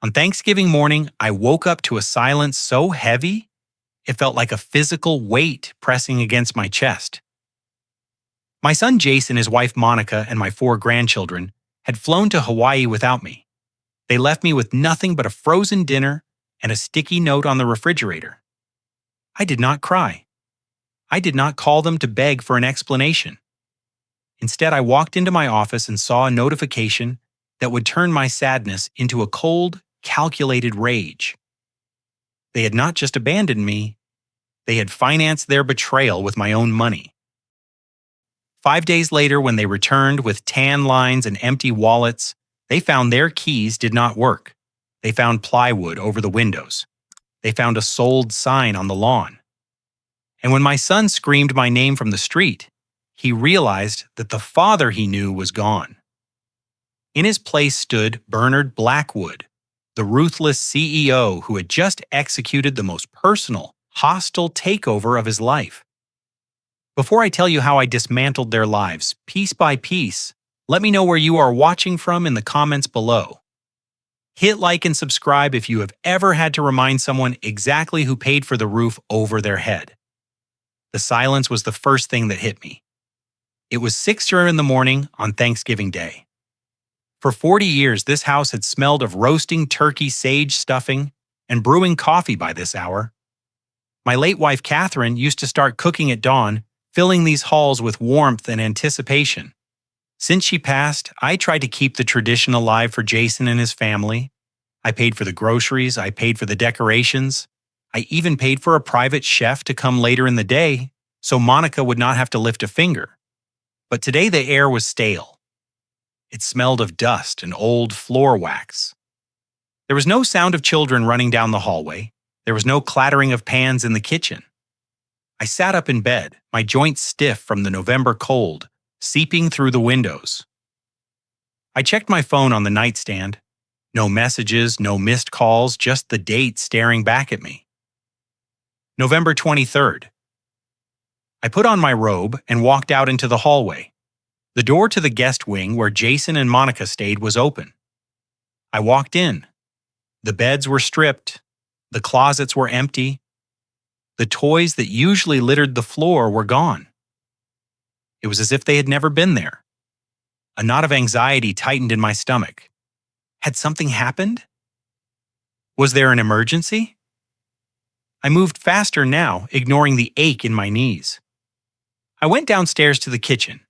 On Thanksgiving morning, I woke up to a silence so heavy, it felt like a physical weight pressing against my chest. My son Jason, his wife Monica, and my 4 grandchildren had flown to Hawaii without me. They left me with nothing but a frozen dinner and a sticky note on the refrigerator. I did not cry. I did not call them to beg for an explanation. Instead, I walked into my office and saw a notification that would turn my sadness into a cold, calculated rage. They had not just abandoned me, they had financed their betrayal with my own money. 5 days later, when they returned with tan lines and empty wallets, they found their keys did not work. They found plywood over the windows. They found a sold sign on the lawn. And when my son screamed my name from the street, he realized that the father he knew was gone. In his place stood Bernard Blackwood, the ruthless CEO who had just executed the most personal, hostile takeover of his life. Before I tell you how I dismantled their lives, piece by piece, let me know where you are watching from in the comments below. Hit like and subscribe if you have ever had to remind someone exactly who paid for the roof over their head. The silence was the first thing that hit me. It was 6 in the morning on Thanksgiving Day. For 40 years, this house had smelled of roasting turkey sage stuffing and brewing coffee by this hour. My late wife, Catherine, used to start cooking at dawn, filling these halls with warmth and anticipation. Since she passed, I tried to keep the tradition alive for Jason and his family. I paid for the groceries, I paid for the decorations. I even paid for a private chef to come later in the day, so Monica would not have to lift a finger. But today the air was stale. It smelled of dust and old floor wax. There was no sound of children running down the hallway. There was no clattering of pans in the kitchen. I sat up in bed, my joints stiff from the November cold, seeping through the windows. I checked my phone on the nightstand. No messages, no missed calls, just the date staring back at me. November 23rd. I put on my robe and walked out into the hallway. The door to the guest wing where Jason and Monica stayed was open. I walked in. The beds were stripped. The closets were empty. The toys that usually littered the floor were gone. It was as if they had never been there. A knot of anxiety tightened in my stomach. Had something happened? Was there an emergency? I moved faster now, ignoring the ache in my knees. I went downstairs to the kitchen.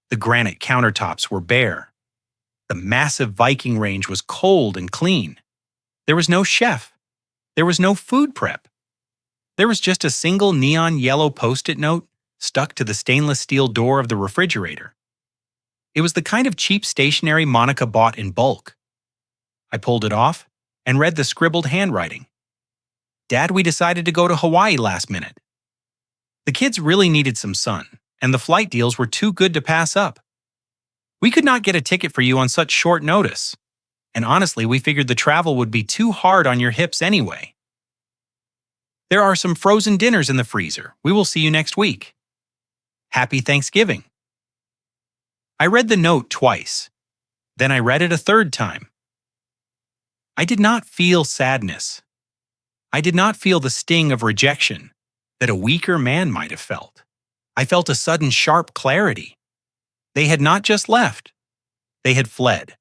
The granite countertops were bare. The massive Viking range was cold and clean. There was no chef. There was no food prep. There was just a single neon yellow Post-it note stuck to the stainless steel door of the refrigerator. It was the kind of cheap stationery Monica bought in bulk. I pulled it off and read the scribbled handwriting. Dad, we decided to go to Hawaii last minute. The kids really needed some sun, and the flight deals were too good to pass up. We could not get a ticket for you on such short notice, and honestly, we figured the travel would be too hard on your hips anyway. There are some frozen dinners in the freezer. We will see you next week. Happy Thanksgiving. I read the note twice. Then I read it a third time. I did not feel sadness. I did not feel the sting of rejection that a weaker man might have felt. I felt a sudden sharp clarity. They had not just left. They had fled.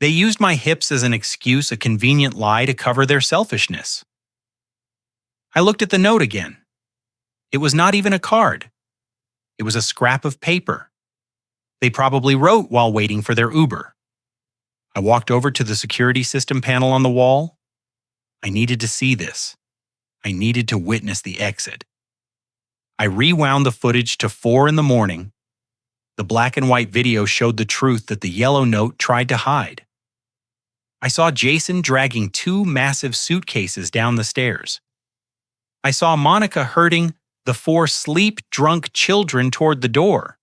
They used my hips as an excuse, a convenient lie to cover their selfishness. I looked at the note again. It was not even a card. It was a scrap of paper. They probably wrote while waiting for their Uber. I walked over to the security system panel on the wall. I needed to see this. I needed to witness the exit. I rewound the footage to 4 a.m. The black and white video showed the truth that the yellow note tried to hide. I saw Jason dragging 2 massive suitcases down the stairs. I saw Monica herding the 4 sleep-drunk children toward the door.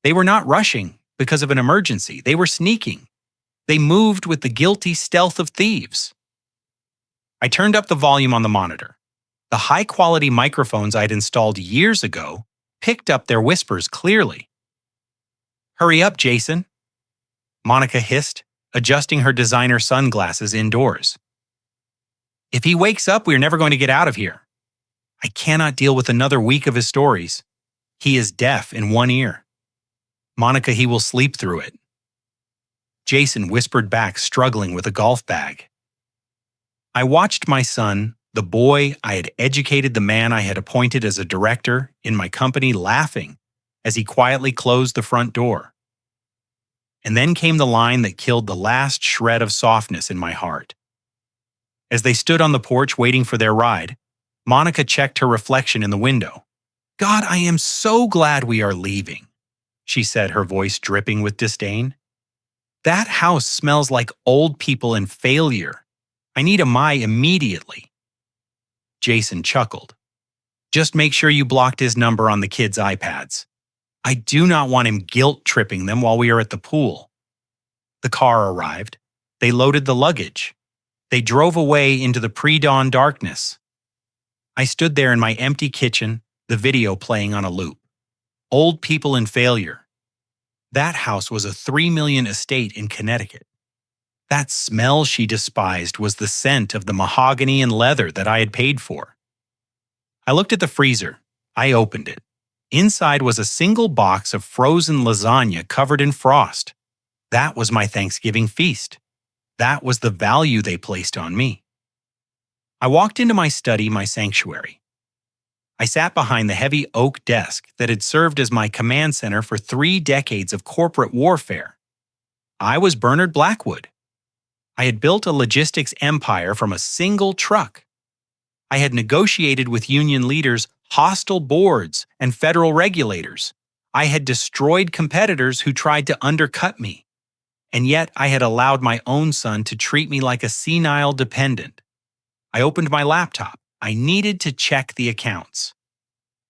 They were not rushing because of an emergency. They were sneaking. They moved with the guilty stealth of thieves. I turned up the volume on the monitor. The high-quality microphones I'd installed years ago picked up their whispers clearly. "Hurry up, Jason," Monica hissed, adjusting her designer sunglasses indoors. If he wakes up, we are never going to get out of here. I cannot deal with another week of his stories. He is deaf in one ear. Monica, he will sleep through it. Jason whispered back, struggling with a golf bag. I watched my son, the boy I had educated, the man I had appointed as a director in my company, laughing as he quietly closed the front door. And then came the line that killed the last shred of softness in my heart. As they stood on the porch waiting for their ride, Monica checked her reflection in the window. God, I am so glad we are leaving, she said, her voice dripping with disdain. That house smells like old people and failure. I need a my immediately. Jason chuckled. Just make sure you blocked his number on the kids' iPads. I do not want him guilt-tripping them while we are at the pool. The car arrived. They loaded the luggage. They drove away into the pre-dawn darkness. I stood there in my empty kitchen, the video playing on a loop. Old people in failure. That house was a $3 million estate in Connecticut. That smell she despised was the scent of the mahogany and leather that I had paid for. I looked at the freezer. I opened it. Inside was a single box of frozen lasagna covered in frost. That was my Thanksgiving feast. That was the value they placed on me. I walked into my study, my sanctuary. I sat behind the heavy oak desk that had served as my command center for 3 decades of corporate warfare. I was Bernard Blackwood. I had built a logistics empire from a single truck. I had negotiated with union leaders, hostile boards, and federal regulators. I had destroyed competitors who tried to undercut me. And yet I had allowed my own son to treat me like a senile dependent. I opened my laptop. I needed to check the accounts.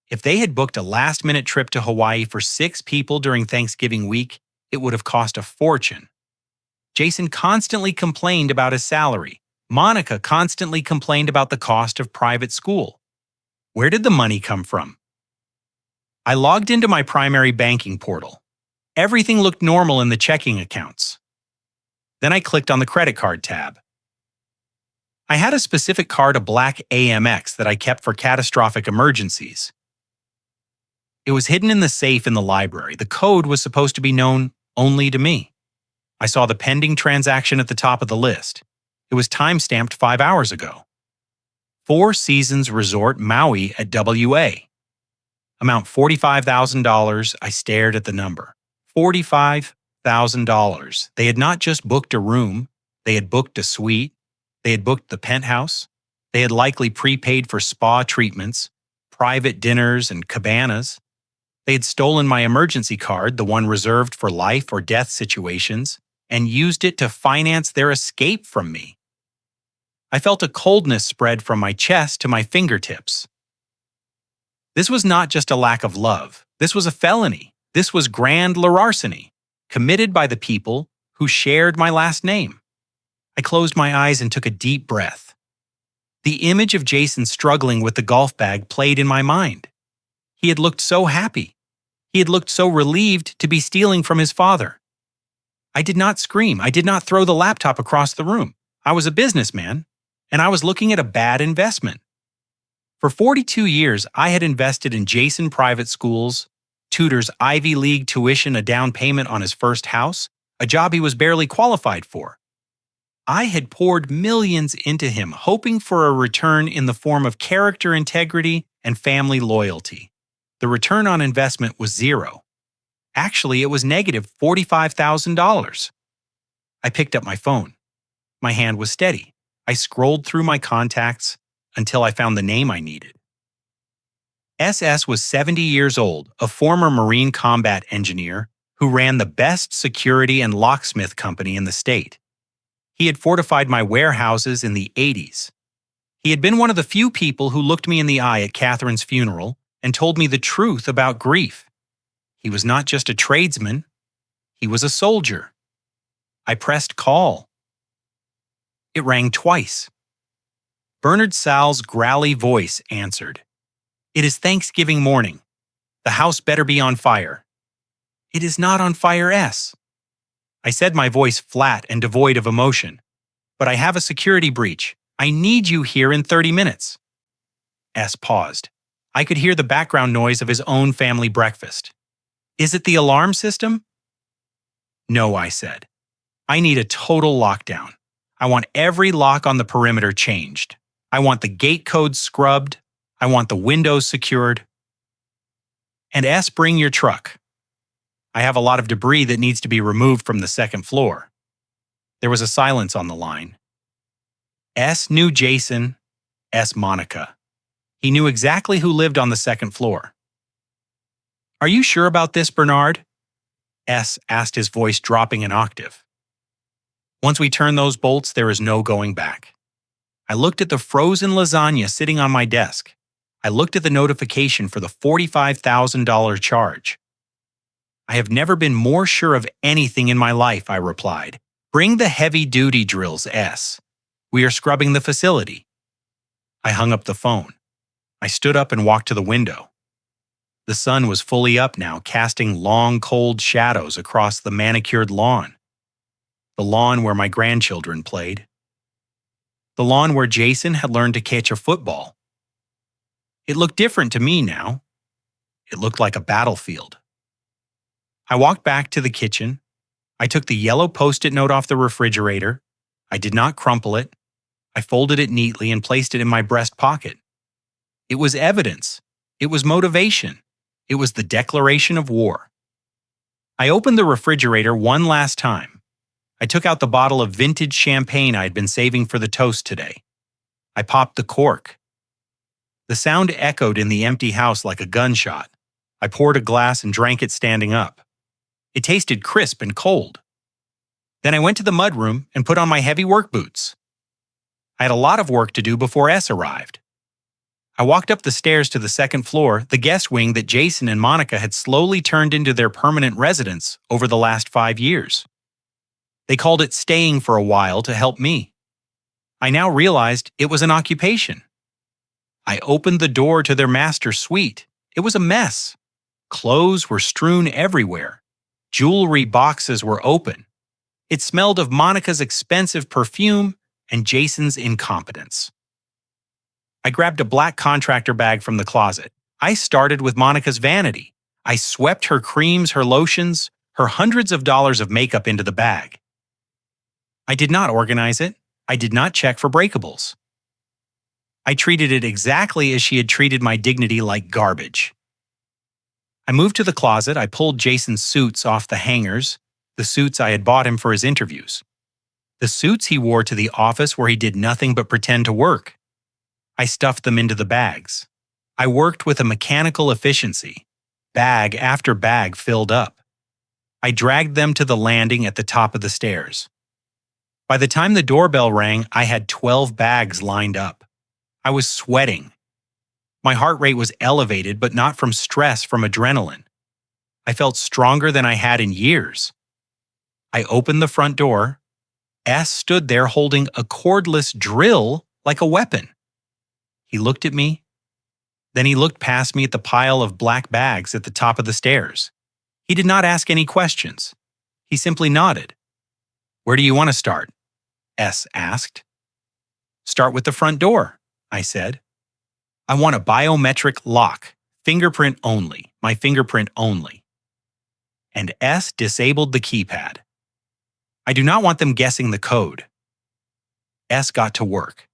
If they had booked a last-minute trip to Hawaii for 6 people during Thanksgiving week, it would have cost a fortune. Jason constantly complained about his salary. Monica constantly complained about the cost of private school. Where did the money come from? I logged into my primary banking portal. Everything looked normal in the checking accounts. Then I clicked on the credit card tab. I had a specific card, a black Amex, that I kept for catastrophic emergencies. It was hidden in the safe in the library. The code was supposed to be known only to me. I saw the pending transaction at the top of the list. It was time-stamped 5 hours ago. 4 Seasons Resort Maui at WA. Amount $45,000. I stared at the number. $45,000. They had not just booked a room. They had booked a suite. They had booked the penthouse. They had likely prepaid for spa treatments, private dinners, and cabanas. They had stolen my emergency card, the one reserved for life or death situations, and used it to finance their escape from me. I felt a coldness spread from my chest to my fingertips. This was not just a lack of love. This was a felony. This was grand larceny, committed by the people who shared my last name. I closed my eyes and took a deep breath. The image of Jason struggling with the golf bag played in my mind. He had looked so happy. He had looked so relieved to be stealing from his father. I did not scream. I did not throw the laptop across the room. I was a businessman, and I was looking at a bad investment. For 42 years, I had invested in Jason private schools, tutors' Ivy League tuition, a down payment on his first house, a job he was barely qualified for. I had poured millions into him, hoping for a return in the form of character integrity and family loyalty. The return on investment was zero. Actually, it was negative $45,000. I picked up my phone. My hand was steady. I scrolled through my contacts until I found the name I needed. SS was 70 years old, a former Marine combat engineer who ran the best security and locksmith company in the state. He had fortified my warehouses in the 80s. He had been one of the few people who looked me in the eye at Catherine's funeral and told me the truth about grief. He was not just a tradesman. He was a soldier. I pressed call. It rang twice. Bernard Sal's growly voice answered. It is Thanksgiving morning. The house better be on fire. It is not on fire, S. I said, my voice flat and devoid of emotion. But I have a security breach. I need you here in 30 minutes. S paused. I could hear the background noise of his own family breakfast. Is it the alarm system? No, I said. I need a total lockdown. I want every lock on the perimeter changed. I want the gate code scrubbed. I want the windows secured. And S, bring your truck. I have a lot of debris that needs to be removed from the second floor. There was a silence on the line. S knew Jason, S Monica. He knew exactly who lived on the second floor. Are you sure about this, Bernard? S asked, his voice dropping an octave. Once we turn those bolts, there is no going back. I looked at the frozen lasagna sitting on my desk. I looked at the notification for the $45,000 charge. I have never been more sure of anything in my life, I replied. Bring the heavy-duty drills, S. We are scrubbing the facility. I hung up the phone. I stood up and walked to the window. The sun was fully up now, casting long, cold shadows across the manicured lawn. The lawn where my grandchildren played. The lawn where Jason had learned to catch a football. It looked different to me now. It looked like a battlefield. I walked back to the kitchen. I took the yellow Post-it note off the refrigerator. I did not crumple it. I folded it neatly and placed it in my breast pocket. It was evidence. It was motivation. It was the declaration of war. I opened the refrigerator one last time. I took out the bottle of vintage champagne I had been saving for the toast today. I popped the cork. The sound echoed in the empty house like a gunshot. I poured a glass and drank it standing up. It tasted crisp and cold. Then I went to the mudroom and put on my heavy work boots. I had a lot of work to do before S arrived. I walked up the stairs to the second floor, the guest wing that Jason and Monica had slowly turned into their permanent residence over the last 5 years. They called it staying for a while to help me. I now realized it was an occupation. I opened the door to their master suite. It was a mess. Clothes were strewn everywhere. Jewelry boxes were open. It smelled of Monica's expensive perfume and Jason's incompetence. I grabbed a black contractor bag from the closet. I started with Monica's vanity. I swept her creams, her lotions, her hundreds of dollars of makeup into the bag. I did not organize it. I did not check for breakables. I treated it exactly as she had treated my dignity, like garbage. I moved to the closet. I pulled Jason's suits off the hangers, the suits I had bought him for his interviews. The suits he wore to the office where he did nothing but pretend to work. I stuffed them into the bags. I worked with a mechanical efficiency. Bag after bag filled up. I dragged them to the landing at the top of the stairs. By the time the doorbell rang, I had 12 bags lined up. I was sweating. My heart rate was elevated, but not from stress, from adrenaline. I felt stronger than I had in years. I opened the front door. S stood there holding a cordless drill like a weapon. He looked at me. Then he looked past me at the pile of black bags at the top of the stairs. He did not ask any questions. He simply nodded. "Where do you want to start?" S asked. "Start with the front door," I said. "I want a biometric lock, fingerprint only, my fingerprint only." And S disabled the keypad. "I do not want them guessing the code." S got to work.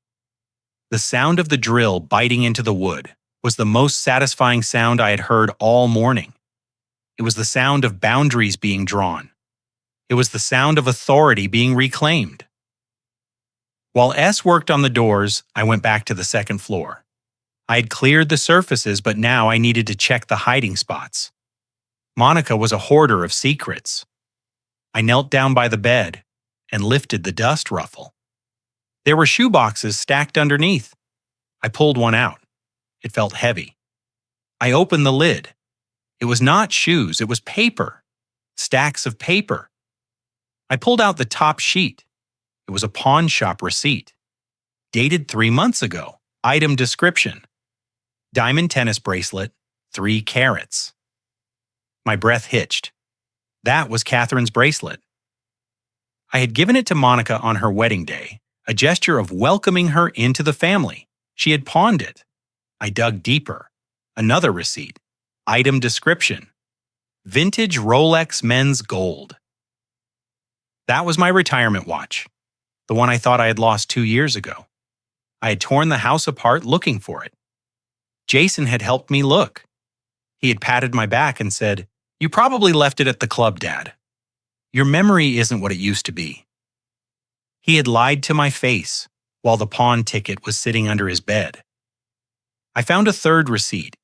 The sound of the drill biting into the wood was the most satisfying sound I had heard all morning. It was the sound of boundaries being drawn. It was the sound of authority being reclaimed. While S worked on the doors, I went back to the second floor. I had cleared the surfaces, but now I needed to check the hiding spots. Monica was a hoarder of secrets. I knelt down by the bed and lifted the dust ruffle. There were shoeboxes stacked underneath. I pulled one out. It felt heavy. I opened the lid. It was not shoes, it was paper. Stacks of paper. I pulled out the top sheet. It was a pawn shop receipt. Dated 3 months ago. Item description: diamond tennis bracelet, 3 carats. My breath hitched. That was Catherine's bracelet. I had given it to Monica on her wedding day, a gesture of welcoming her into the family. She had pawned it. I dug deeper. Another receipt. Item description. Vintage Rolex men's gold. That was my retirement watch, the one I thought I had lost 2 years ago. I had torn the house apart looking for it. Jason had helped me look. He had patted my back and said, "You probably left it at the club, Dad. Your memory isn't what it used to be." He had lied to my face while the pawn ticket was sitting under his bed. I found a third receipt.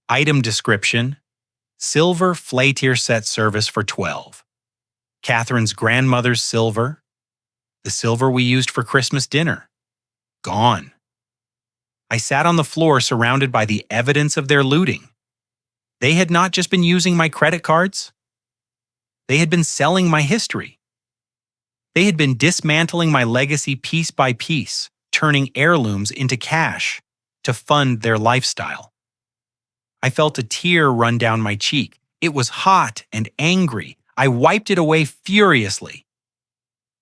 Item description. Silver Flaitier set service for 12. Catherine's grandmother's silver. The silver we used for Christmas dinner. Gone. I sat on the floor surrounded by the evidence of their looting. They had not just been using my credit cards. They had been selling my history. They had been dismantling my legacy piece by piece, turning heirlooms into cash to fund their lifestyle. I felt a tear run down my cheek. It was hot and angry. I wiped it away furiously.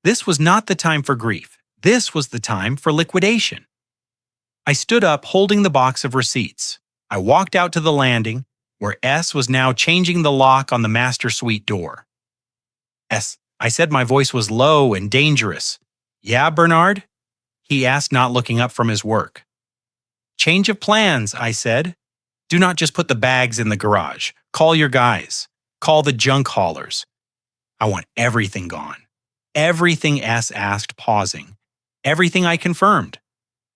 This was not the time for grief. This was the time for liquidation. I stood up holding the box of receipts. I walked out to the landing, where S was now changing the lock on the master suite door. "S," I said, my voice was low and dangerous. "Yeah, Bernard?" he asked, not looking up from his work. "Change of plans," I said. "Do not just put the bags in the garage. Call your guys. Call the junk haulers. I want everything gone." "Everything?" S asked, pausing. "Everything," I confirmed.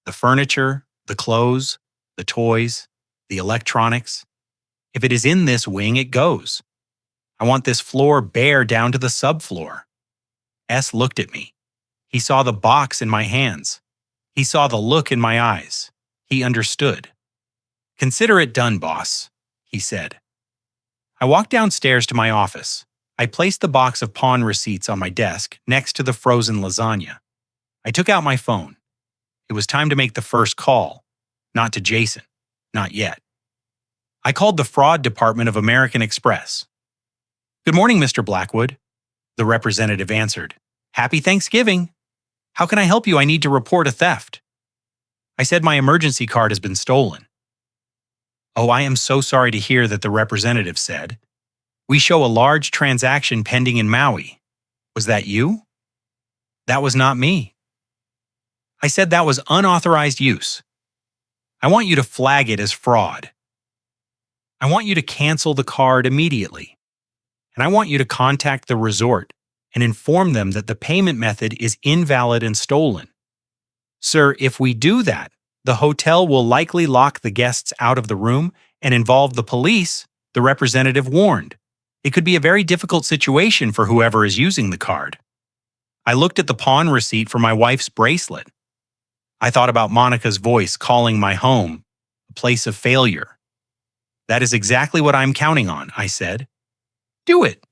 "The furniture, the clothes, the toys, the electronics. If it is in this wing, it goes. I want this floor bare down to the subfloor." S looked at me. He saw the box in my hands. He saw the look in my eyes. He understood. "Consider it done, boss," he said. I walked downstairs to my office. I placed the box of pawn receipts on my desk next to the frozen lasagna. I took out my phone. It was time to make the first call. Not to Jason. Not yet. I called the fraud department of American Express. "Good morning, Mr. Blackwood," the representative answered. "Happy Thanksgiving. How can I help you? I need to report a theft." I said my emergency card has been stolen. "Oh, I am so sorry to hear that," the representative said. "We show a large transaction pending in Maui. Was that you?" "That was not me." I said that was unauthorized use. I want you to flag it as fraud. I want you to cancel the card immediately. And I want you to contact the resort and inform them that the payment method is invalid and stolen. Sir, if we do that, the hotel will likely lock the guests out of the room and involve the police, the representative warned. It could be a very difficult situation for whoever is using the card. I looked at the pawn receipt for my wife's bracelet. I thought about Monica's voice calling my home a place of failure. "That is exactly what I'm counting on," I said. "Do it."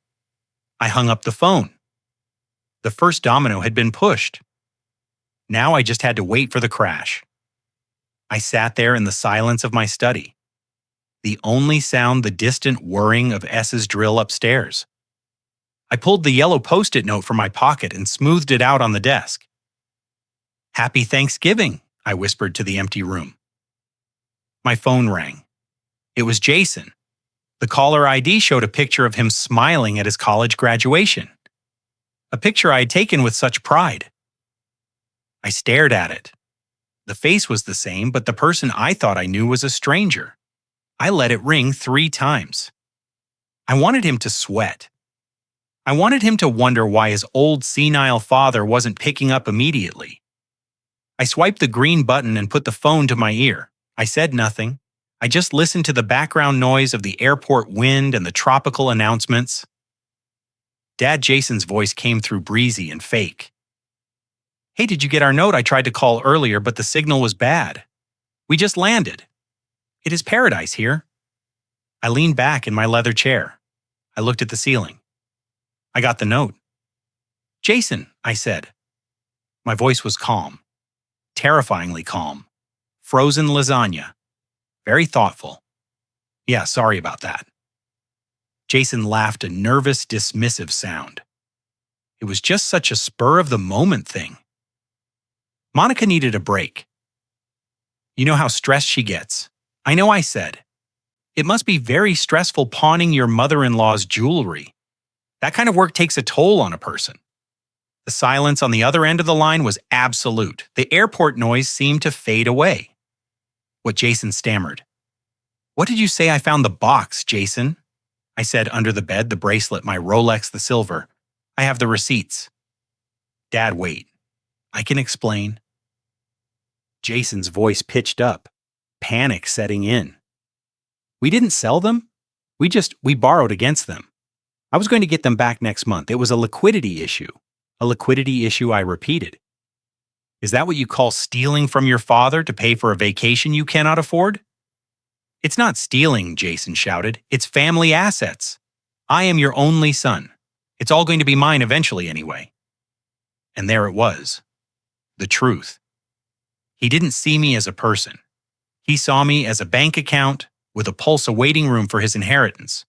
I hung up the phone. The first domino had been pushed. Now I just had to wait for the crash. I sat there in the silence of my study. The only sound the distant whirring of S's drill upstairs. I pulled the yellow Post-it note from my pocket and smoothed it out on the desk. "Happy Thanksgiving," I whispered to the empty room. My phone rang. It was Jason. The caller ID showed a picture of him smiling at his college graduation. A picture I had taken with such pride. I stared at it. The face was the same, but the person I thought I knew was a stranger. I let it ring 3 times. I wanted him to sweat. I wanted him to wonder why his old senile father wasn't picking up immediately. I swiped the green button and put the phone to my ear. I said nothing. I just listened to the background noise of the airport wind and the tropical announcements. Dad Jason's voice came through breezy and fake. "Hey, did you get our note? I tried to call earlier, but the signal was bad. We just landed. It is paradise here." I leaned back in my leather chair. I looked at the ceiling. I got the note. "Jason," I said. My voice was calm. Terrifyingly calm. Frozen lasagna. Very thoughtful. "Yeah, sorry about that." Jason laughed a nervous, dismissive sound. It was just such a spur-of-the-moment thing. Monica needed a break. You know how stressed she gets. I know, I said. It must be very stressful pawning your mother-in-law's jewelry. That kind of work takes a toll on a person. The silence on the other end of the line was absolute. The airport noise seemed to fade away. What Jason stammered. What did you say I found the box, Jason? I said under the bed, the bracelet, my Rolex, the silver. I have the receipts. Dad, wait. I can explain. Jason's voice pitched up, panic setting in. We didn't sell them. We borrowed against them. I was going to get them back next month. It was a liquidity issue. A liquidity issue, I repeated. Is that what you call stealing from your father to pay for a vacation you cannot afford? It's not stealing, Jason shouted. It's family assets. I am your only son. It's all going to be mine eventually anyway. And there it was. The truth. He didn't see me as a person. He saw me as a bank account with a pulse awaiting room for his inheritance.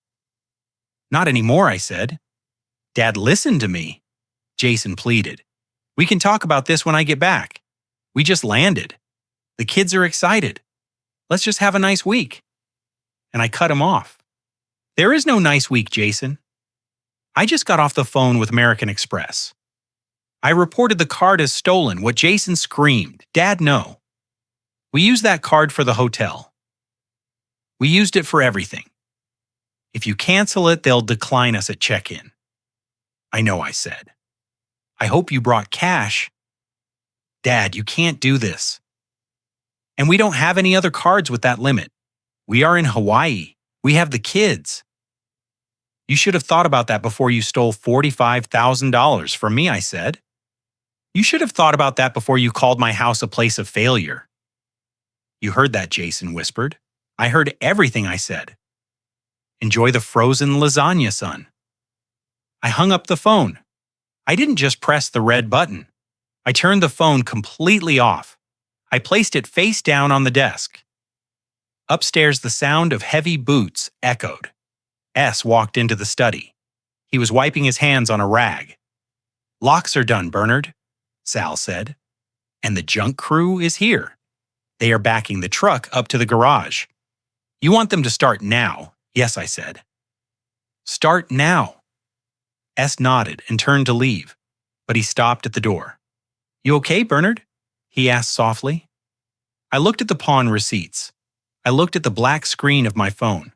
Not anymore, I said. Dad, listen to me, Jason pleaded. We can talk about this when I get back. We just landed. The kids are excited. Let's just have a nice week. And I cut him off. There is no nice week, Jason. I just got off the phone with American Express. I reported the card as stolen. What Jason screamed. Dad, no. We used that card for the hotel. We used it for everything. If you cancel it, they'll decline us at check-in. I know, I said. I hope you brought cash. Dad, you can't do this. And we don't have any other cards with that limit. We are in Hawaii. We have the kids. You should have thought about that before you stole $45,000 from me, I said. You should have thought about that before you called my house a place of failure. You heard that, Jason whispered. I heard everything I said. Enjoy the frozen lasagna, son. I hung up the phone. I didn't just press the red button. I turned the phone completely off. I placed it face down on the desk. Upstairs, the sound of heavy boots echoed. S walked into the study. He was wiping his hands on a rag. Locks are done, Bernard, Sal said. And the junk crew is here. They are backing the truck up to the garage. You want them to start now? Yes, I said. Start now. S nodded and turned to leave, but he stopped at the door. You okay, Bernard? He asked softly. I looked at the pawn receipts. I looked at the black screen of my phone.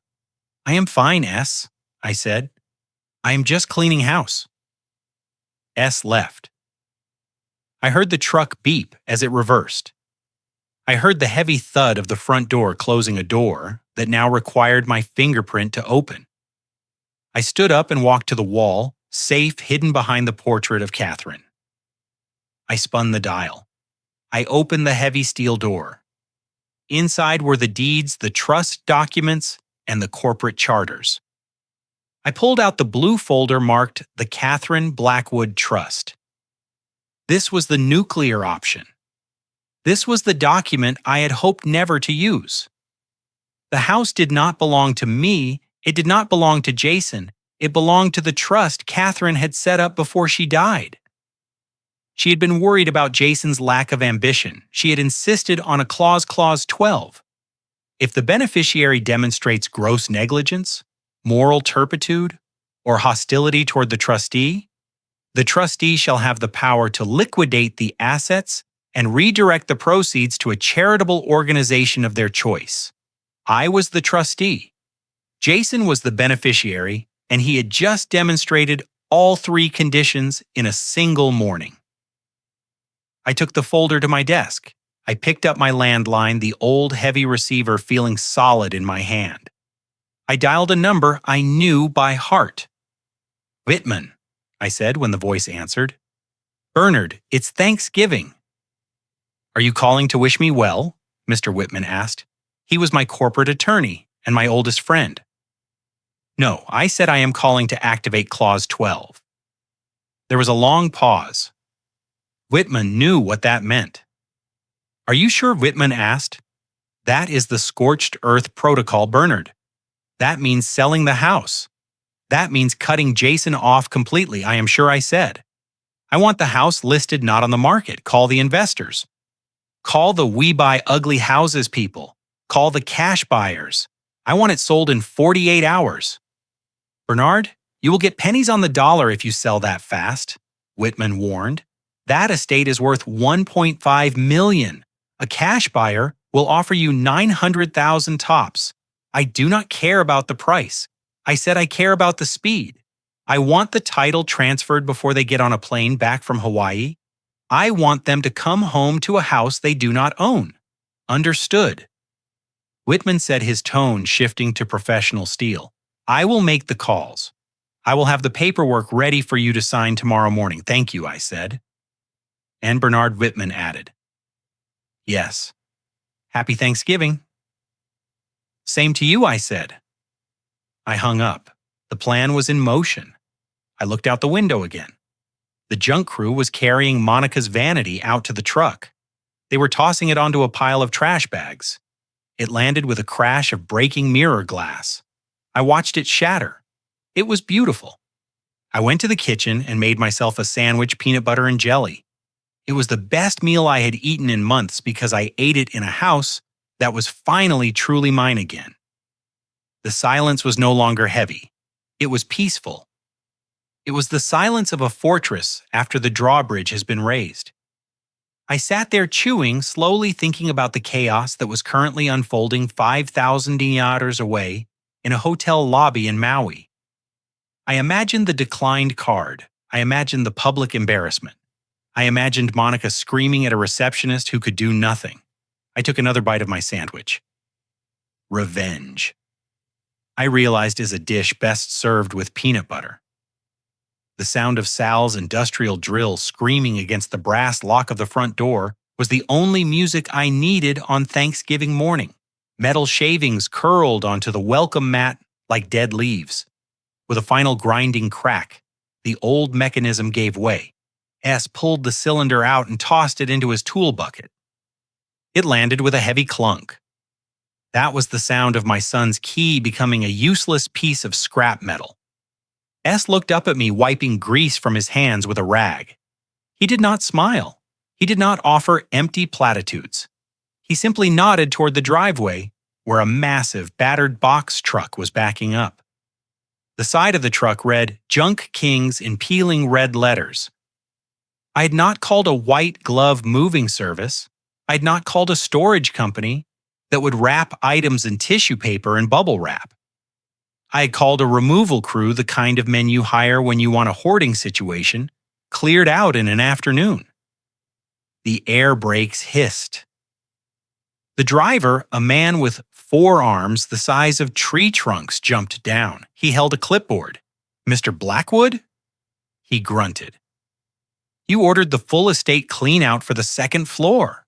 I am fine, S, I said. I am just cleaning house. S left. I heard the truck beep as it reversed. I heard the heavy thud of the front door closing a door that now required my fingerprint to open. I stood up and walked to the wall, safe hidden behind the portrait of Catherine. I spun the dial. I opened the heavy steel door. Inside were the deeds, the trust documents, and the corporate charters. I pulled out the blue folder marked the Bernard Blackwood Trust. This was the nuclear option. This was the document I had hoped never to use. The house did not belong to me. It did not belong to Jason. It belonged to the trust Catherine had set up before she died. She had been worried about Jason's lack of ambition. She had insisted on a clause 12. If the beneficiary demonstrates gross negligence, moral turpitude, or hostility toward the trustee shall have the power to liquidate the assets and redirect the proceeds to a charitable organization of their choice. I was the trustee. Jason was the beneficiary, and he had just demonstrated all three conditions in a single morning. I took the folder to my desk. I picked up my landline, the old heavy receiver feeling solid in my hand. I dialed a number I knew by heart. Whitman, I said when the voice answered. Bernard, it's Thanksgiving. Are you calling to wish me well? Mr. Whitman asked. He was my corporate attorney and my oldest friend. No, I said I am calling to activate Clause 12. There was a long pause. Whitman knew what that meant. Are you sure? Whitman asked. That is the scorched earth protocol, Bernard. That means selling the house. That means cutting Jason off completely, I am sure I said. I want the house listed not on the market. Call the investors. Call the we buy ugly houses people. Call the cash buyers. I want it sold in 48 hours. Bernard, you will get pennies on the dollar if you sell that fast, Whitman warned. That estate is worth $1.5 million. A cash buyer will offer you $900,000 tops. I do not care about the price. I said I care about the speed. I want the title transferred before they get on a plane back from Hawaii. I want them to come home to a house they do not own. Understood. Whitman said, his tone shifting to professional steel. I will make the calls. I will have the paperwork ready for you to sign tomorrow morning. Thank you, I said. And Bernard Whitman added, yes. Happy Thanksgiving. Same to you, I said. I hung up. The plan was in motion. I looked out the window again. The junk crew was carrying Monica's vanity out to the truck. They were tossing it onto a pile of trash bags. It landed with a crash of breaking mirror glass. I watched it shatter. It was beautiful. I went to the kitchen and made myself a sandwich, peanut butter and jelly. It was the best meal I had eaten in months because I ate it in a house that was finally truly mine again. The silence was no longer heavy. It was peaceful. It was the silence of a fortress after the drawbridge has been raised. I sat there chewing, slowly thinking about the chaos that was currently unfolding 5,000 dinyarders away in a hotel lobby in Maui. I imagined the declined card. I imagined the public embarrassment. I imagined Monica screaming at a receptionist who could do nothing. I took another bite of my sandwich. Revenge. I realized is a dish best served with peanut butter. The sound of Sal's industrial drill screaming against the brass lock of the front door was the only music I needed on Thanksgiving morning. Metal shavings curled onto the welcome mat like dead leaves. With a final grinding crack, the old mechanism gave way. S pulled the cylinder out and tossed it into his tool bucket. It landed with a heavy clunk. That was the sound of my son's key becoming a useless piece of scrap metal. S looked up at me, wiping grease from his hands with a rag. He did not smile. He did not offer empty platitudes. He simply nodded toward the driveway, where a massive, battered box truck was backing up. The side of the truck read, Junk Kings in peeling red letters. I had not called a white glove moving service. I had not called a storage company that would wrap items in tissue paper and bubble wrap. I had called a removal crew, the kind of men you hire when you want a hoarding situation, cleared out in an afternoon. The air brakes hissed. The driver, a man with 4 arms the size of tree trunks, jumped down. He held a clipboard. Mr. Blackwood? He grunted. You ordered the full estate clean out for the 2nd floor.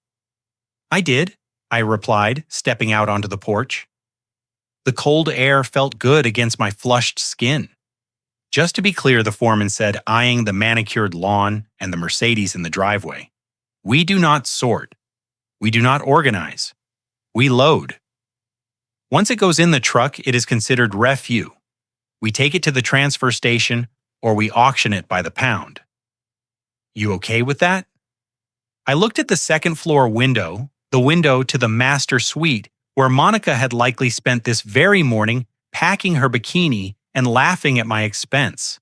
I did, I replied, stepping out onto the porch. The cold air felt good against my flushed skin. Just to be clear, the foreman said, eyeing the manicured lawn and the Mercedes in the driveway. We do not sort. We do not organize. We load. Once it goes in the truck, it is considered refuse. We take it to the transfer station or we auction it by the pound. You okay with that? I looked at the 2nd floor window, the window to the master suite, where Monica had likely spent this very morning packing her bikini and laughing at my expense.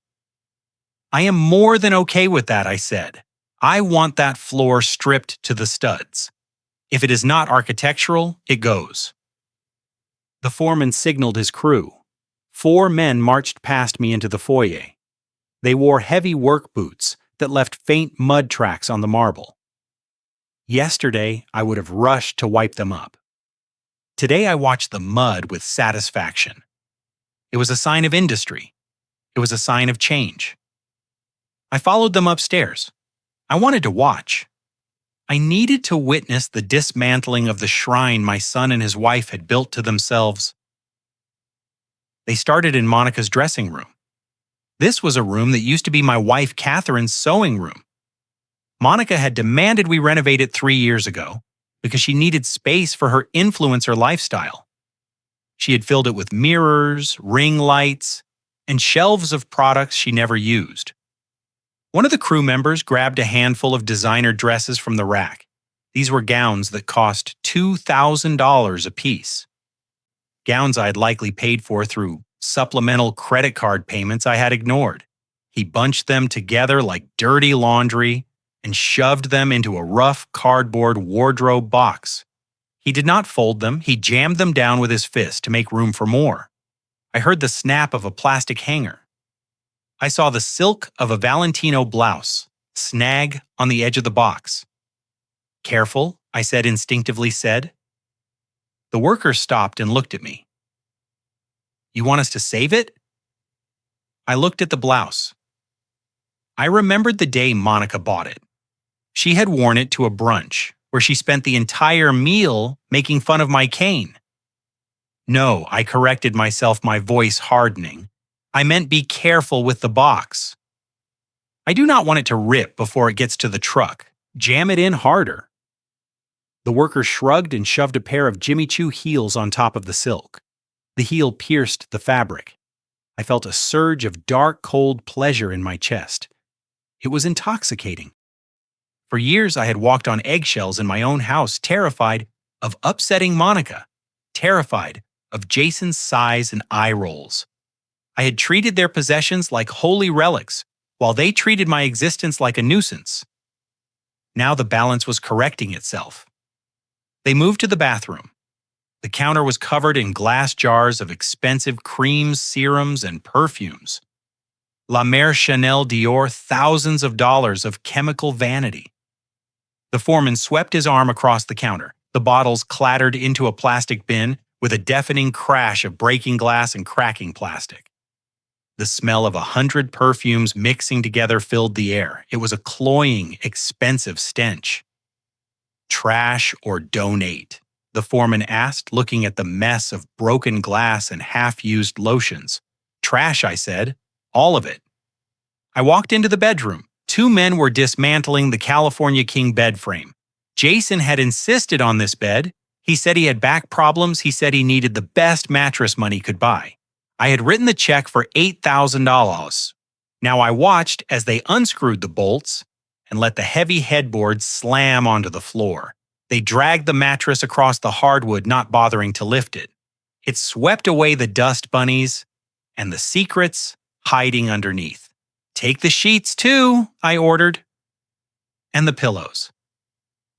I am more than okay with that, I said. I want that floor stripped to the studs. If it is not architectural, it goes. The foreman signaled his crew. 4 men marched past me into the foyer. They wore heavy work boots that left faint mud tracks on the marble. Yesterday, I would have rushed to wipe them up. Today, I watched the mud with satisfaction. It was a sign of industry. It was a sign of change. I followed them upstairs. I wanted to watch. I needed to witness the dismantling of the shrine my son and his wife had built to themselves. They started in Monica's dressing room. This was a room that used to be my wife Catherine's sewing room. Monica had demanded we renovate it 3 years ago because she needed space for her influencer lifestyle. She had filled it with mirrors, ring lights, and shelves of products she never used. One of the crew members grabbed a handful of designer dresses from the rack. These were gowns that cost $2,000 apiece. Gowns I had likely paid for through supplemental credit card payments I had ignored. He bunched them together like dirty laundry and shoved them into a rough cardboard wardrobe box. He did not fold them, he jammed them down with his fist to make room for more. I heard the snap of a plastic hanger. I saw the silk of a Valentino blouse snag on the edge of the box. "Careful," I said instinctively said. The worker stopped and looked at me. "You want us to save it?" I looked at the blouse. I remembered the day Monica bought it. She had worn it to a brunch where she spent the entire meal making fun of my cane. "No," I corrected myself, my voice hardening. "I meant be careful with the box. I do not want it to rip before it gets to the truck. Jam it in harder." The worker shrugged and shoved a pair of Jimmy Choo heels on top of the silk. The heel pierced the fabric. I felt a surge of dark, cold pleasure in my chest. It was intoxicating. For years I had walked on eggshells in my own house, terrified of upsetting Monica, terrified of Jason's sighs and eye rolls. I had treated their possessions like holy relics, while they treated my existence like a nuisance. Now the balance was correcting itself. They moved to the bathroom. The counter was covered in glass jars of expensive creams, serums, and perfumes. La Mer, Chanel, Dior, thousands of dollars of chemical vanity. The foreman swept his arm across the counter. The bottles clattered into a plastic bin with a deafening crash of breaking glass and cracking plastic. The smell of 100 perfumes mixing together filled the air. It was a cloying, expensive stench. "Trash or donate?" the foreman asked, looking at the mess of broken glass and half-used lotions. "Trash," I said. "All of it." I walked into the bedroom. Two men were dismantling the California King bed frame. Jason had insisted on this bed. He said he had back problems. He said he needed the best mattress money could buy. I had written the check for $8,000. Now I watched as they unscrewed the bolts and let the heavy headboard slam onto the floor. They dragged the mattress across the hardwood, not bothering to lift it. It swept away the dust bunnies and the secrets hiding underneath. "Take the sheets too," I ordered. And the pillows.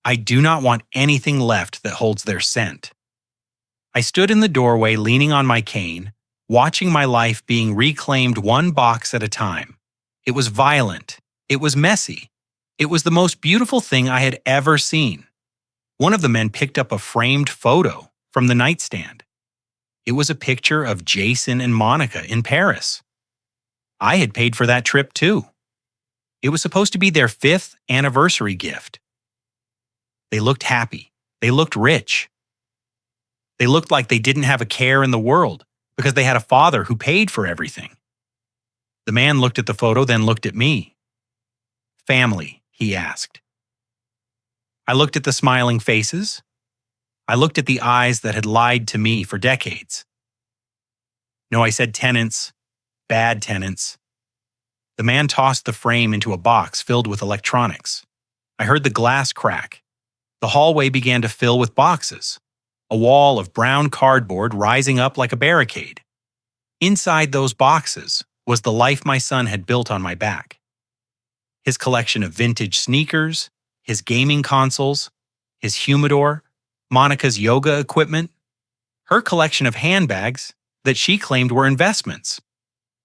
I do not want anything left that holds their scent. I stood in the doorway leaning on my cane, watching my life being reclaimed one box at a time. It was violent. It was messy. It was the most beautiful thing I had ever seen. One of the men picked up a framed photo from the nightstand. It was a picture of Jason and Monica in Paris. I had paid for that trip too. It was supposed to be their 5th anniversary gift. They looked happy. They looked rich. They looked like they didn't have a care in the world because they had a father who paid for everything. The man looked at the photo, then looked at me. "Family?" he asked. I looked at the smiling faces. I looked at the eyes that had lied to me for decades. "No," I said, "tenants. Bad tenants." The man tossed the frame into a box filled with electronics. I heard the glass crack. The hallway began to fill with boxes, a wall of brown cardboard rising up like a barricade. Inside those boxes was the life my son had built on my back. His collection of vintage sneakers, his gaming consoles, his humidor, Monica's yoga equipment, her collection of handbags that she claimed were investments.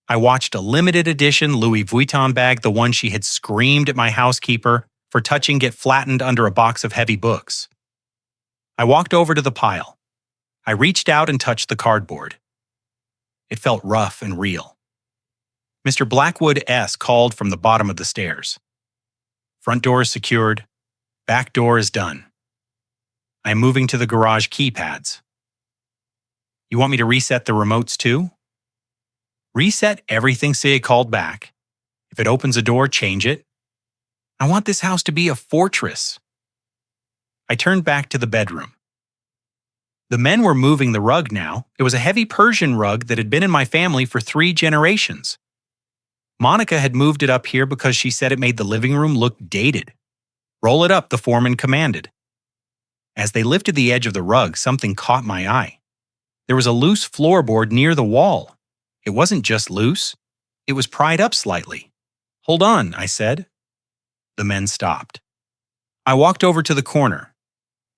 I watched a limited edition Louis Vuitton bag, the one she had screamed at my housekeeper for touching, get flattened under a box of heavy books. I walked over to the pile. I reached out and touched the cardboard. It felt rough and real. Mr. Blackwood S. called from the bottom of the stairs. "Front door is secured. Back door is done. I am moving to the garage keypads. You want me to reset the remotes too?" "Reset everything Sia called back. If it opens a door, change it. I want this house to be a fortress." I turned back to the bedroom. The men were moving the rug now. It was a heavy Persian rug that had been in my family for 3 generations. Monica had moved it up here because she said it made the living room look dated. Roll it up, the foreman commanded. As they lifted the edge of the rug, something caught my eye. There was a loose floorboard near the wall. It wasn't just loose. It was pried up slightly. Hold on, I said. The men stopped. I walked over to the corner.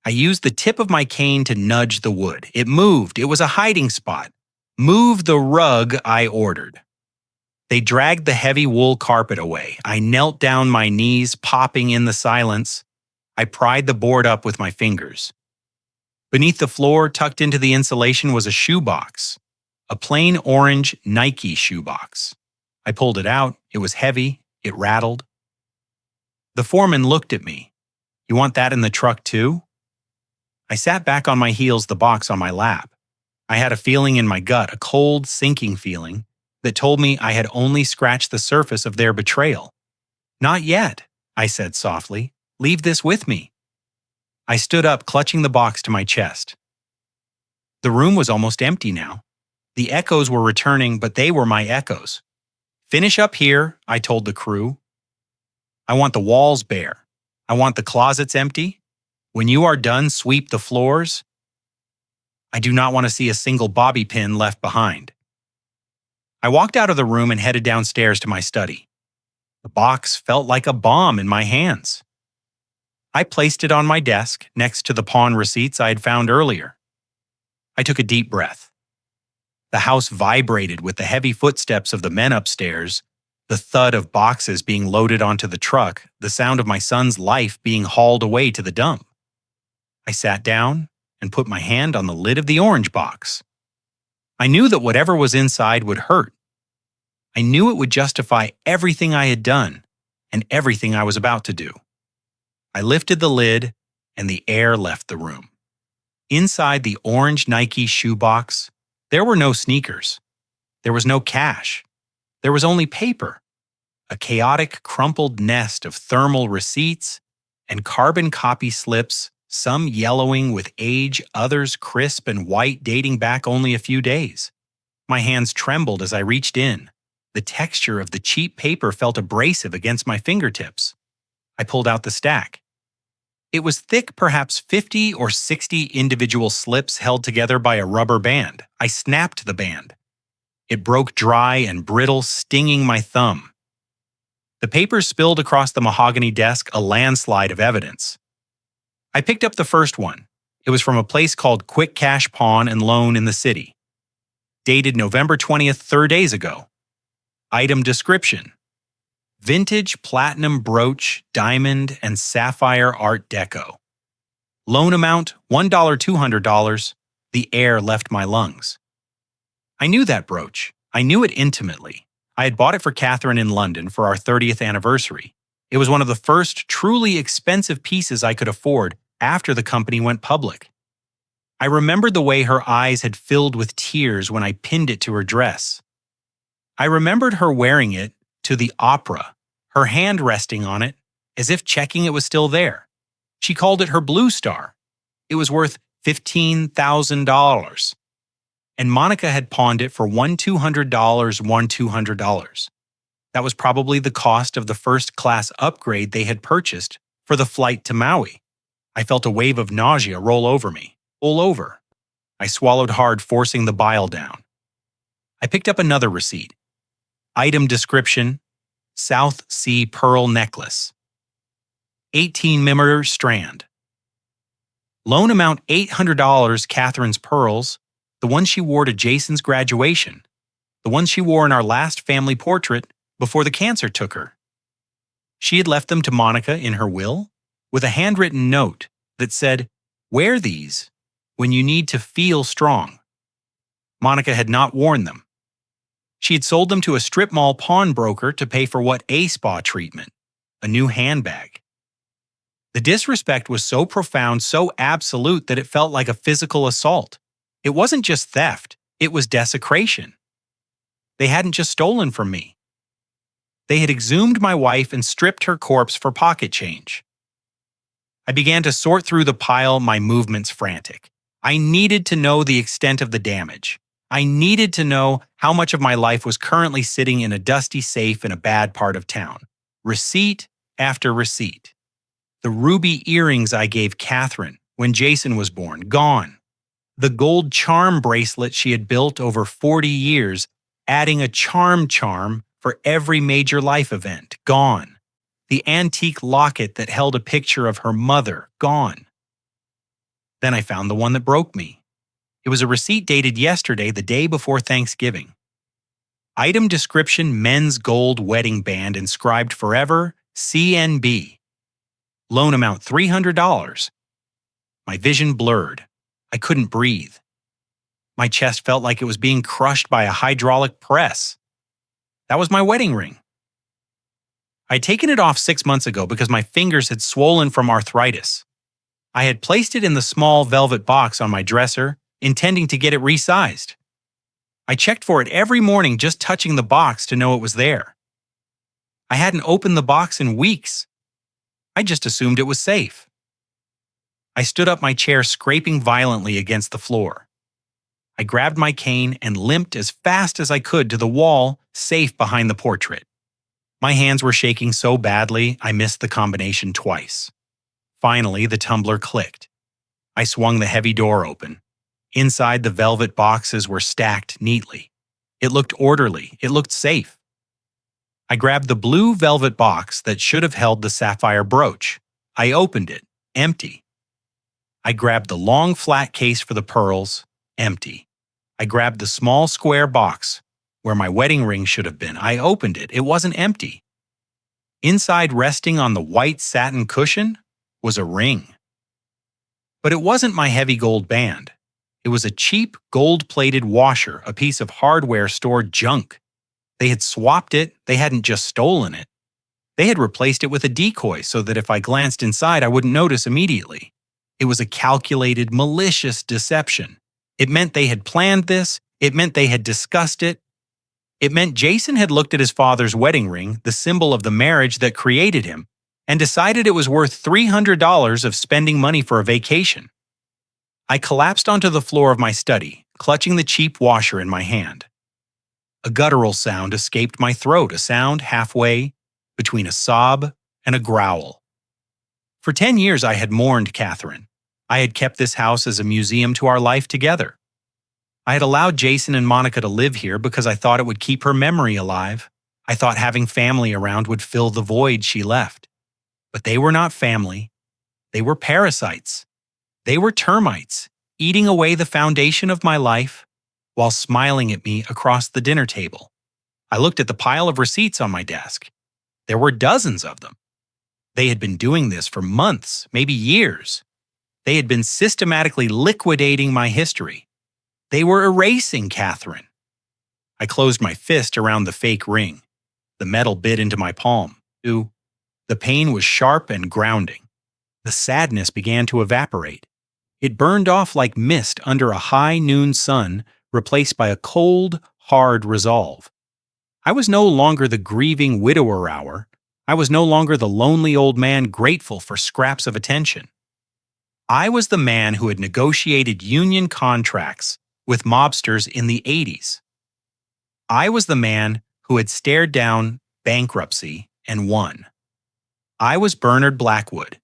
I used the tip of my cane to nudge the wood. It moved. It was a hiding spot. Move the rug, I ordered. They dragged the heavy wool carpet away. I knelt down, my knees popping in the silence. I pried the board up with my fingers. Beneath the floor, tucked into the insulation, was a shoebox. A plain orange Nike shoebox. I pulled it out. It was heavy. It rattled. The foreman looked at me. You want that in the truck too? I sat back on my heels, the box on my lap. I had a feeling in my gut, a cold, sinking feeling, that told me I had only scratched the surface of their betrayal. Not yet, I said softly. Leave this with me. I stood up, clutching the box to my chest. The room was almost empty now. The echoes were returning, but they were my echoes. Finish up here, I told the crew. I want the walls bare. I want the closets empty. When you are done, sweep the floors. I do not want to see a single bobby pin left behind. I walked out of the room and headed downstairs to my study. The box felt like a bomb in my hands. I placed it on my desk next to the pawn receipts I had found earlier. I took a deep breath. The house vibrated with the heavy footsteps of the men upstairs, the thud of boxes being loaded onto the truck, the sound of my son's life being hauled away to the dump. I sat down and put my hand on the lid of the orange box. I knew that whatever was inside would hurt. I knew it would justify everything I had done and everything I was about to do. I lifted the lid and the air left the room. Inside the orange Nike shoebox, there were no sneakers. There was no cash. There was only paper. A chaotic, crumpled nest of thermal receipts and carbon copy slips, some yellowing with age, others crisp and white, dating back only a few days. My hands trembled as I reached in. The texture of the cheap paper felt abrasive against my fingertips. I pulled out the stack. It was thick, perhaps 50 or 60 individual slips held together by a rubber band. I snapped the band. It broke dry and brittle, stinging my thumb. The paper spilled across the mahogany desk, a landslide of evidence. I picked up the first one. It was from a place called Quick Cash Pawn and Loan in the city. Dated November 20th, 3 days ago. Item description: vintage platinum brooch, diamond and sapphire art deco. Loan amount $1 $200. The air left my lungs. I knew that brooch. I knew it intimately. I had bought it for Catherine in London for our 30th anniversary. It was one of the first truly expensive pieces I could afford after the company went public. I remembered the way her eyes had filled with tears when I pinned it to her dress. I remembered her wearing it to the opera, her hand resting on it, as if checking it was still there. She called it her Blue Star. It was worth $15,000. And Monica had pawned it for $200, $200. That was probably the cost of the first-class upgrade they had purchased for the flight to Maui. I felt a wave of nausea roll over me. All over. I swallowed hard, forcing the bile down. I picked up another receipt. Item description: South Sea pearl necklace. 18mm strand. Loan amount $800. Catherine's pearls, the ones she wore to Jason's graduation, the ones she wore in our last family portrait before the cancer took her. She had left them to Monica in her will, with a handwritten note that said, "Wear these when you need to feel strong." Monica had not worn them. She had sold them to a strip mall pawnbroker to pay for what? A spa treatment, a new handbag. The disrespect was so profound, so absolute, that it felt like a physical assault. It wasn't just theft, it was desecration. They hadn't just stolen from me. They had exhumed my wife and stripped her corpse for pocket change. I began to sort through the pile, my movements frantic. I needed to know the extent of the damage. I needed to know how much of my life was currently sitting in a dusty safe in a bad part of town. Receipt after receipt. The ruby earrings I gave Catherine when Jason was born, gone. The gold charm bracelet she had built over 40 years, adding a charm for every major life event, gone. The antique locket that held a picture of her mother, gone. Then I found the one that broke me. It was a receipt dated yesterday, the day before Thanksgiving. Item description: men's gold wedding band inscribed forever, CNB. Loan amount $300. My vision blurred. I couldn't breathe. My chest felt like it was being crushed by a hydraulic press. That was my wedding ring. I'd taken it off 6 months ago because my fingers had swollen from arthritis. I had placed it in the small velvet box on my dresser, intending to get it resized. I checked for it every morning, just touching the box to know it was there. I hadn't opened the box in weeks. I just assumed it was safe. I stood up, my chair scraping violently against the floor. I grabbed my cane and limped as fast as I could to the wall, safe behind the portrait. My hands were shaking so badly, I missed the combination twice. Finally, the tumbler clicked. I swung the heavy door open. Inside, the velvet boxes were stacked neatly. It looked orderly. It looked safe. I grabbed the blue velvet box that should have held the sapphire brooch. I opened it, empty. I grabbed the long flat case for the pearls, empty. I grabbed the small square box where my wedding ring should have been. I opened it. It wasn't empty. Inside, resting on the white satin cushion, was a ring. But it wasn't my heavy gold band. It was a cheap gold-plated washer, a piece of hardware store junk. They had swapped it. They hadn't just stolen it. They had replaced it with a decoy so that if I glanced inside, I wouldn't notice immediately. It was a calculated, malicious deception. It meant they had planned this. It meant they had discussed it. It meant Jason had looked at his father's wedding ring, the symbol of the marriage that created him, and decided it was worth $300 of spending money for a vacation. I collapsed onto the floor of my study, clutching the cheap washer in my hand. A guttural sound escaped my throat, a sound halfway between a sob and a growl. For 10 years I had mourned Catherine. I had kept this house as a museum to our life together. I had allowed Jason and Monica to live here because I thought it would keep her memory alive. I thought having family around would fill the void she left. But they were not family. They were parasites. They were termites, eating away the foundation of my life while smiling at me across the dinner table. I looked at the pile of receipts on my desk. There were dozens of them. They had been doing this for months, maybe years. They had been systematically liquidating my history. They were erasing Catherine. I closed my fist around the fake ring. The metal bit into my palm. The pain was sharp and grounding. The sadness began to evaporate. It burned off like mist under a high noon sun, replaced by a cold, hard resolve. I was no longer the grieving widower hour. I was no longer the lonely old man grateful for scraps of attention. I was the man who had negotiated union contracts with mobsters in the 80s. I was the man who had stared down bankruptcy and won. I was Bernard Blackwood,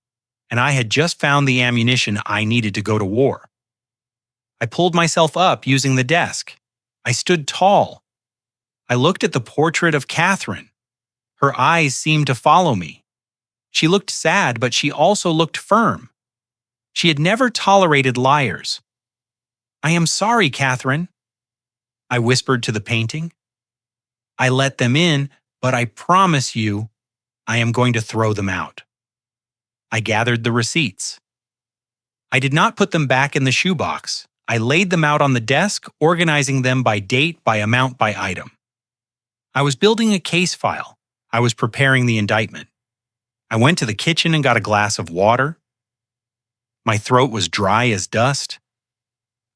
and I had just found the ammunition I needed to go to war. I pulled myself up using the desk. I stood tall. I looked at the portrait of Catherine. Her eyes seemed to follow me. She looked sad, but she also looked firm. She had never tolerated liars. "I am sorry, Catherine," I whispered to the painting. "I let them in, but I promise you, I am going to throw them out." I gathered the receipts. I did not put them back in the shoebox. I laid them out on the desk, organizing them by date, by amount, by item. I was building a case file. I was preparing the indictment. I went to the kitchen and got a glass of water. My throat was dry as dust.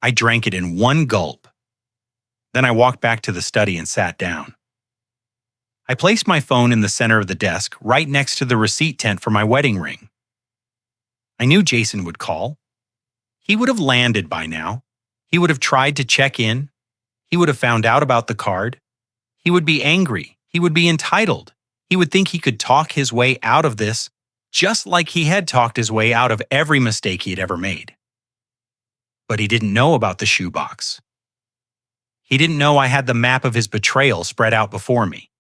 I drank it in one gulp. Then I walked back to the study and sat down. I placed my phone in the center of the desk, right next to the receipt tent for my wedding ring. I knew Jason would call. He would have landed by now. He would have tried to check in. He would have found out about the card. He would be angry. He would be entitled. He would think he could talk his way out of this, just like he had talked his way out of every mistake he had ever made. But he didn't know about the shoebox. He didn't know I had the map of his betrayal spread out before me.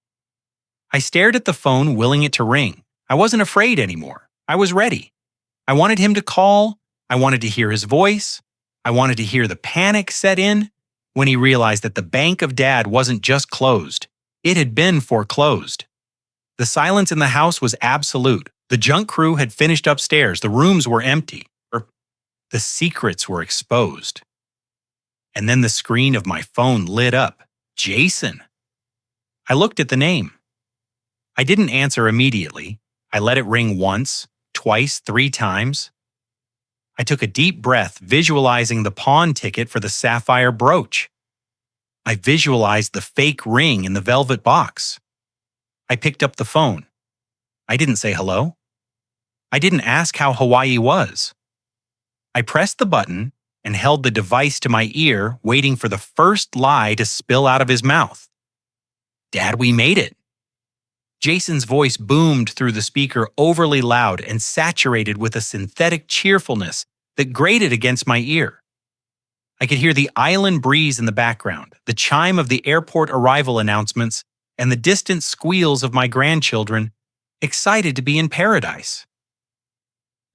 I stared at the phone, willing it to ring. I wasn't afraid anymore. I was ready. I wanted him to call. I wanted to hear his voice. I wanted to hear the panic set in when he realized that the bank of Dad wasn't just closed. It had been foreclosed. The silence in the house was absolute. The junk crew had finished upstairs. The rooms were empty. The secrets were exposed. And then the screen of my phone lit up. Jason. I looked at the name. I didn't answer immediately. I let it ring once, twice, 3 times. I took a deep breath, visualizing the pawn ticket for the sapphire brooch. I visualized the fake ring in the velvet box. I picked up the phone. I didn't say hello. I didn't ask how Hawaii was. I pressed the button and held the device to my ear, waiting for the first lie to spill out of his mouth. Dad, we made it. Jason's voice boomed through the speaker, overly loud and saturated with a synthetic cheerfulness that grated against my ear. I could hear the island breeze in the background, the chime of the airport arrival announcements, and the distant squeals of my grandchildren, excited to be in paradise.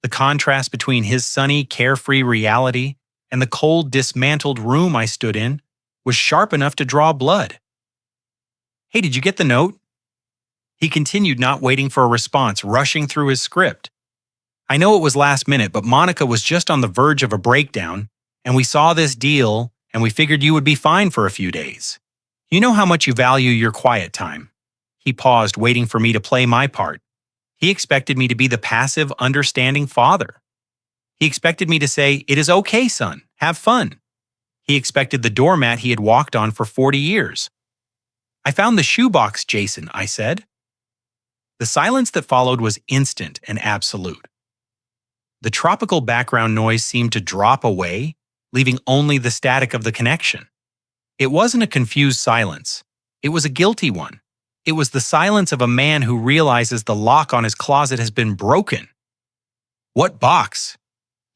The contrast between his sunny, carefree reality and the cold, dismantled room I stood in was sharp enough to draw blood. Hey, did you get the note? He continued, not waiting for a response, rushing through his script. I know it was last minute, but Monica was just on the verge of a breakdown, and we saw this deal, and we figured you would be fine for a few days. You know how much you value your quiet time. He paused, waiting for me to play my part. He expected me to be the passive, understanding father. He expected me to say, "It is okay, son. Have fun." He expected the doormat he had walked on for 40 years. "I found the shoebox, Jason," I said. The silence that followed was instant and absolute. The tropical background noise seemed to drop away, leaving only the static of the connection. It wasn't a confused silence. It was a guilty one. It was the silence of a man who realizes the lock on his closet has been broken. "What box?"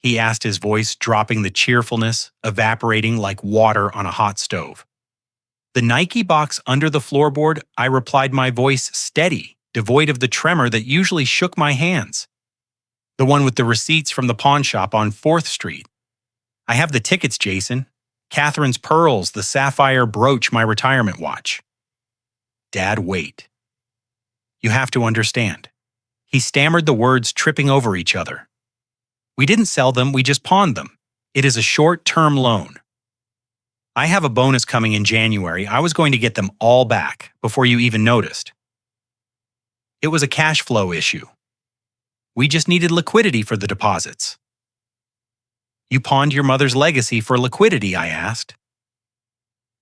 he asked, his voice dropping, the cheerfulness evaporating like water on a hot stove. "The Nike box under the floorboard," I replied, my voice steady, devoid of the tremor that usually shook my hands. "The one with the receipts from the pawn shop on 4th Street. I have the tickets, Jason. Catherine's pearls, the sapphire brooch, my retirement watch." "Dad, wait. You have to understand." He stammered the words, tripping over each other. "We didn't sell them, we just pawned them. It is a short-term loan. I have a bonus coming in January. I was going to get them all back before you even noticed. It was a cash flow issue. We just needed liquidity for the deposits." "You pawned your mother's legacy for liquidity?" I asked.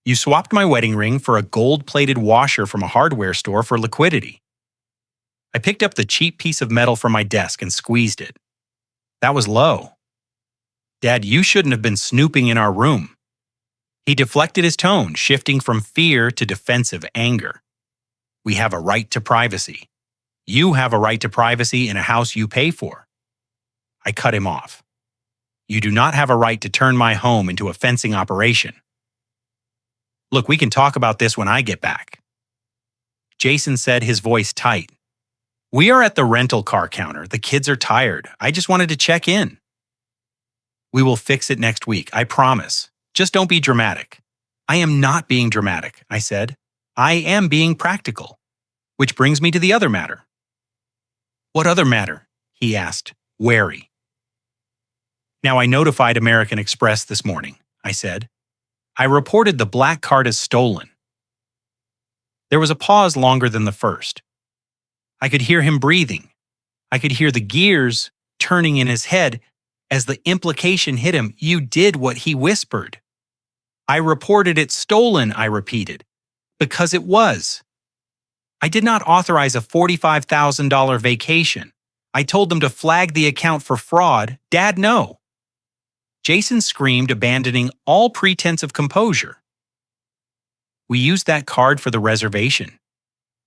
"You swapped my wedding ring for a gold-plated washer from a hardware store for liquidity." I picked up the cheap piece of metal from my desk and squeezed it. "That was low. Dad, you shouldn't have been snooping in our room." He deflected his tone, shifting from fear to defensive anger. "We have a right to privacy. You have a right to privacy in a house you pay for." I cut him off. "You do not have a right to turn my home into a fencing operation. Look, we can talk about this when I get back." Jason said, his voice tight. "We are at the rental car counter. The kids are tired. I just wanted to check in." "We will fix it next week, I promise. Just don't be dramatic." "I am not being dramatic," I said. "I am being practical." Which brings me to the other matter. "What other matter?" he asked, wary. "Now, I notified American Express this morning," I said. "I reported the black card as stolen." There was a pause longer than the first. I could hear him breathing. I could hear the gears turning in his head as the implication hit him. "You did what he whispered." "I reported it stolen," I repeated, "because it was. I did not authorize a $45,000 vacation. I told them to flag the account for fraud. Dad, no." Jason screamed, abandoning all pretense of composure. We used that card for the reservation.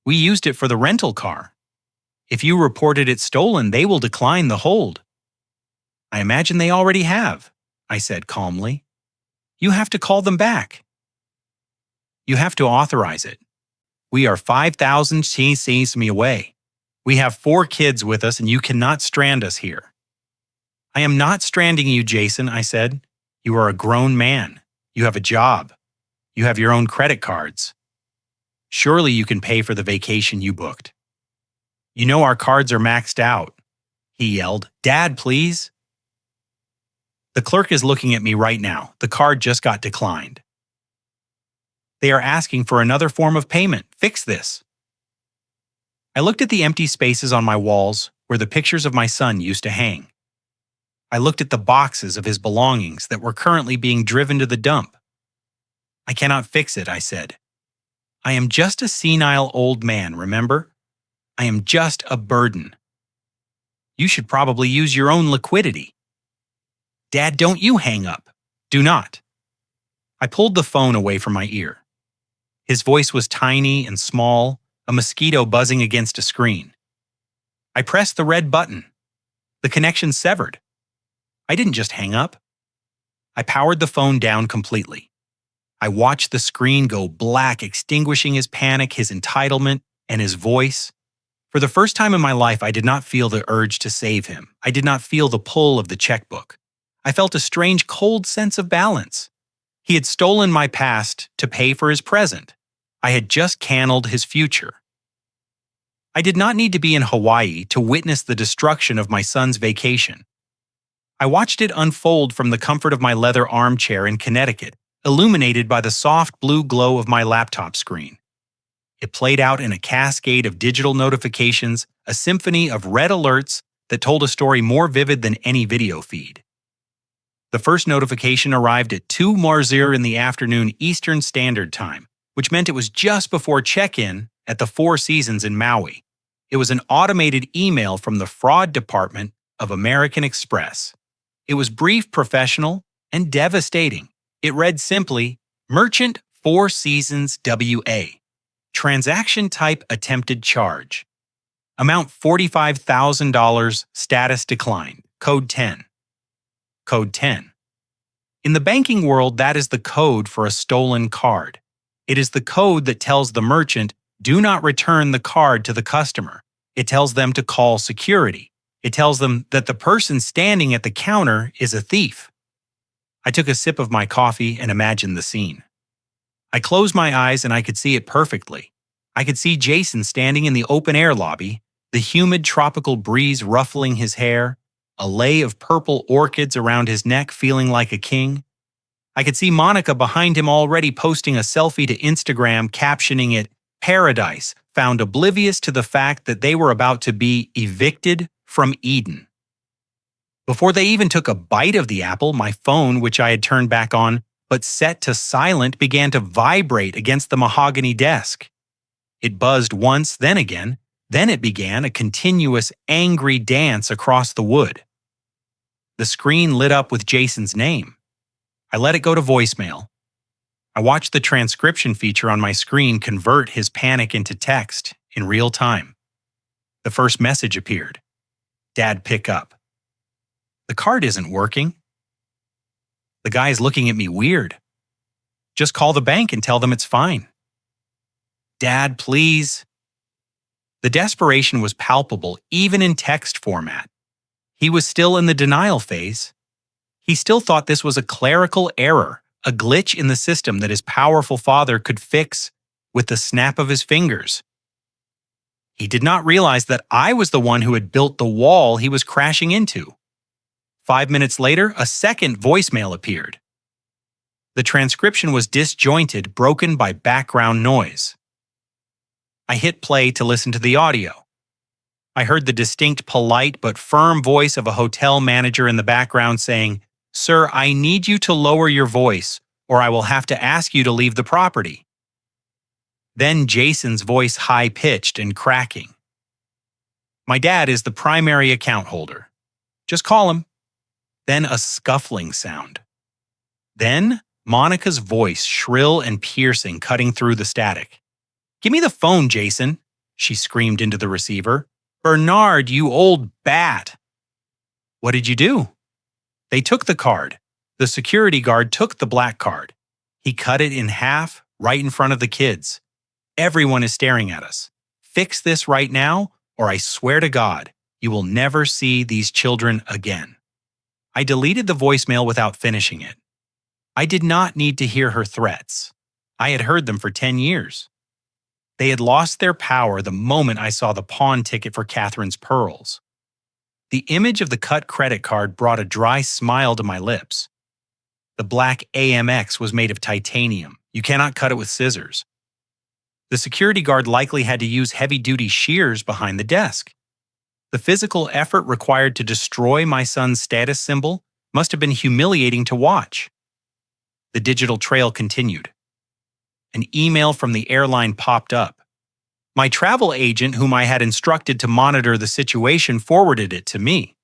We used it for the rental car. If you reported it stolen, they will decline the hold." "I imagine they already have," I said calmly. "You have to call them back. You have to authorize it. We are 5,000 cc away. We have 4 kids with us and you cannot strand us here." "I am not stranding you, Jason," I said. "You are a grown man. You have a job. You have your own credit cards. Surely you can pay for the vacation you booked." "You know our cards are maxed out," he yelled. "Dad, please." "The clerk is looking at me right now. The card just got declined. They are asking for another form of payment. Fix this." I looked at the empty spaces on my walls where the pictures of my son used to hang. I looked at the boxes of his belongings that were currently being driven to the dump. "I cannot fix it," I said. "I am just a senile old man, remember? I am just a burden. You should probably use your own liquidity." "Dad, don't you hang up. Do not." I pulled the phone away from my ear. His voice was tiny and small, a mosquito buzzing against a screen. I pressed the red button. The connection severed. I didn't just hang up. I powered the phone down completely. I watched the screen go black, extinguishing his panic, his entitlement, and his voice. For the first time in my life, I did not feel the urge to save him. I did not feel the pull of the checkbook. I felt a strange, cold sense of balance. He had stolen my past to pay for his present. I had just canned his future. I did not need to be in Hawaii to witness the destruction of my son's vacation. I watched it unfold from the comfort of my leather armchair in Connecticut, illuminated by the soft blue glow of my laptop screen. It played out in a cascade of digital notifications, a symphony of red alerts that told a story more vivid than any video feed. The first notification arrived at 2:00 in the afternoon Eastern Standard Time, which meant it was just before check-in at the Four Seasons in Maui. It was an automated email from the fraud department of American Express. It was brief, professional, and devastating. It read simply, "Merchant Four Seasons WA. Transaction type attempted charge. Amount $45,000, status declined. Code 10. Code 10. In the banking world, that is the code for a stolen card. It is the code that tells the merchant, do not return the card to the customer. It tells them to call security. It tells them that the person standing at the counter is a thief. I took a sip of my coffee and imagined the scene. I closed my eyes and I could see it perfectly. I could see Jason standing in the open-air lobby, the humid tropical breeze ruffling his hair, a lei of purple orchids around his neck feeling like a king. I could see Monica behind him already posting a selfie to Instagram captioning it, "Paradise, found oblivious to the fact that they were about to be evicted from Eden." Before they even took a bite of the apple, my phone, which I had turned back on but set to silent, began to vibrate against the mahogany desk. It buzzed once, then again. Then it began a continuous, angry dance across the wood. The screen lit up with Jason's name. I let it go to voicemail. I watched the transcription feature on my screen convert his panic into text in real time. The first message appeared. "Dad, pick up. The card isn't working. The guy is looking at me weird. Just call the bank and tell them it's fine. Dad, please." The desperation was palpable even in text format. He was still in the denial phase. He still thought this was a clerical error, a glitch in the system that his powerful father could fix with the snap of his fingers. He did not realize that I was the one who had built the wall he was crashing into. 5 minutes later, a second voicemail appeared. The transcription was disjointed, broken by background noise. I hit play to listen to the audio. I heard the distinct, polite but firm voice of a hotel manager in the background saying, "Sir, I need you to lower your voice, or I will have to ask you to leave the property." Then Jason's voice high-pitched and cracking. "My dad is the primary account holder. Just call him." Then a scuffling sound. Then Monica's voice shrill and piercing, cutting through the static. "Give me the phone, Jason," she screamed into the receiver. "Bernard, you old bat." "What did you do?" "They took the card. The security guard took the black card. He cut it in half right in front of the kids. Everyone is staring at us. Fix this right now, or I swear to God, you will never see these children again." I deleted the voicemail without finishing it. I did not need to hear her threats. I had heard them for 10 years. They had lost their power the moment I saw the pawn ticket for Catherine's pearls. The image of the cut credit card brought a dry smile to my lips. The black AMX was made of titanium. You cannot cut it with scissors. The security guard likely had to use heavy-duty shears behind the desk. The physical effort required to destroy my son's status symbol must have been humiliating to watch. The digital trail continued. An email from the airline popped up. My travel agent, whom I had instructed to monitor the situation, forwarded it to me.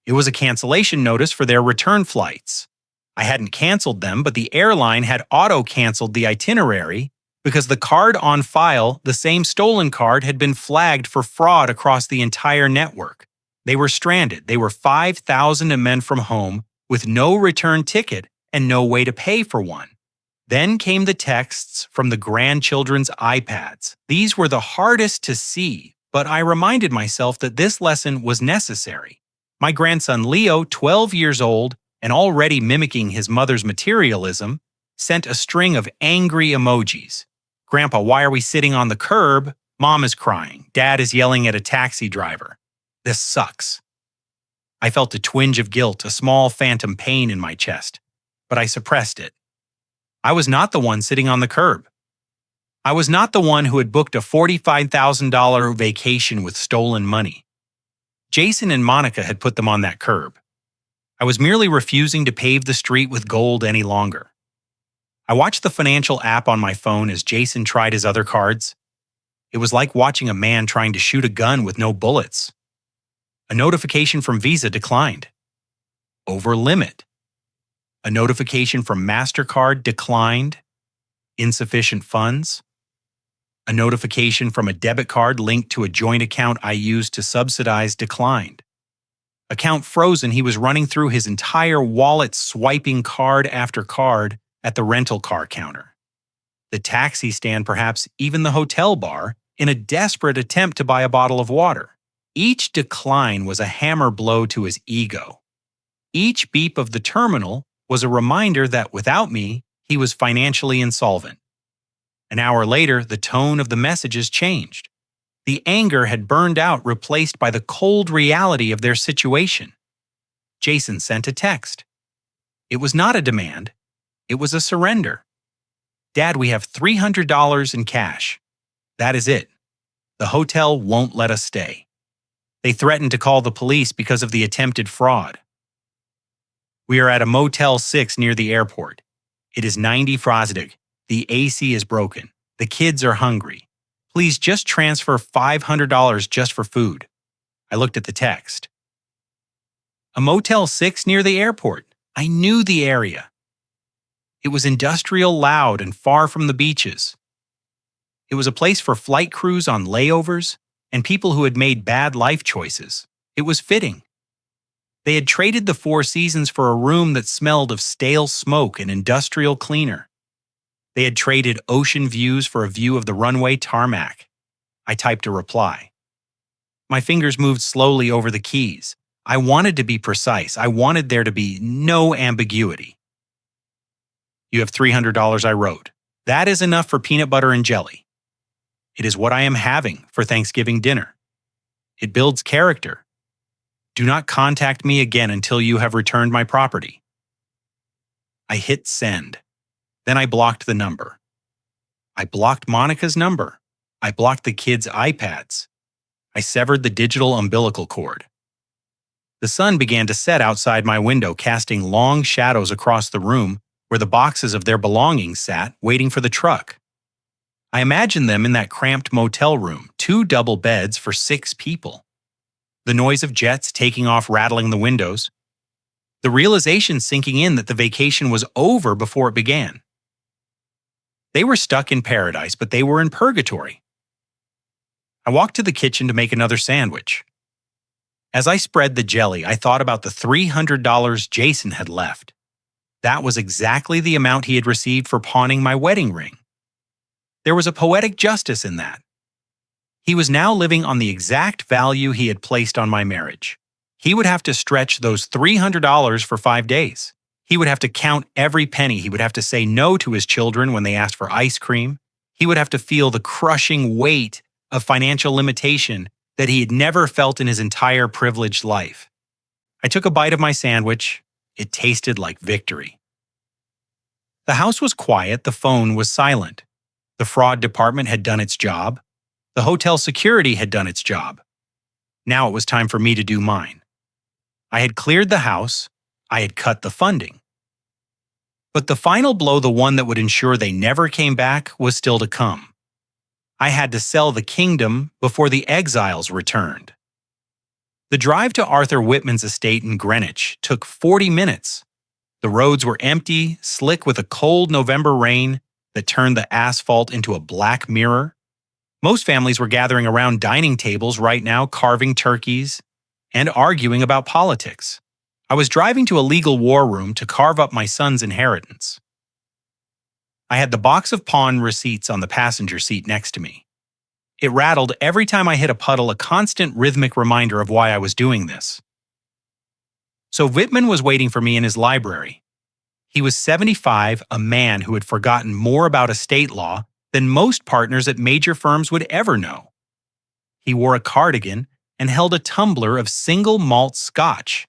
It was a cancellation notice for their return flights. I hadn't canceled them, but the airline had auto-canceled the itinerary because the card on file, the same stolen card, had been flagged for fraud across the entire network. They were stranded. They were 5,000 men from home with no return ticket and no way to pay for one. Then came the texts from the grandchildren's iPads. These were the hardest to see, but I reminded myself that this lesson was necessary. My grandson Leo, 12 years old and already mimicking his mother's materialism, sent a string of angry emojis. "Grandpa, why are we sitting on the curb? Mom is crying. Dad is yelling at a taxi driver. This sucks." I felt a twinge of guilt, a small phantom pain in my chest, but I suppressed it. I was not the one sitting on the curb. I was not the one who had booked a $45,000 vacation with stolen money. Jason and Monica had put them on that curb. I was merely refusing to pave the street with gold any longer. I watched the financial app on my phone as Jason tried his other cards. It was like watching a man trying to shoot a gun with no bullets. A notification from Visa declined. Over limit. A notification from MasterCard declined. Insufficient funds. A notification from a debit card linked to a joint account I used to subsidize declined. Account frozen. He was running through his entire wallet, swiping card after card at the rental car counter, the taxi stand, perhaps even the hotel bar, in a desperate attempt to buy a bottle of water. Each decline was a hammer blow to his ego. Each beep of the terminal was a reminder that without me, he was financially insolvent. An hour later, the tone of the messages changed. The anger had burned out, replaced by the cold reality of their situation. Jason sent a text. It was not a demand. It was a surrender. "Dad, we have $300 in cash. That is it. The hotel won't let us stay. They threatened to call the police because of the attempted fraud. We are at a Motel 6 near the airport. It is 90 Frostig. The AC is broken. The kids are hungry. Please just transfer $500 just for food." I looked at the text. A Motel 6 near the airport. I knew the area. It was industrial, loud, and far from the beaches. It was a place for flight crews on layovers and people who had made bad life choices. It was fitting. They had traded the Four Seasons for a room that smelled of stale smoke and industrial cleaner. They had traded ocean views for a view of the runway tarmac. I typed a reply. My fingers moved slowly over the keys. I wanted to be precise. I wanted there to be no ambiguity. "You have $300, I wrote. That is enough for peanut butter and jelly. It is what I am having for Thanksgiving dinner. It builds character. Do not contact me again until you have returned my property." I hit send. Then I blocked the number. I blocked Monica's number. I blocked the kids' iPads. I severed the digital umbilical cord. The sun began to set outside my window, casting long shadows across the room where the boxes of their belongings sat, waiting for the truck. I imagined them in that cramped motel room, 2 double beds for 6 people. The noise of jets taking off rattling the windows. the realization sinking in that the vacation was over before it began. They were stuck in paradise, but they were in purgatory. I walked to the kitchen to make another sandwich. As I spread the jelly, I thought about the $300 Jason had left. That was exactly the amount he had received for pawning my wedding ring. There was a poetic justice in that. He was now living on the exact value he had placed on my marriage. He would have to stretch those $300 for 5 days. He would have to count every penny. He would have to say no to his children when they asked for ice cream. He would have to feel the crushing weight of financial limitation that he had never felt in his entire privileged life. I took a bite of my sandwich. It tasted like victory. The house was quiet. The phone was silent. The fraud department had done its job. The hotel security had done its job. Now it was time for me to do mine. I had cleared the house. I had cut the funding. But the final blow, the one that would ensure they never came back, was still to come. I had to sell the kingdom before the exiles returned. The drive to Arthur Whitman's estate in Greenwich took 40 minutes. The roads were empty, slick with a cold November rain that turned the asphalt into a black mirror. Most families were gathering around dining tables right now, carving turkeys and arguing about politics. I was driving to a legal war room to carve up my son's inheritance. I had the box of pawn receipts on the passenger seat next to me. It rattled every time I hit a puddle, a constant rhythmic reminder of why I was doing this. So Whitman was waiting for me in his library. He was 75, a man who had forgotten more about estate law than most partners at major firms would ever know. He wore a cardigan and held a tumbler of single malt scotch.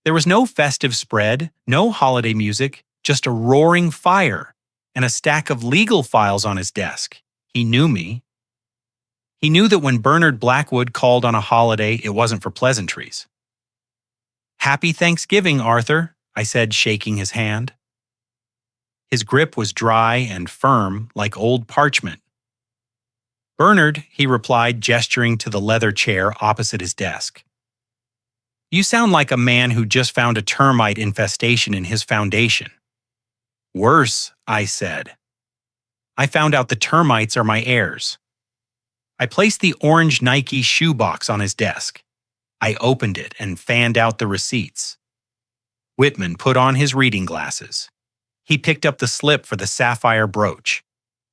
There was no festive spread, no holiday music, just a roaring fire and a stack of legal files on his desk. He knew me. He knew that when Bernard Blackwood called on a holiday, it wasn't for pleasantries. "Happy Thanksgiving, Arthur," I said, shaking his hand. His grip was dry and firm, like old parchment. "Bernard," he replied, gesturing to the leather chair opposite his desk. "You sound like a man who just found a termite infestation in his foundation." "Worse," I said. "I found out the termites are my heirs." I placed the orange Nike shoebox on his desk. I opened it and fanned out the receipts. Whitman put on his reading glasses. He picked up the slip for the sapphire brooch.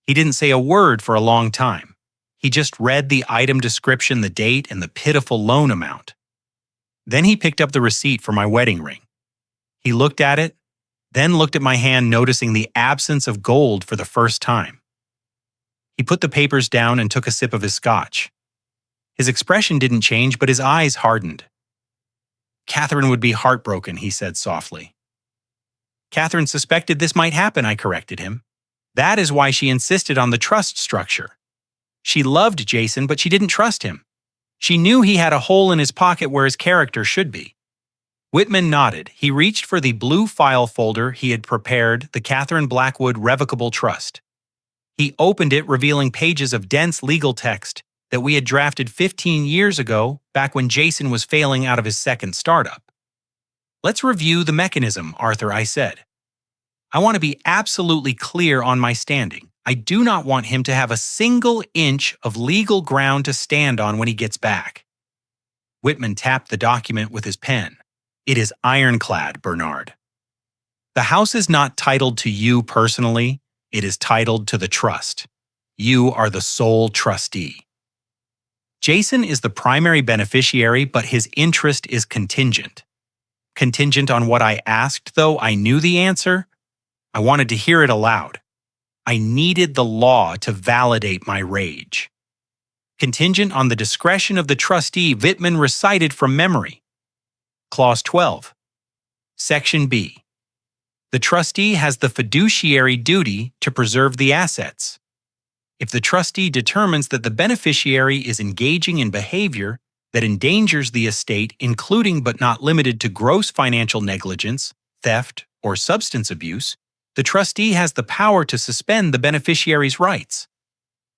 He didn't say a word for a long time. He just read the item description, the date, and the pitiful loan amount. Then he picked up the receipt for my wedding ring. He looked at it, then looked at my hand, noticing the absence of gold for the first time. He put the papers down and took a sip of his scotch. His expression didn't change, but his eyes hardened. "Catherine would be heartbroken," he said softly. "Catherine suspected this might happen," I corrected him. "That is why she insisted on the trust structure. She loved Jason, but she didn't trust him. She knew he had a hole in his pocket where his character should be." Whitman nodded. He reached for the blue file folder he had prepared, the Catherine Blackwood Revocable Trust. He opened it, revealing pages of dense legal text that we had drafted 15 years ago, back when Jason was failing out of his second startup. "Let's review the mechanism, Arthur," I said. "I want to be absolutely clear on my standing. I do not want him to have a single inch of legal ground to stand on when he gets back." Whitman tapped the document with his pen. "It is ironclad, Bernard. The house is not titled to you personally. It is titled to the trust. You are the sole trustee. Jason is the primary beneficiary, but his interest is contingent. Contingent on what I asked, though I knew the answer. I wanted to hear it aloud. I needed the law to validate my rage. Contingent on the discretion of the trustee, Whitman recited from memory. Clause 12. Section B. The trustee has the fiduciary duty to preserve the assets. If the trustee determines that the beneficiary is engaging in behavior that endangers the estate, including but not limited to gross financial negligence, theft, or substance abuse, the trustee has the power to suspend the beneficiary's rights.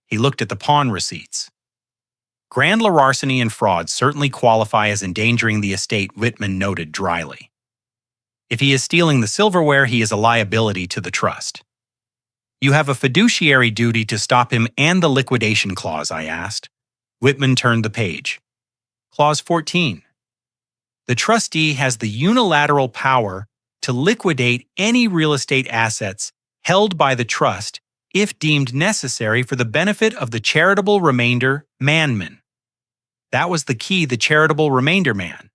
He looked at the pawn receipts. Grand larceny and fraud certainly qualify as endangering the estate, Whitman noted dryly. If he is stealing the silverware, he is a liability to the trust. You have a fiduciary duty to stop him and the liquidation clause, I asked. Whitman turned the page. Clause 14. The trustee has the unilateral power to liquidate any real estate assets held by the trust if deemed necessary for the benefit of the charitable remainder manman. That was the key, the charitable remainder man.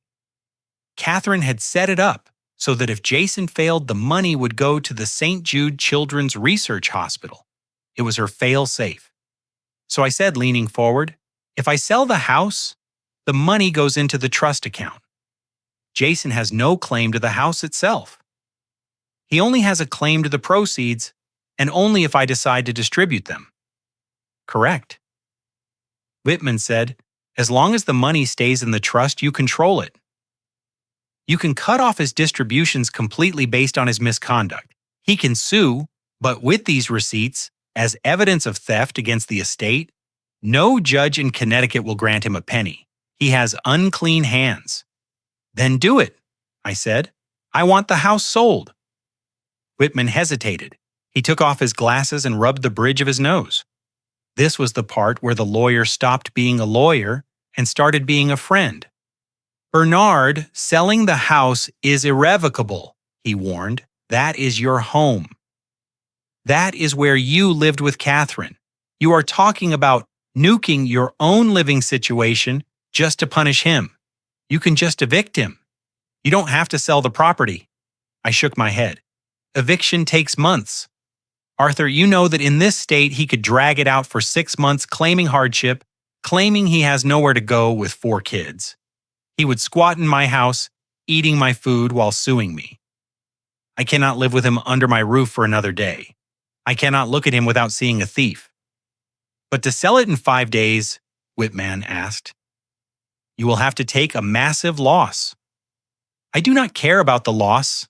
Catherine had set it up so that if Jason failed, the money would go to the St. Jude Children's Research Hospital. It was her fail-safe. So I said, leaning forward, if I sell the house, the money goes into the trust account. Jason has no claim to the house itself. He only has a claim to the proceeds, and only if I decide to distribute them. Correct. Whitman said, as long as the money stays in the trust, you control it. You can cut off his distributions completely based on his misconduct. He can sue, but with these receipts, as evidence of theft against the estate, no judge in Connecticut will grant him a penny. He has unclean hands. Then do it, I said. I want the house sold. Whitman hesitated. He took off his glasses and rubbed the bridge of his nose. This was the part where the lawyer stopped being a lawyer and started being a friend. Bernard, selling the house is irrevocable, he warned. That is your home. That is where you lived with Catherine. You are talking about nuking your own living situation just to punish him. You can just evict him. You don't have to sell the property. I shook my head. Eviction takes months. Arthur, you know that in this state he could drag it out for 6 months claiming hardship, claiming he has nowhere to go with 4 kids. He would squat in my house, eating my food while suing me. I cannot live with him under my roof for another day. I cannot look at him without seeing a thief. But to sell it in 5 days, Whitman asked, you will have to take a massive loss. I do not care about the loss,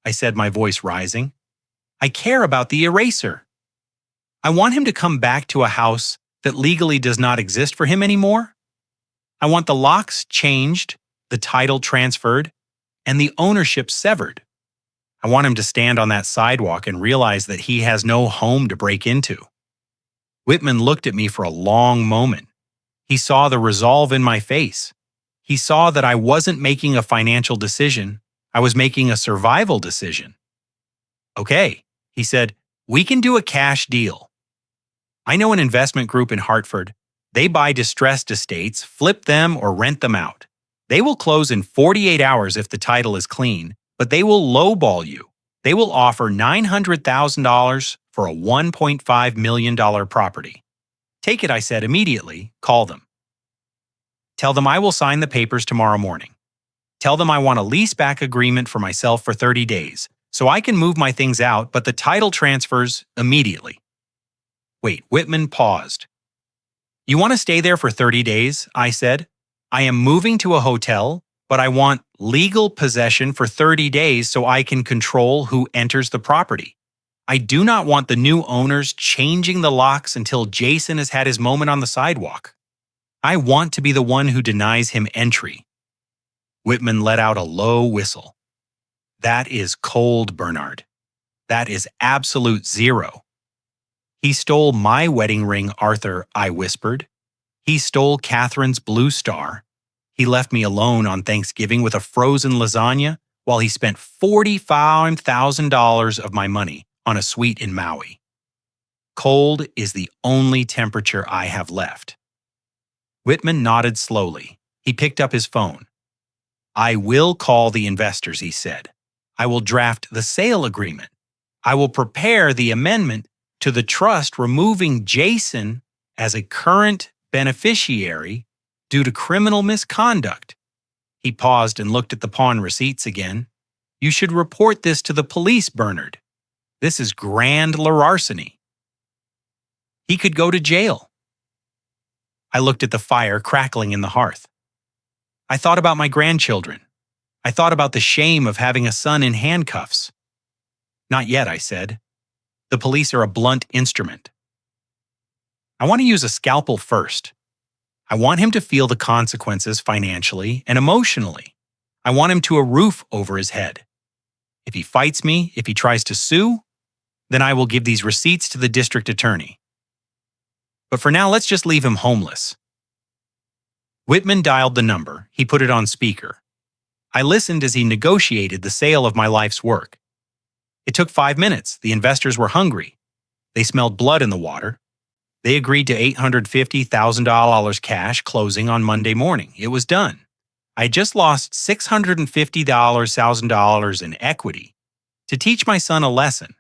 I said, my voice rising. I care about the eraser. I want him to come back to a house that legally does not exist for him anymore. I want the locks changed, the title transferred, and the ownership severed. I want him to stand on that sidewalk and realize that he has no home to break into. Whitman looked at me for a long moment. He saw the resolve in my face. He saw that I wasn't making a financial decision. I was making a survival decision. Okay, he said, we can do a cash deal. I know an investment group in Hartford. They buy distressed estates, flip them, or rent them out. They will close in 48 hours if the title is clean, but they will lowball you. They will offer $900,000 for a $1.5 million property. Take it, I said immediately. Call them. Tell them I will sign the papers tomorrow morning. Tell them I want a lease-back agreement for myself for 30 days, so I can move my things out, but the title transfers immediately. Wait, Whitman paused. You want to stay there for 30 days? I said. I am moving to a hotel, but I want legal possession for 30 days so I can control who enters the property. I do not want the new owners changing the locks until Jason has had his moment on the sidewalk. I want to be the one who denies him entry. Whitman let out a low whistle. That is cold, Bernard. That is absolute zero. He stole my wedding ring, Arthur, I whispered. He stole Catherine's blue star. He left me alone on Thanksgiving with a frozen lasagna while he spent $45,000 of my money on a suite in Maui. Cold is the only temperature I have left. Whitman nodded slowly. He picked up his phone. I will call the investors, he said. I will draft the sale agreement. I will prepare the amendment to the trust removing Jason as a current beneficiary due to criminal misconduct. He paused and looked at the pawn receipts again. You should report this to the police, Bernard. This is grand larceny. He could go to jail. I looked at the fire crackling in the hearth. I thought about my grandchildren. I thought about the shame of having a son in handcuffs. Not yet, I said. The police are a blunt instrument. I want to use a scalpel first. I want him to feel the consequences financially and emotionally. I want him to a roof over his head. If he fights me, if he tries to sue, then I will give these receipts to the district attorney. But for now, let's just leave him homeless." Whitman dialed the number. He put it on speaker. I listened as he negotiated the sale of my life's work. It took 5 minutes. The investors were hungry. They smelled blood in the water. They agreed to $850,000 cash closing on Monday morning. It was done. I had just lost $650,000 in equity to teach my son a lesson.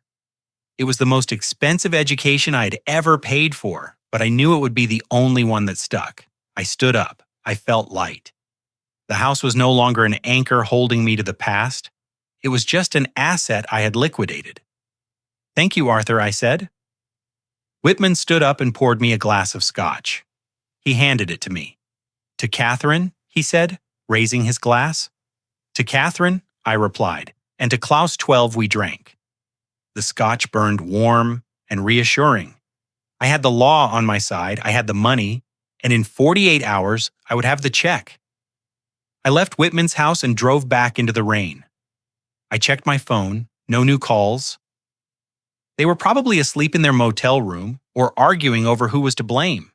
It was the most expensive education I had ever paid for, but I knew it would be the only one that stuck. I stood up. I felt light. The house was no longer an anchor holding me to the past. It was just an asset I had liquidated. "Thank you, Arthur," I said. Whitman stood up and poured me a glass of scotch. He handed it to me. "To Catherine," he said, raising his glass. "To Catherine," I replied, and to Klaus 12 we drank. The scotch burned warm and reassuring. I had the law on my side, I had the money, and in 48 hours I would have the check. I left Whitman's house and drove back into the rain. I checked my phone, no new calls. They were probably asleep in their motel room or arguing over who was to blame.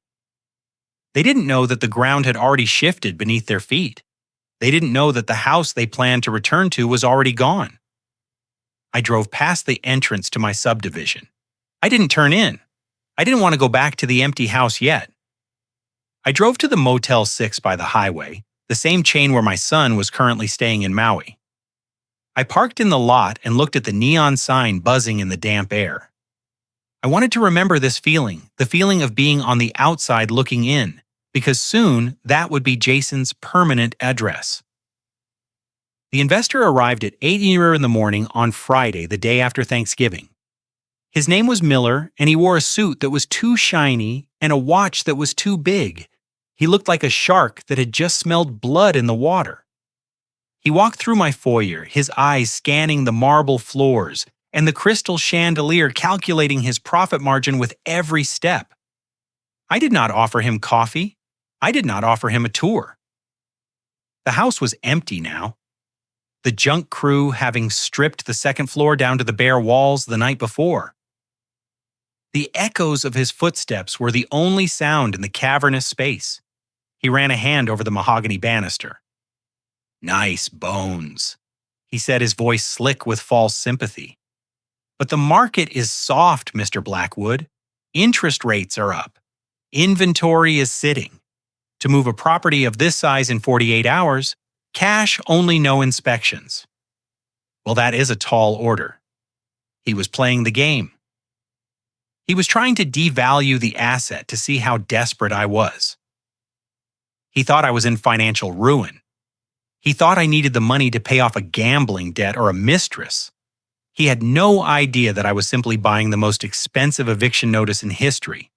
They didn't know that the ground had already shifted beneath their feet. They didn't know that the house they planned to return to was already gone. I drove past the entrance to my subdivision. I didn't turn in. I didn't want to go back to the empty house yet. I drove to the Motel 6 by the highway, the same chain where my son was currently staying in Maui. I parked in the lot and looked at the neon sign buzzing in the damp air. I wanted to remember this feeling, the feeling of being on the outside looking in, because soon that would be Jason's permanent address. The investor arrived at 8 in the morning on Friday, the day after Thanksgiving. His name was Miller, and he wore a suit that was too shiny and a watch that was too big. He looked like a shark that had just smelled blood in the water. He walked through my foyer, his eyes scanning the marble floors and the crystal chandelier, calculating his profit margin with every step. I did not offer him coffee. I did not offer him a tour. The house was empty now. The junk crew having stripped the second floor down to the bare walls the night before. The echoes of his footsteps were the only sound in the cavernous space. He ran a hand over the mahogany banister. "Nice bones," he said, his voice slick with false sympathy. "But the market is soft, Mr. Blackwood. Interest rates are up. Inventory is sitting. To move a property of this size in 48 hours, cash only, no inspections." Well, that is a tall order. He was playing the game. He was trying to devalue the asset to see how desperate I was. He thought I was in financial ruin. He thought I needed the money to pay off a gambling debt or a mistress. He had no idea that I was simply buying the most expensive eviction notice in history.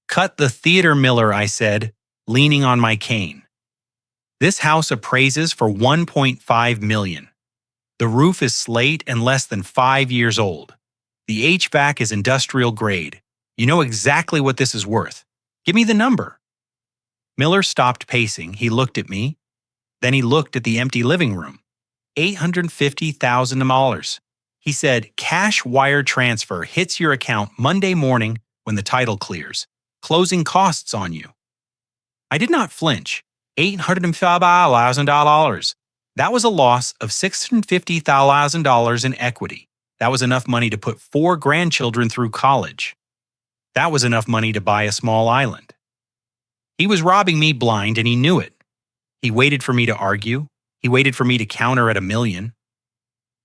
"Cut the theater, Miller," I said, leaning on my cane. "This house appraises for $1.5 million. The roof is slate and less than 5 years old. The HVAC is industrial grade. You know exactly what this is worth. Give me the number." Miller stopped pacing. He looked at me. Then he looked at the empty living room. $850,000. He said, "Cash wire transfer hits your account Monday morning when the title clears. Closing costs on you." I did not flinch. $850,000. That was a loss of $650,000 in equity. That was enough money to put 4 grandchildren through college. That was enough money to buy a small island. He was robbing me blind, and he knew it. He waited for me to argue. He waited for me to counter at $1 million.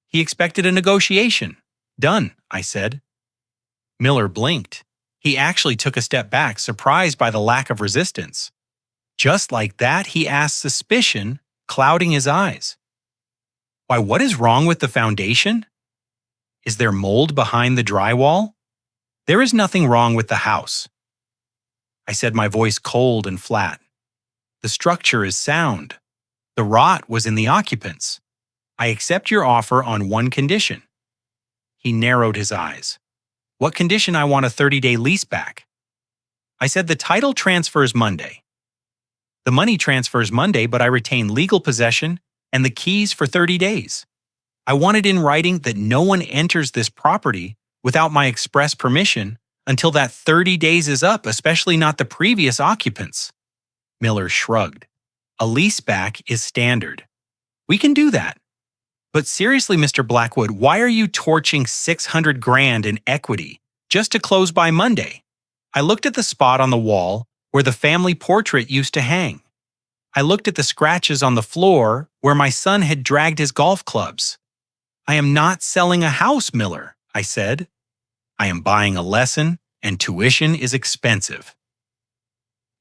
He expected a negotiation. "Done," I said. Miller blinked. He actually took a step back, surprised by the lack of resistance. Just like that, he asked, suspicion clouding his eyes. "Why, what is wrong with the foundation? Is there mold behind the drywall? There is nothing wrong with the house." I said, my voice cold and flat. "The structure is sound. The rot was in the occupants. I accept your offer on one condition." He narrowed his eyes. "What condition? I want a 30-day lease back." I said, "The title transfers Monday. The money transfers Monday, but I retain legal possession and the keys for 30 days. I wanted in writing that no one enters this property without my express permission until that 30 days is up, especially not the previous occupants. Miller shrugged. A leaseback is standard. We can do that. But seriously, Mr. Blackwood, why are you torching $600,000 in equity just to close by Monday? I looked at the spot on the wall where the family portrait used to hang. I looked at the scratches on the floor where my son had dragged his golf clubs. I am not selling a house, Miller, I said. I am buying a lesson, and tuition is expensive.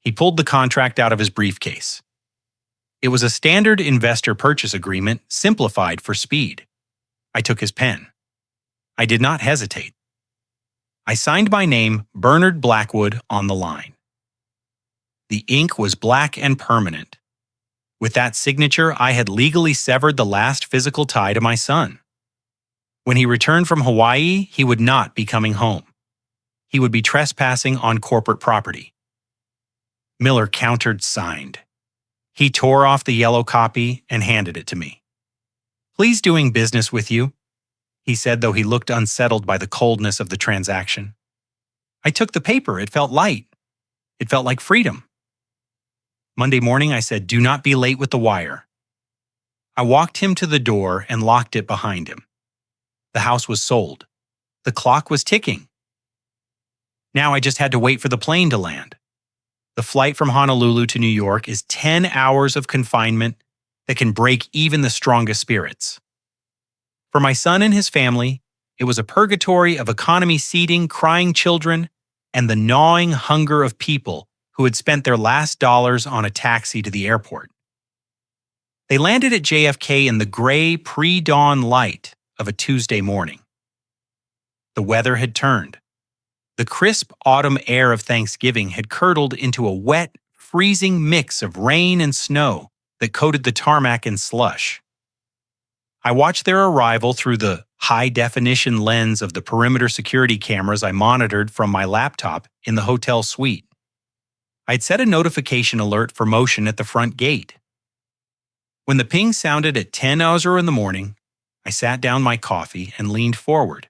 He pulled the contract out of his briefcase. It was a standard investor purchase agreement simplified for speed. I took his pen. I did not hesitate. I signed my name, Bernard Blackwood, on the line. The ink was black and permanent. With that signature, I had legally severed the last physical tie to my son. When he returned from Hawaii, he would not be coming home. He would be trespassing on corporate property. Miller countered signed. He tore off the yellow copy and handed it to me. "Pleased doing business with you," he said, though he looked unsettled by the coldness of the transaction. I took the paper. It felt light. It felt like freedom. Monday morning, I said, "Do not be late with the wire." I walked him to the door and locked it behind him. The house was sold. The clock was ticking. Now I just had to wait for the plane to land. The flight from Honolulu to New York is 10 hours of confinement that can break even the strongest spirits. For my son and his family, it was a purgatory of economy seating, crying children, and the gnawing hunger of people who had spent their last dollars on a taxi to the airport. They landed at JFK in the gray pre-dawn light of a Tuesday morning. The weather had turned. The crisp autumn air of Thanksgiving had curdled into a wet, freezing mix of rain and snow that coated the tarmac in slush. I watched their arrival through the high-definition lens of the perimeter security cameras I monitored from my laptop in the hotel suite. I'd set a notification alert for motion at the front gate. When the ping sounded at 10:00 in the morning, I sat down my coffee and leaned forward.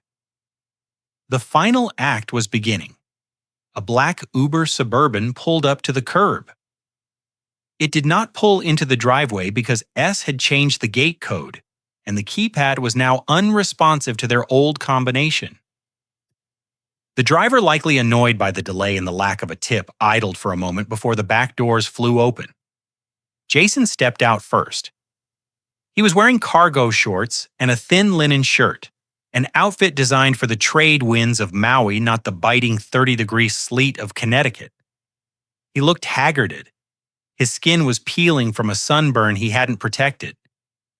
The final act was beginning. A black Uber Suburban pulled up to the curb. It did not pull into the driveway because S had changed the gate code, and the keypad was now unresponsive to their old combination. The driver, likely annoyed by the delay and the lack of a tip, idled for a moment before the back doors flew open. Jason stepped out first. He was wearing cargo shorts and a thin linen shirt, an outfit designed for the trade winds of Maui, not the biting 30-degree sleet of Connecticut. He looked haggarded. His skin was peeling from a sunburn he hadn't protected.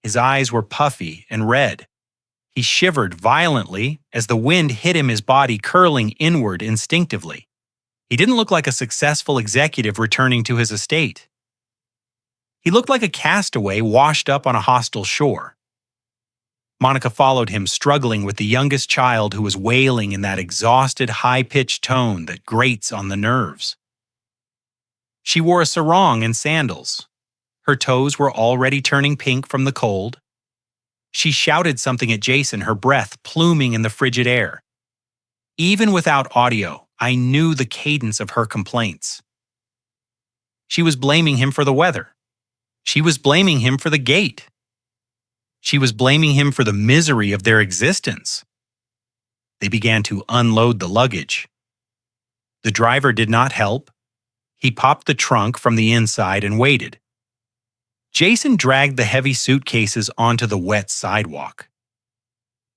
His eyes were puffy and red. He shivered violently as the wind hit him, his body curling inward instinctively. He didn't look like a successful executive returning to his estate. He looked like a castaway washed up on a hostile shore. Monica followed him, struggling with the youngest child who was wailing in that exhausted, high-pitched tone that grates on the nerves. She wore a sarong and sandals. Her toes were already turning pink from the cold. She shouted something at Jason, her breath pluming in the frigid air. Even without audio, I knew the cadence of her complaints. She was blaming him for the weather. She was blaming him for the gate. She was blaming him for the misery of their existence. They began to unload the luggage. The driver did not help. He popped the trunk from the inside and waited. Jason dragged the heavy suitcases onto the wet sidewalk.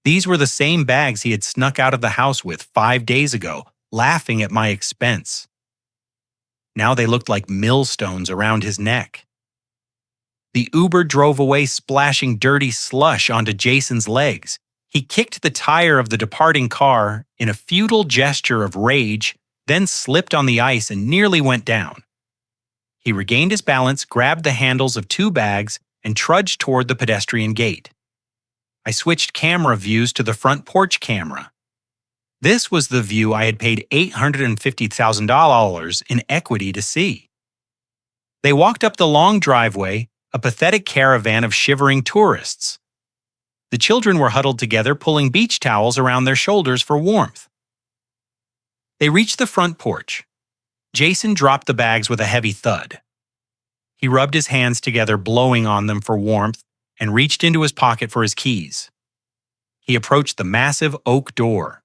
These were the same bags he had snuck out of the house with 5 days ago, laughing at my expense. Now they looked like millstones around his neck. The Uber drove away, splashing dirty slush onto Jason's legs. He kicked the tire of the departing car in a futile gesture of rage, then slipped on the ice and nearly went down. He regained his balance, grabbed the handles of 2 bags, and trudged toward the pedestrian gate. I switched camera views to the front porch camera. This was the view I had paid $850,000 in equity to see. They walked up the long driveway, a pathetic caravan of shivering tourists. The children were huddled together, pulling beach towels around their shoulders for warmth. They reached the front porch. Jason dropped the bags with a heavy thud. He rubbed his hands together, blowing on them for warmth, and reached into his pocket for his keys. He approached the massive oak door.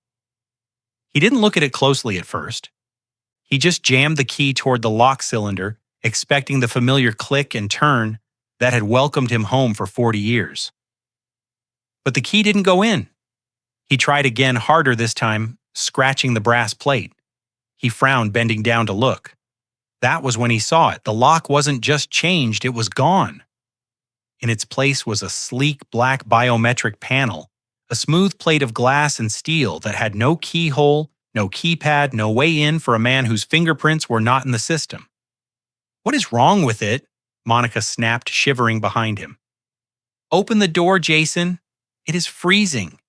He didn't look at it closely at first. He just jammed the key toward the lock cylinder, expecting the familiar click and turn that had welcomed him home for 40 years. But the key didn't go in. He tried again, harder this time, scratching the brass plate. He frowned, bending down to look. That was when he saw it. The lock wasn't just changed, it was gone. In its place was a sleek black biometric panel, a smooth plate of glass and steel that had no keyhole, no keypad, no way in for a man whose fingerprints were not in the system. "What is wrong with it?" Monica snapped, shivering behind him. "Open the door, Jason. It is freezing.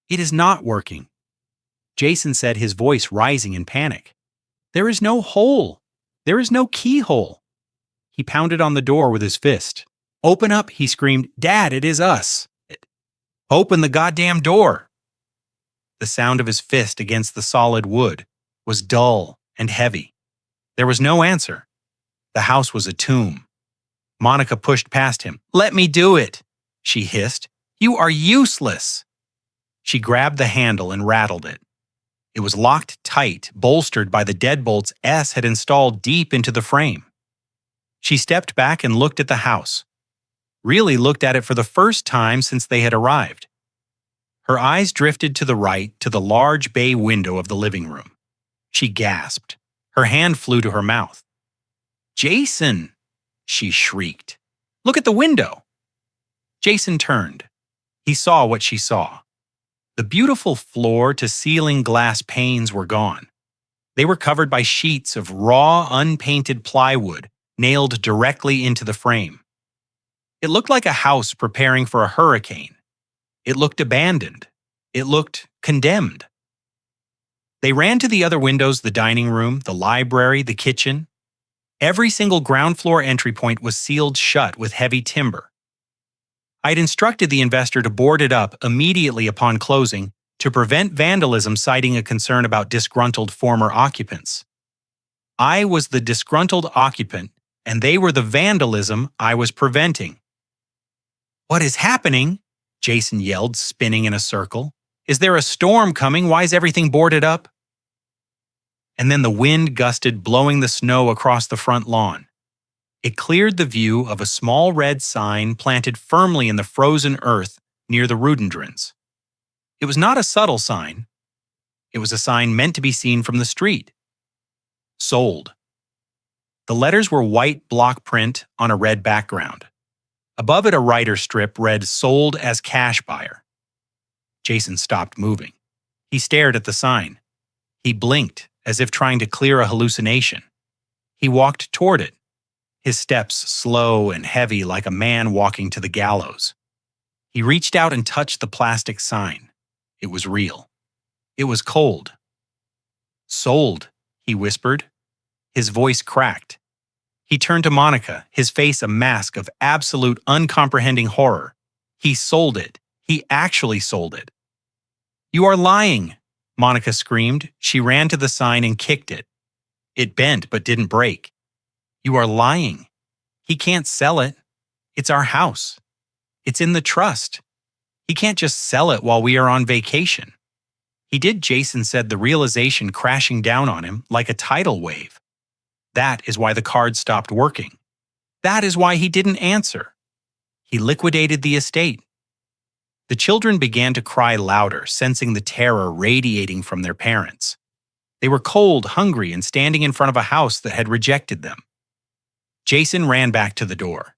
It is not working." Jason said, his voice rising in panic. "There is no hole. There is no keyhole." He pounded on the door with his fist. "Open up," he screamed. "Dad, it is us. Open the goddamn door." The sound of his fist against the solid wood was dull and heavy. There was no answer. The house was a tomb. Monica pushed past him. "Let me do it," she hissed. "You are useless." She grabbed the handle and rattled it. It was locked tight, bolstered by the deadbolts S had installed deep into the frame. She stepped back and looked at the house. Really looked at it for the first time since they had arrived. Her eyes drifted to the right, to the large bay window of the living room. She gasped. Her hand flew to her mouth. "Jason!" she shrieked. "Look at the window!" Jason turned. He saw what she saw. The beautiful floor-to-ceiling glass panes were gone. They were covered by sheets of raw, unpainted plywood nailed directly into the frame. It looked like a house preparing for a hurricane. It looked abandoned. It looked condemned. They ran to the other windows, the dining room, the library, the kitchen. Every single ground floor entry point was sealed shut with heavy timber. I'd instructed the investor to board it up immediately upon closing to prevent vandalism, citing a concern about disgruntled former occupants. I was the disgruntled occupant, and they were the vandalism I was preventing. "What is happening?" Jason yelled, spinning in a circle. "Is there a storm coming? Why is everything boarded up?" And then the wind gusted, blowing the snow across the front lawn. It cleared the view of a small red sign planted firmly in the frozen earth near the rhododendrons. It was not a subtle sign. It was a sign meant to be seen from the street. Sold. The letters were white block print on a red background. Above it, a writer strip read, "Sold as cash buyer." Jason stopped moving. He stared at the sign. He blinked, as if trying to clear a hallucination. He walked toward it, his steps slow and heavy like a man walking to the gallows. He reached out and touched the plastic sign. It was real. It was cold. "Sold," he whispered. His voice cracked. He turned to Monica, his face a mask of absolute uncomprehending horror. "He sold it. He actually sold it." "You are lying," Monica screamed. She ran to the sign and kicked it. It bent but didn't break. "You are lying. He can't sell it. It's our house. It's in the trust. He can't just sell it while we are on vacation." He did, Jason said, the realization crashing down on him like a tidal wave. That is why the card stopped working. That is why he didn't answer. He liquidated the estate. The children began to cry louder, sensing the terror radiating from their parents. They were cold, hungry, and standing in front of a house that had rejected them. Jason ran back to the door.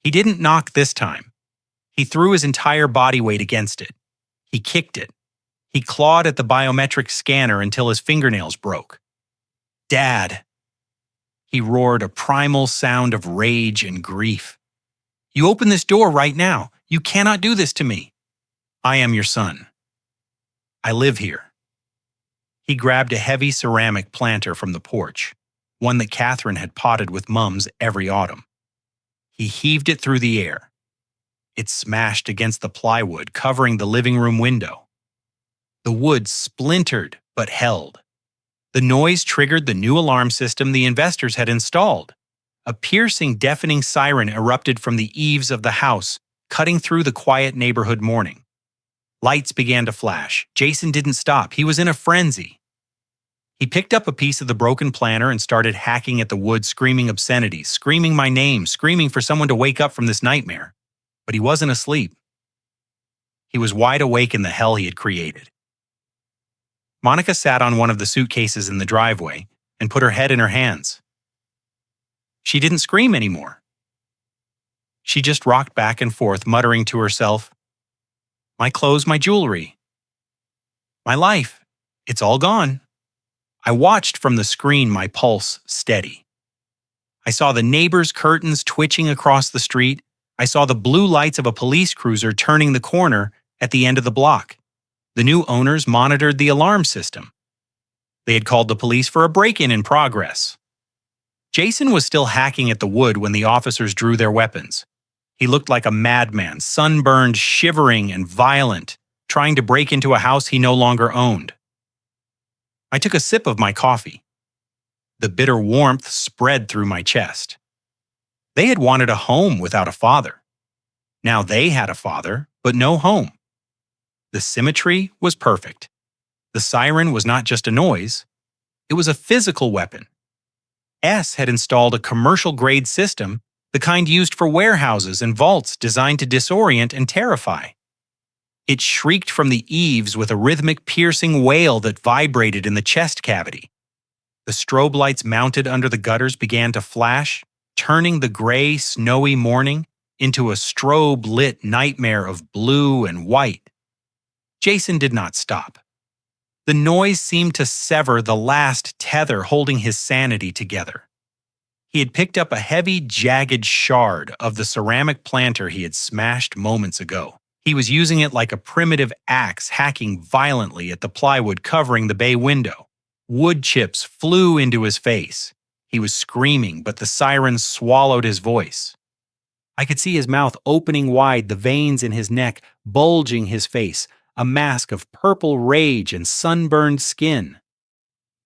He didn't knock this time. He threw his entire body weight against it. He kicked it. He clawed at the biometric scanner until his fingernails broke. "Dad!" He roared, a primal sound of rage and grief. "You open this door right now. You cannot do this to me. I am your son. I live here." He grabbed a heavy ceramic planter from the porch, one that Catherine had potted with mums every autumn. He heaved it through the air. It smashed against the plywood covering the living room window. The wood splintered but held. The noise triggered the new alarm system the investors had installed. A piercing, deafening siren erupted from the eaves of the house, cutting through the quiet neighborhood morning. Lights began to flash. Jason didn't stop. He was in a frenzy. He picked up a piece of the broken planter and started hacking at the wood, screaming obscenities, screaming my name, screaming for someone to wake up from this nightmare. But he wasn't asleep. He was wide awake in the hell he had created. Monica sat on one of the suitcases in the driveway and put her head in her hands. She didn't scream anymore. She just rocked back and forth, muttering to herself, "My clothes, my jewelry. My life. It's all gone." I watched from the screen, my pulse steady. I saw the neighbor's curtains twitching across the street. I saw the blue lights of a police cruiser turning the corner at the end of the block. The new owners monitored the alarm system. They had called the police for a break-in in progress. Jason was still hacking at the wood when the officers drew their weapons. He looked like a madman, sunburned, shivering, and violent, trying to break into a house he no longer owned. I took a sip of my coffee. The bitter warmth spread through my chest. They had wanted a home without a father. Now they had a father, but no home. The symmetry was perfect. The siren was not just a noise. It was a physical weapon. S had installed a commercial-grade system, the kind used for warehouses and vaults designed to disorient and terrify. It shrieked from the eaves with a rhythmic, piercing wail that vibrated in the chest cavity. The strobe lights mounted under the gutters began to flash, turning the gray, snowy morning into a strobe-lit nightmare of blue and white. Jason did not stop. The noise seemed to sever the last tether holding his sanity together. He had picked up a heavy, jagged shard of the ceramic planter he had smashed moments ago. He was using it like a primitive axe, hacking violently at the plywood covering the bay window. Wood chips flew into his face. He was screaming, but the siren swallowed his voice. I could see his mouth opening wide, the veins in his neck bulging his face, a mask of purple rage and sunburned skin.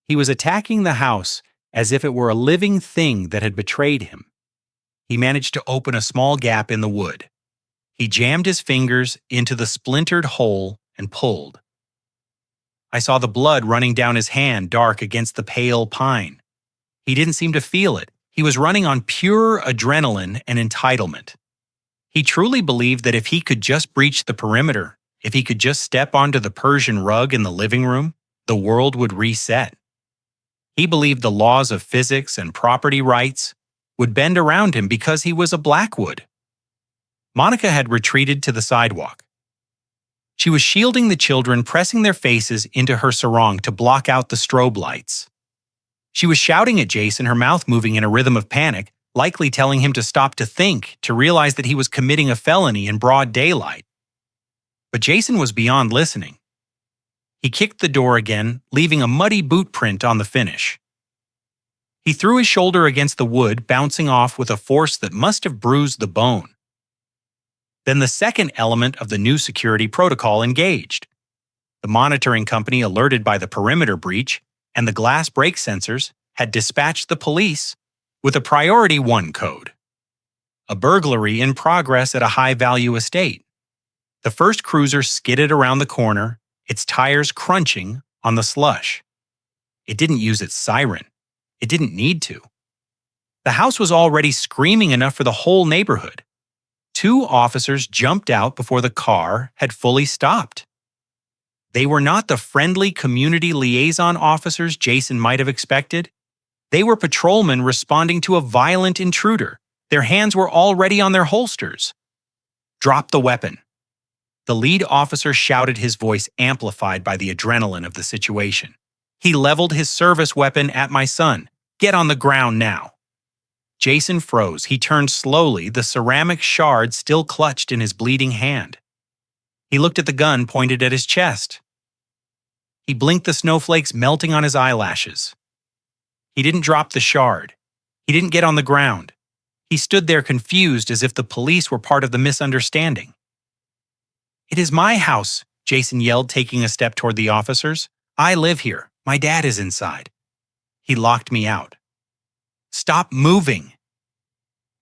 He was attacking the house as if it were a living thing that had betrayed him. He managed to open a small gap in the wood. He jammed his fingers into the splintered hole and pulled. I saw the blood running down his hand, dark against the pale pine. He didn't seem to feel it. He was running on pure adrenaline and entitlement. He truly believed that if he could just breach the perimeter, if he could just step onto the Persian rug in the living room, the world would reset. He believed the laws of physics and property rights would bend around him because he was a Blackwood. Monica had retreated to the sidewalk. She was shielding the children, pressing their faces into her sarong to block out the strobe lights. She was shouting at Jason, her mouth moving in a rhythm of panic, likely telling him to stop, to think, to realize that he was committing a felony in broad daylight. But Jason was beyond listening. He kicked the door again, leaving a muddy boot print on the finish. He threw his shoulder against the wood, bouncing off with a force that must have bruised the bone. Then the second element of the new security protocol engaged. The monitoring company, alerted by the perimeter breach and the glass break sensors, had dispatched the police with a Priority 1 code. A burglary in progress at a high-value estate. The first cruiser skidded around the corner, its tires crunching on the slush. It didn't use its siren. It didn't need to. The house was already screaming enough for the whole neighborhood. 2 officers jumped out before the car had fully stopped. They were not the friendly community liaison officers Jason might have expected. They were patrolmen responding to a violent intruder. Their hands were already on their holsters. "Drop the weapon." The lead officer shouted, his voice amplified by the adrenaline of the situation. He leveled his service weapon at my son. "Get on the ground now." Jason froze. He turned slowly, the ceramic shard still clutched in his bleeding hand. He looked at the gun pointed at his chest. He blinked, the snowflakes melting on his eyelashes. He didn't drop the shard. He didn't get on the ground. He stood there confused as if the police were part of the misunderstanding. "It is my house," Jason yelled, taking a step toward the officers. "I live here. My dad is inside." He locked me out. "Stop moving!"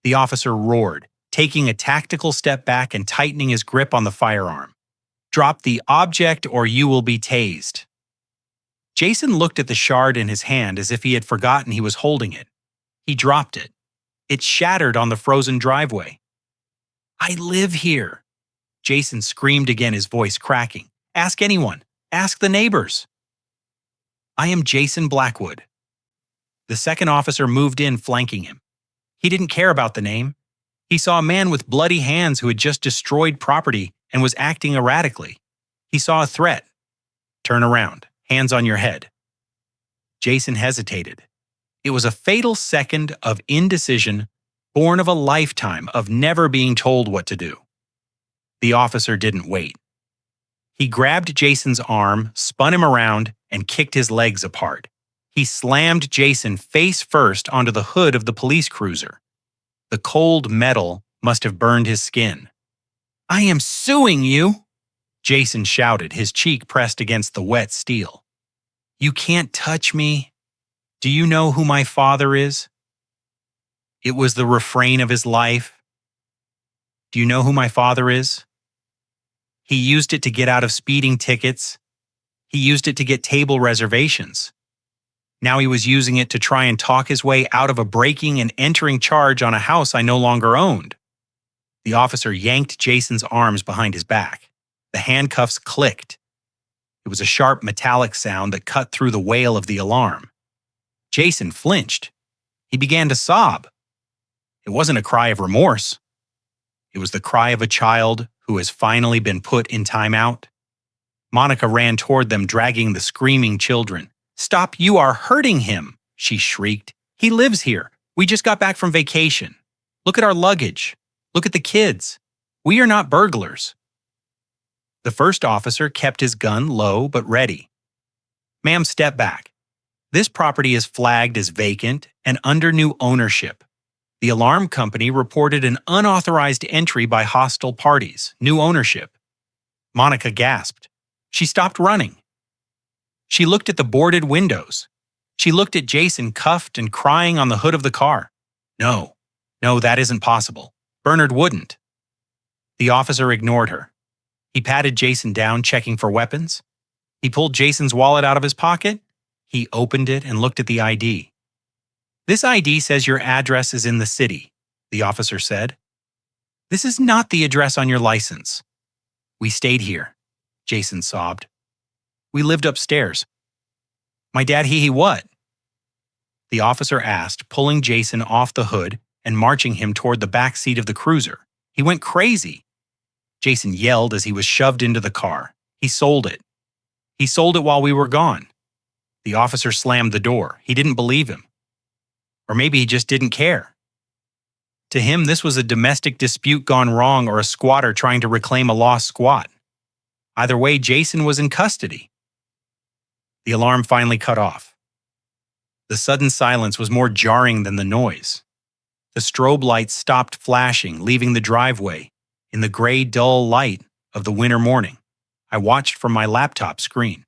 The officer roared, taking a tactical step back and tightening his grip on the firearm. "Drop the object or you will be tased." Jason looked at the shard in his hand as if he had forgotten he was holding it. He dropped it. It shattered on the frozen driveway. "I live here!" Jason screamed again, his voice cracking. "Ask anyone. Ask the neighbors." "I am Jason Blackwood." The second officer moved in, flanking him. He didn't care about the name. He saw a man with bloody hands who had just destroyed property and was acting erratically. He saw a threat. "Turn around. Hands on your head." Jason hesitated. It was a fatal second of indecision, born of a lifetime of never being told what to do. The officer didn't wait. He grabbed Jason's arm, spun him around, and kicked his legs apart. He slammed Jason face first onto the hood of the police cruiser. The cold metal must have burned his skin. "I am suing you!" Jason shouted, his cheek pressed against the wet steel. "You can't touch me. Do you know who my father is?" It was the refrain of his life. "Do you know who my father is?" He used it to get out of speeding tickets. He used it to get table reservations. Now he was using it to try and talk his way out of a breaking and entering charge on a house I no longer owned. The officer yanked Jason's arms behind his back. The handcuffs clicked. It was a sharp metallic sound that cut through the wail of the alarm. Jason flinched. He began to sob. It wasn't a cry of remorse. It was the cry of a child who has finally been put in timeout. Monica ran toward them, dragging the screaming children. "Stop, you are hurting him," she shrieked. "He lives here. We just got back from vacation. Look at our luggage. Look at the kids. We are not burglars." The first officer kept his gun low but ready. "Ma'am, step back. This property is flagged as vacant and under new ownership. The alarm company reported an unauthorized entry by hostile parties, new ownership." Monica gasped. She stopped running. She looked at the boarded windows. She looked at Jason cuffed and crying on the hood of the car. No, that isn't possible. Bernard wouldn't." The officer ignored her. He patted Jason down, checking for weapons. He pulled Jason's wallet out of his pocket. He opened it and looked at the ID. "This ID says your address is in the city," the officer said. "This is not the address on your license." "We stayed here," Jason sobbed. "We lived upstairs." "My dad, he what?" The officer asked, pulling Jason off the hood and marching him toward the back seat of the cruiser. He went crazy. Jason yelled as he was shoved into the car. He sold it. He sold it while we were gone. The officer slammed the door. He didn't believe him. Or maybe he just didn't care. To him, this was a domestic dispute gone wrong or a squatter trying to reclaim a lost squat. Either way, Jason was in custody. The alarm finally cut off. The sudden silence was more jarring than the noise. The strobe lights stopped flashing, leaving the driveway in the gray, dull light of the winter morning. I watched from my laptop screen.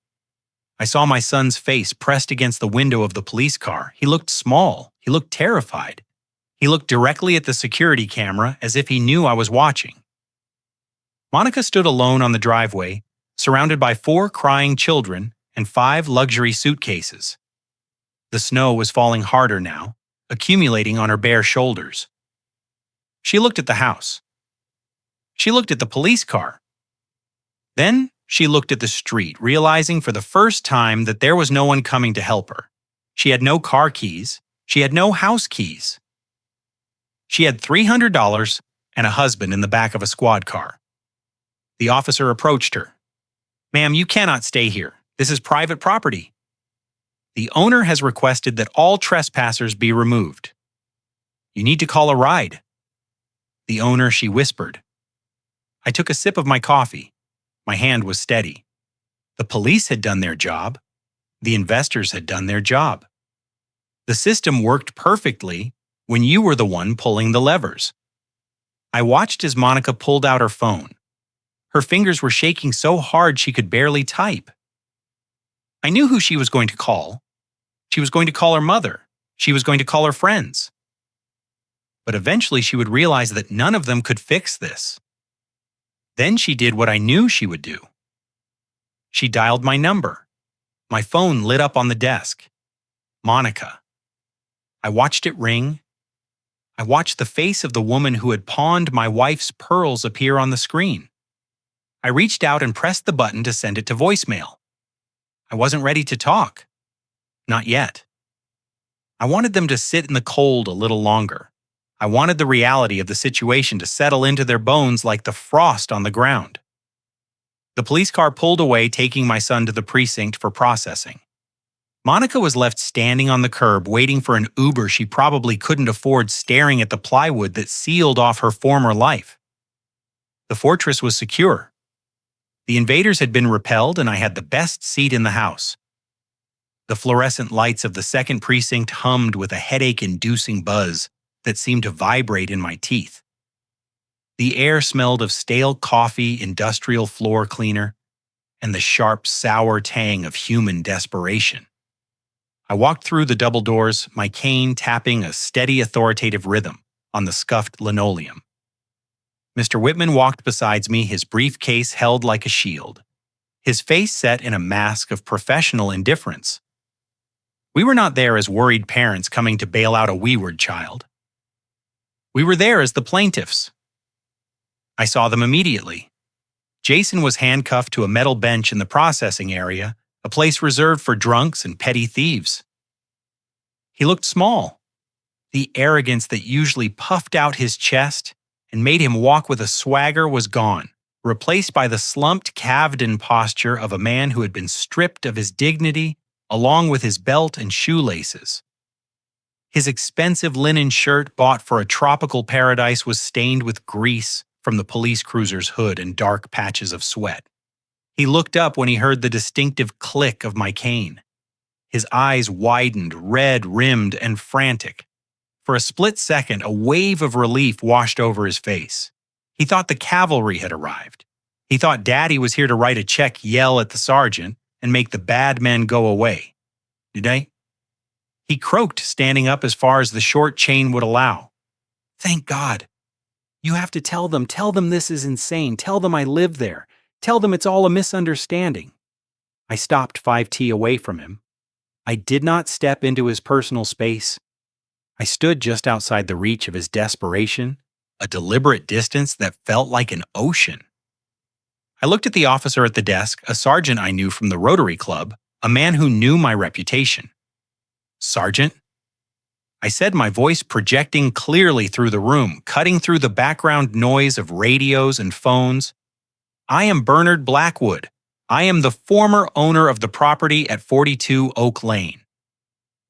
I saw my son's face pressed against the window of the police car. He looked small. He looked terrified. He looked directly at the security camera as if he knew I was watching. Monica stood alone on the driveway, surrounded by 4 crying children and 5 luxury suitcases. The snow was falling harder now, accumulating on her bare shoulders. She looked at the house. She looked at the police car. Then she looked at the street, realizing for the first time that there was no one coming to help her. She had no car keys. She had no house keys. She had $300 and a husband in the back of a squad car. The officer approached her. "Ma'am, you cannot stay here. This is private property. The owner has requested that all trespassers be removed. You need to call a ride." "The owner," she whispered. I took a sip of my coffee. My hand was steady. The police had done their job. The investors had done their job. The system worked perfectly when you were the one pulling the levers. I watched as Monica pulled out her phone. Her fingers were shaking so hard she could barely type. I knew who she was going to call. She was going to call her mother. She was going to call her friends. But eventually she would realize that none of them could fix this. Then she did what I knew she would do. She dialed my number. My phone lit up on the desk. Monica. I watched it ring. I watched the face of the woman who had pawned my wife's pearls appear on the screen. I reached out and pressed the button to send it to voicemail. I wasn't ready to talk. Not yet. I wanted them to sit in the cold a little longer. I wanted the reality of the situation to settle into their bones like the frost on the ground. The police car pulled away, taking my son to the precinct for processing. Monica was left standing on the curb, waiting for an Uber she probably couldn't afford, staring at the plywood that sealed off her former life. The fortress was secure. The invaders had been repelled, and I had the best seat in the house. The fluorescent lights of the second precinct hummed with a headache-inducing buzz that seemed to vibrate in my teeth. The air smelled of stale coffee, industrial floor cleaner, and the sharp, sour tang of human desperation. I walked through the double doors, my cane tapping a steady, authoritative rhythm on the scuffed linoleum. Mr. Whitman walked beside me, his briefcase held like a shield, his face set in a mask of professional indifference. We were not there as worried parents coming to bail out a wayward child. We were there as the plaintiffs. I saw them immediately. Jason was handcuffed to a metal bench in the processing area, a place reserved for drunks and petty thieves. He looked small. The arrogance that usually puffed out his chest and made him walk with a swagger was gone, replaced by the slumped, calved-in posture of a man who had been stripped of his dignity along with his belt and shoelaces. His expensive linen shirt bought for a tropical paradise was stained with grease from the police cruiser's hood and dark patches of sweat. He looked up when he heard the distinctive click of my cane. His eyes widened, red-rimmed and frantic. For a split second, a wave of relief washed over his face. He thought the cavalry had arrived. He thought Daddy was here to write a check, yell at the sergeant, and make the bad men go away. Did I? He croaked, standing up as far as the short chain would allow. Thank God. You have to tell them this is insane. Tell them I live there. Tell them it's all a misunderstanding. I stopped 5 feet away from him. I did not step into his personal space. I stood just outside the reach of his desperation, a deliberate distance that felt like an ocean. I looked at the officer at the desk, a sergeant I knew from the Rotary Club, a man who knew my reputation. Sergeant? I said, my voice projecting clearly through the room, cutting through the background noise of radios and phones. I am Bernard Blackwood. I am the former owner of the property at 42 Oak Lane.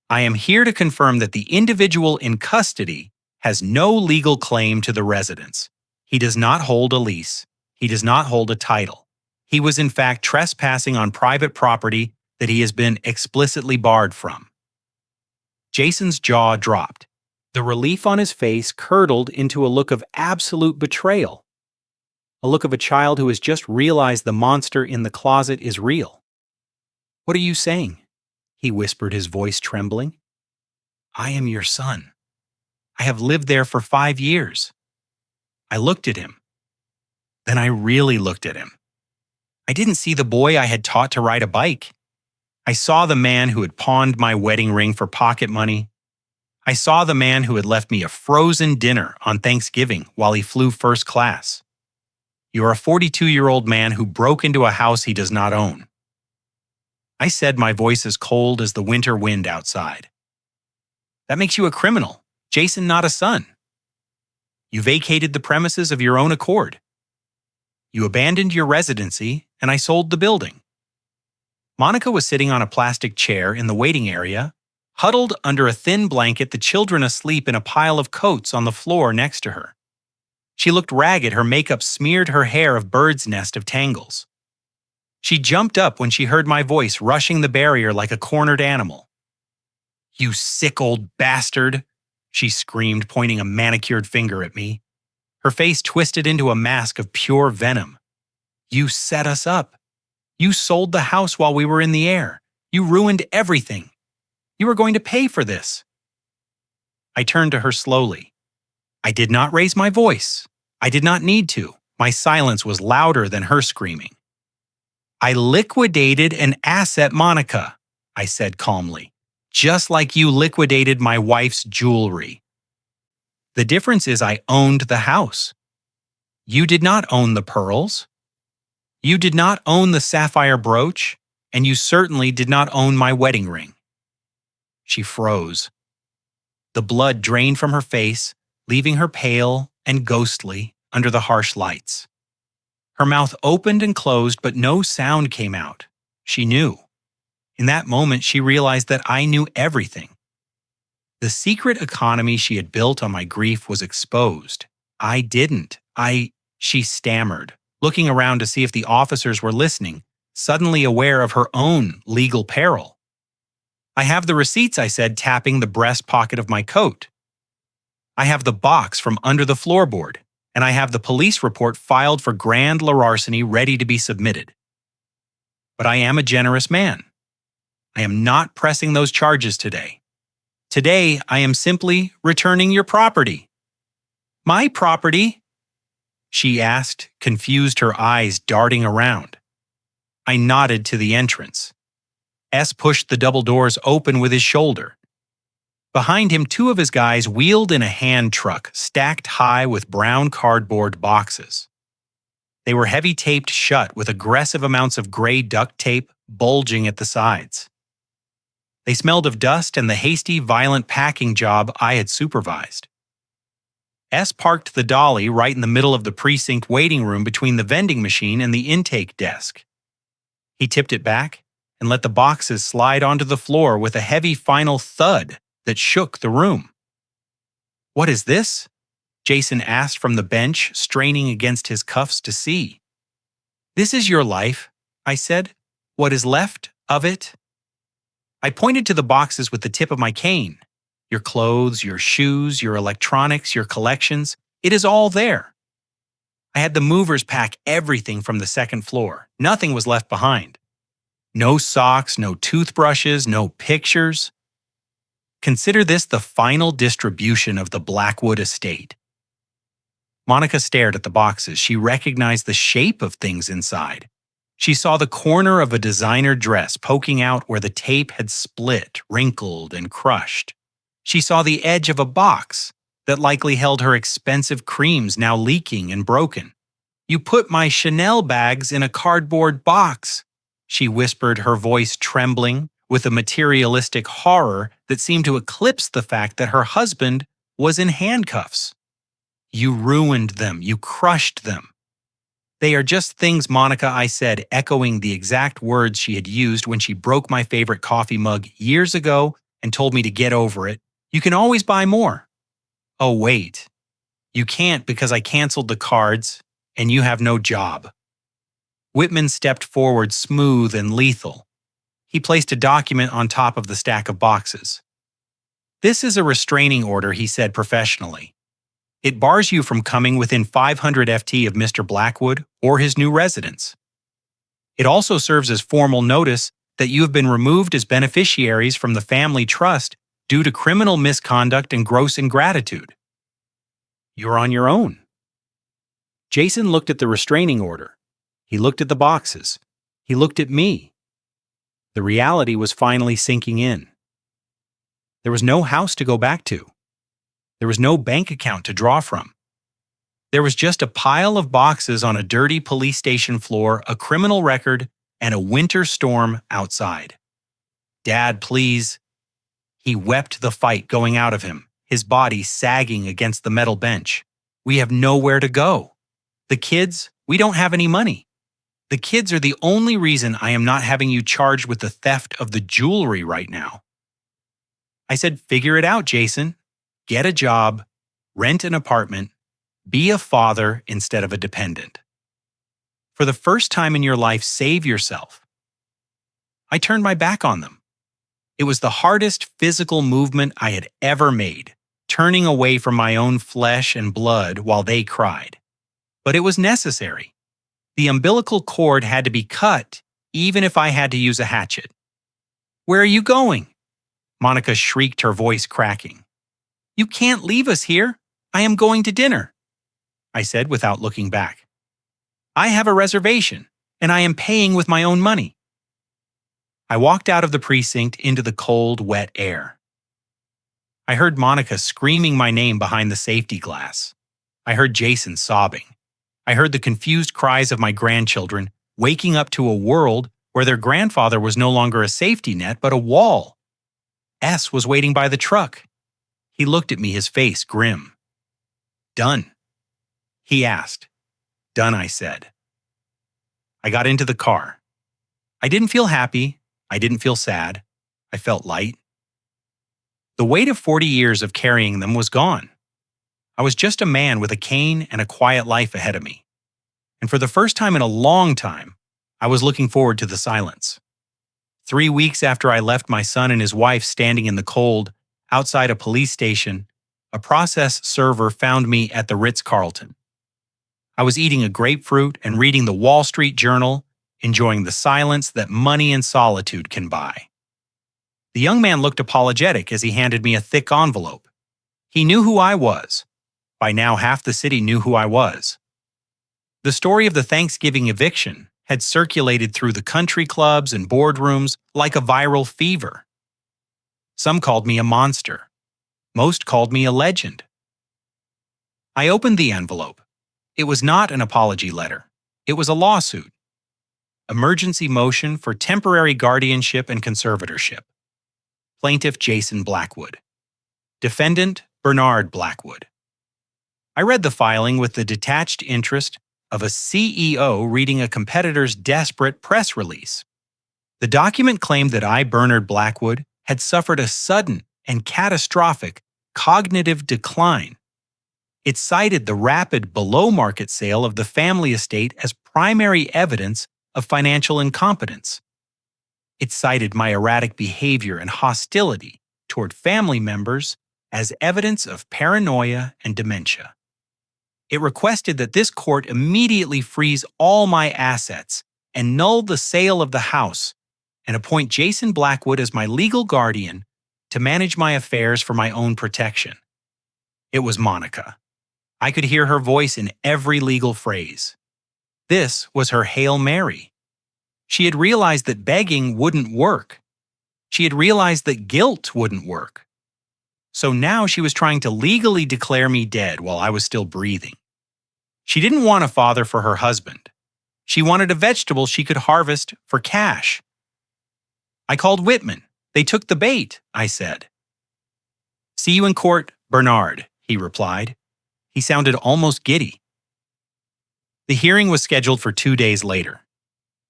I am here to confirm that the individual in custody has no legal claim to the residence. He does not hold a lease. He does not hold a title. He was in fact trespassing on private property that he has been explicitly barred from. Jason's jaw dropped. The relief on his face curdled into a look of absolute betrayal. A look of a child who has just realized the monster in the closet is real. What are you saying? He whispered, his voice trembling. I am your son. I have lived there for 5 years. I looked at him. Then I really looked at him. I didn't see the boy I had taught to ride a bike. I saw the man who had pawned my wedding ring for pocket money. I saw the man who had left me a frozen dinner on Thanksgiving while he flew first class. You are a 42-year-old man who broke into a house he does not own. I said, my voice as cold as the winter wind outside. That makes you a criminal. Jason, not a son. You vacated the premises of your own accord. You abandoned your residency, and I sold the building. Monica was sitting on a plastic chair in the waiting area, huddled under a thin blanket, the children asleep in a pile of coats on the floor next to her. She looked ragged, her makeup smeared her hair of bird's nest of tangles. She jumped up when she heard my voice rushing the barrier like a cornered animal. You sick old bastard! she screamed, pointing a manicured finger at me. Her face twisted into a mask of pure venom. You set us up. You sold the house while we were in the air. You ruined everything. You were going to pay for this. I turned to her slowly. I did not raise my voice. I did not need to. My silence was louder than her screaming. I liquidated an asset, Monica, I said calmly, just like you liquidated my wife's jewelry. The difference is I owned the house. You did not own the pearls. You did not own the sapphire brooch, and you certainly did not own my wedding ring. She froze. The blood drained from her face, leaving her pale and ghostly under the harsh lights. Her mouth opened and closed, but no sound came out. She knew. In that moment, she realized that I knew everything. The secret economy she had built on my grief was exposed. I didn't. She stammered, looking around to see if the officers were listening, suddenly aware of her own legal peril. I have the receipts, I said, tapping the breast pocket of my coat. I have the box from under the floorboard, and I have the police report filed for grand larceny ready to be submitted. But I am a generous man. I am not pressing those charges today. Today, I am simply returning your property. My property? She asked, confused, her eyes darting around. I nodded to the entrance. S pushed the double doors open with his shoulder. Behind him, two of his guys wheeled in a hand truck stacked high with brown cardboard boxes. They were heavy taped shut with aggressive amounts of gray duct tape bulging at the sides. They smelled of dust and the hasty, violent packing job I had supervised. S parked the dolly right in the middle of the precinct waiting room between the vending machine and the intake desk. He tipped it back and let the boxes slide onto the floor with a heavy final thud that shook the room. What is this? Jason asked from the bench, straining against his cuffs to see. This is your life, I said. What is left of it? I pointed to the boxes with the tip of my cane. Your clothes, your shoes, your electronics, your collections, it is all there. I had the movers pack everything from the second floor. Nothing was left behind. No socks, no toothbrushes, no pictures. Consider this the final distribution of the Blackwood estate. Monica stared at the boxes. She recognized the shape of things inside. She saw the corner of a designer dress poking out where the tape had split, wrinkled, and crushed. She saw the edge of a box that likely held her expensive creams now leaking and broken. You put my Chanel bags in a cardboard box, she whispered, her voice trembling with a materialistic horror that seemed to eclipse the fact that her husband was in handcuffs. You ruined them. You crushed them. They are just things, Monica, I said, echoing the exact words she had used when she broke my favorite coffee mug years ago and told me to get over it. You can always buy more. Oh, wait. You can't because I canceled the cards and you have no job. Whitman stepped forward, smooth and lethal. He placed a document on top of the stack of boxes. This is a restraining order, he said professionally. It bars you from coming within 500 FT of Mr. Blackwood or his new residence. It also serves as formal notice that you have been removed as beneficiaries from the family trust due to criminal misconduct and gross ingratitude. You're on your own. Jason looked at the restraining order. He looked at the boxes. He looked at me. The reality was finally sinking in. There was no house to go back to. There was no bank account to draw from. There was just a pile of boxes on a dirty police station floor, a criminal record, and a winter storm outside. Dad, please. He wept the fight going out of him, his body sagging against the metal bench. We have nowhere to go. The kids, we don't have any money. The kids are the only reason I am not having you charged with the theft of the jewelry right now. I said, figure it out, Jason. Get a job, rent an apartment, be a father instead of a dependent. For the first time in your life, save yourself. I turned my back on them. It was the hardest physical movement I had ever made. turning away from my own flesh and blood while they cried. But it was necessary. The umbilical cord had to be cut, even if I had to use a hatchet. "Where are you going?" Monica shrieked, her voice cracking. "You can't leave us here. I am going to dinner," I said without looking back. "I have a reservation, and I am paying with my own money." I walked out of the precinct into the cold, wet air. I heard Monica screaming my name behind the safety glass. I heard Jason sobbing. I heard the confused cries of my grandchildren waking up to a world where their grandfather was no longer a safety net but a wall. S was waiting by the truck. He looked at me, his face grim. "Done?" he asked. "Done," I said. I got into the car. I didn't feel happy. I didn't feel sad. I felt light. The weight of 40 years of carrying them was gone. I was just a man with a cane and a quiet life ahead of me. And for the first time in a long time, I was looking forward to the silence. 3 weeks after I left my son and his wife standing in the cold outside a police station, a process server found me at the Ritz-Carlton. I was eating a grapefruit and reading the Wall Street Journal, enjoying the silence that money and solitude can buy. The young man looked apologetic as he handed me a thick envelope. He knew who I was. By now, half the city knew who I was. The story of the Thanksgiving eviction had circulated through the country clubs and boardrooms like a viral fever. Some called me a monster. Most called me a legend. I opened the envelope. It was not an apology letter. It was a lawsuit. Emergency motion for temporary guardianship and conservatorship. Plaintiff Jason Blackwood. Defendant Bernard Blackwood. I read the filing with the detached interest of a CEO reading a competitor's desperate press release. The document claimed that I, Bernard Blackwood, had suffered a sudden and catastrophic cognitive decline. It cited the rapid below-market sale of the family estate as primary evidence of financial incompetence. It cited my erratic behavior and hostility toward family members as evidence of paranoia and dementia. It requested that this court immediately freeze all my assets, annul the sale of the house, and appoint Jason Blackwood as my legal guardian to manage my affairs for my own protection. It was Monica. I could hear her voice in every legal phrase. This was her Hail Mary. She had realized that begging wouldn't work. She had realized that guilt wouldn't work. So now she was trying to legally declare me dead while I was still breathing. She didn't want a father for her husband. She wanted a vegetable she could harvest for cash. I called Whitman. They took the bait, I said. "See you in court, Bernard," he replied. He sounded almost giddy. The hearing was scheduled for 2 days later.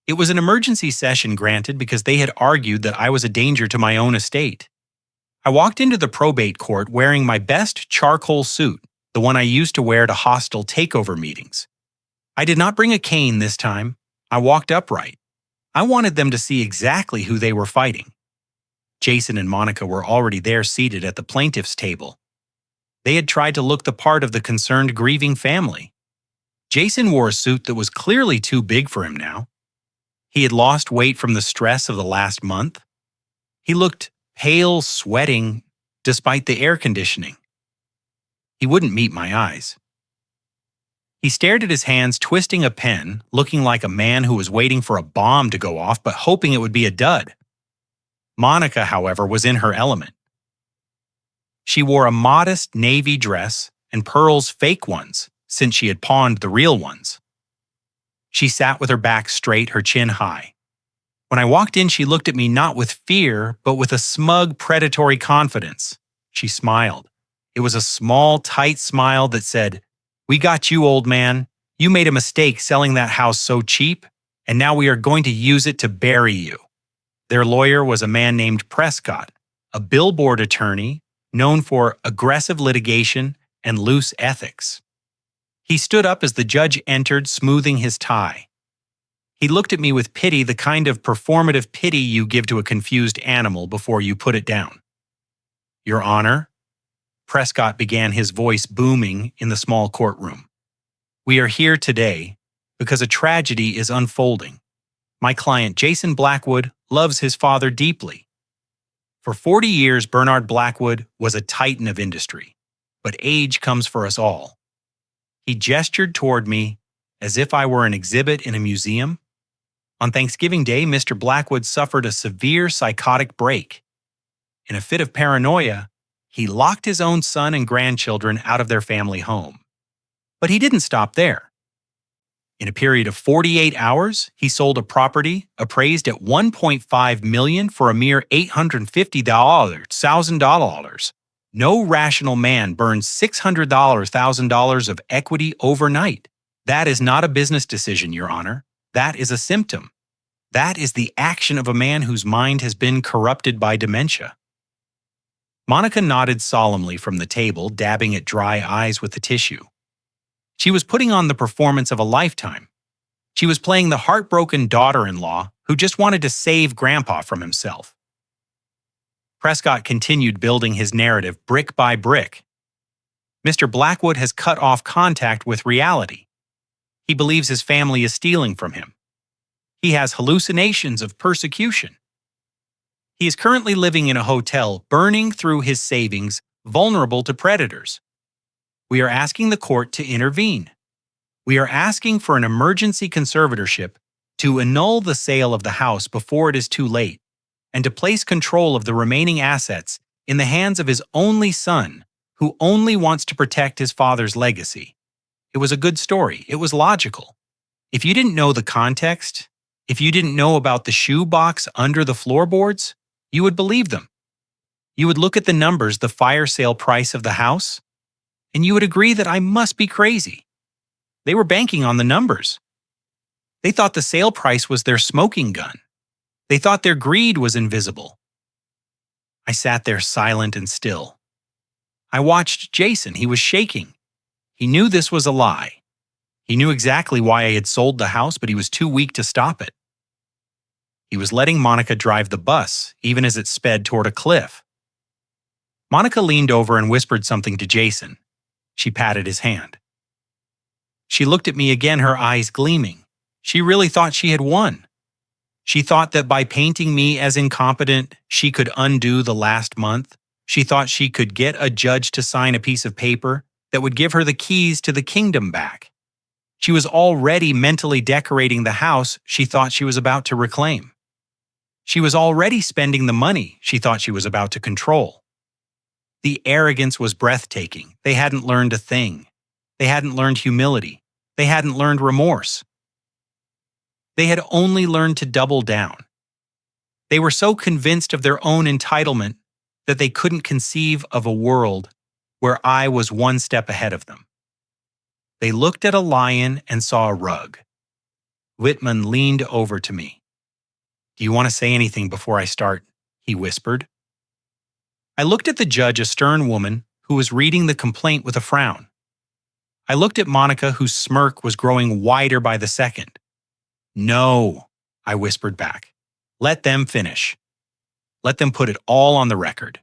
It was an emergency session granted because they had argued that I was a danger to my own estate. I walked into the probate court wearing my best charcoal suit, the one I used to wear to hostile takeover meetings. I did not bring a cane this time. I walked upright. I wanted them to see exactly who they were fighting. Jason and Monica were already there seated at the plaintiff's table. They had tried to look the part of the concerned grieving family. Jason wore a suit that was clearly too big for him now. He had lost weight from the stress of the last month. He looked pale, sweating, despite the air conditioning. He wouldn't meet my eyes. He stared at his hands, twisting a pen, looking like a man who was waiting for a bomb to go off but hoping it would be a dud. Monica, however, was in her element. She wore a modest navy dress and Pearl's fake ones, since she had pawned the real ones. She sat with her back straight, her chin high. When I walked in, she looked at me not with fear, but with a smug, predatory confidence. She smiled. It was a small, tight smile that said, "We got you, old man. You made a mistake selling that house so cheap, and now we are going to use it to bury you." Their lawyer was a man named Prescott, a billboard attorney known for aggressive litigation and loose ethics. He stood up as the judge entered, smoothing his tie. He looked at me with pity, the kind of performative pity you give to a confused animal before you put it down. "Your Honor, Prescott began, his voice booming in the small courtroom. "We are here today because a tragedy is unfolding. My client, Jason Blackwood, loves his father deeply. For 40 years, Bernard Blackwood was a titan of industry, but age comes for us all." He gestured toward me as if I were an exhibit in a museum. On Thanksgiving Day, Mr. Blackwood suffered a severe psychotic break. In a fit of paranoia, he locked his own son and grandchildren out of their family home. But he didn't stop there. In a period of 48 hours, he sold a property appraised at $1.5 million for a mere $850,000. No rational man burns $600,000 of equity overnight. That is not a business decision, Your Honor. That is a symptom. That is the action of a man whose mind has been corrupted by dementia. Monica nodded solemnly from the table, dabbing at dry eyes with the tissue. She was putting on the performance of a lifetime. She was playing the heartbroken daughter-in-law who just wanted to save Grandpa from himself. Prescott continued building his narrative brick by brick. Mr. Blackwood has cut off contact with reality. He believes his family is stealing from him. He has hallucinations of persecution. He is currently living in a hotel, burning through his savings, vulnerable to predators. We are asking the court to intervene. We are asking for an emergency conservatorship to annul the sale of the house before it is too late, and to place control of the remaining assets in the hands of his only son, who only wants to protect his father's legacy. It was a good story. It was logical. If you didn't know the context, if you didn't know about the shoe box under the floorboards, you would believe them. You would look at the numbers, the fire sale price of the house, and you would agree that I must be crazy. They were banking on the numbers. They thought the sale price was their smoking gun. They thought their greed was invisible. I sat there silent and still. I watched Jason. He was shaking. He knew this was a lie. He knew exactly why I had sold the house, but he was too weak to stop it. He was letting Monica drive the bus, even as it sped toward a cliff. Monica leaned over and whispered something to Jason. She patted his hand. She looked at me again, her eyes gleaming. She really thought she had won. She thought that by painting me as incompetent, she could undo the last month. She thought she could get a judge to sign a piece of paper that would give her the keys to the kingdom back. She was already mentally decorating the house she thought she was about to reclaim. She was already spending the money she thought she was about to control. The arrogance was breathtaking. They hadn't learned a thing. They hadn't learned humility. They hadn't learned remorse. They had only learned to double down. They were so convinced of their own entitlement that they couldn't conceive of a world where I was one step ahead of them. They looked at a lion and saw a rug. Whitman leaned over to me. "Do you want to say anything before I start?" he whispered. I looked at the judge, a stern woman who was reading the complaint with a frown. I looked at Monica, whose smirk was growing wider by the second. "No," I whispered back. "Let them finish. Let them put it all on the record.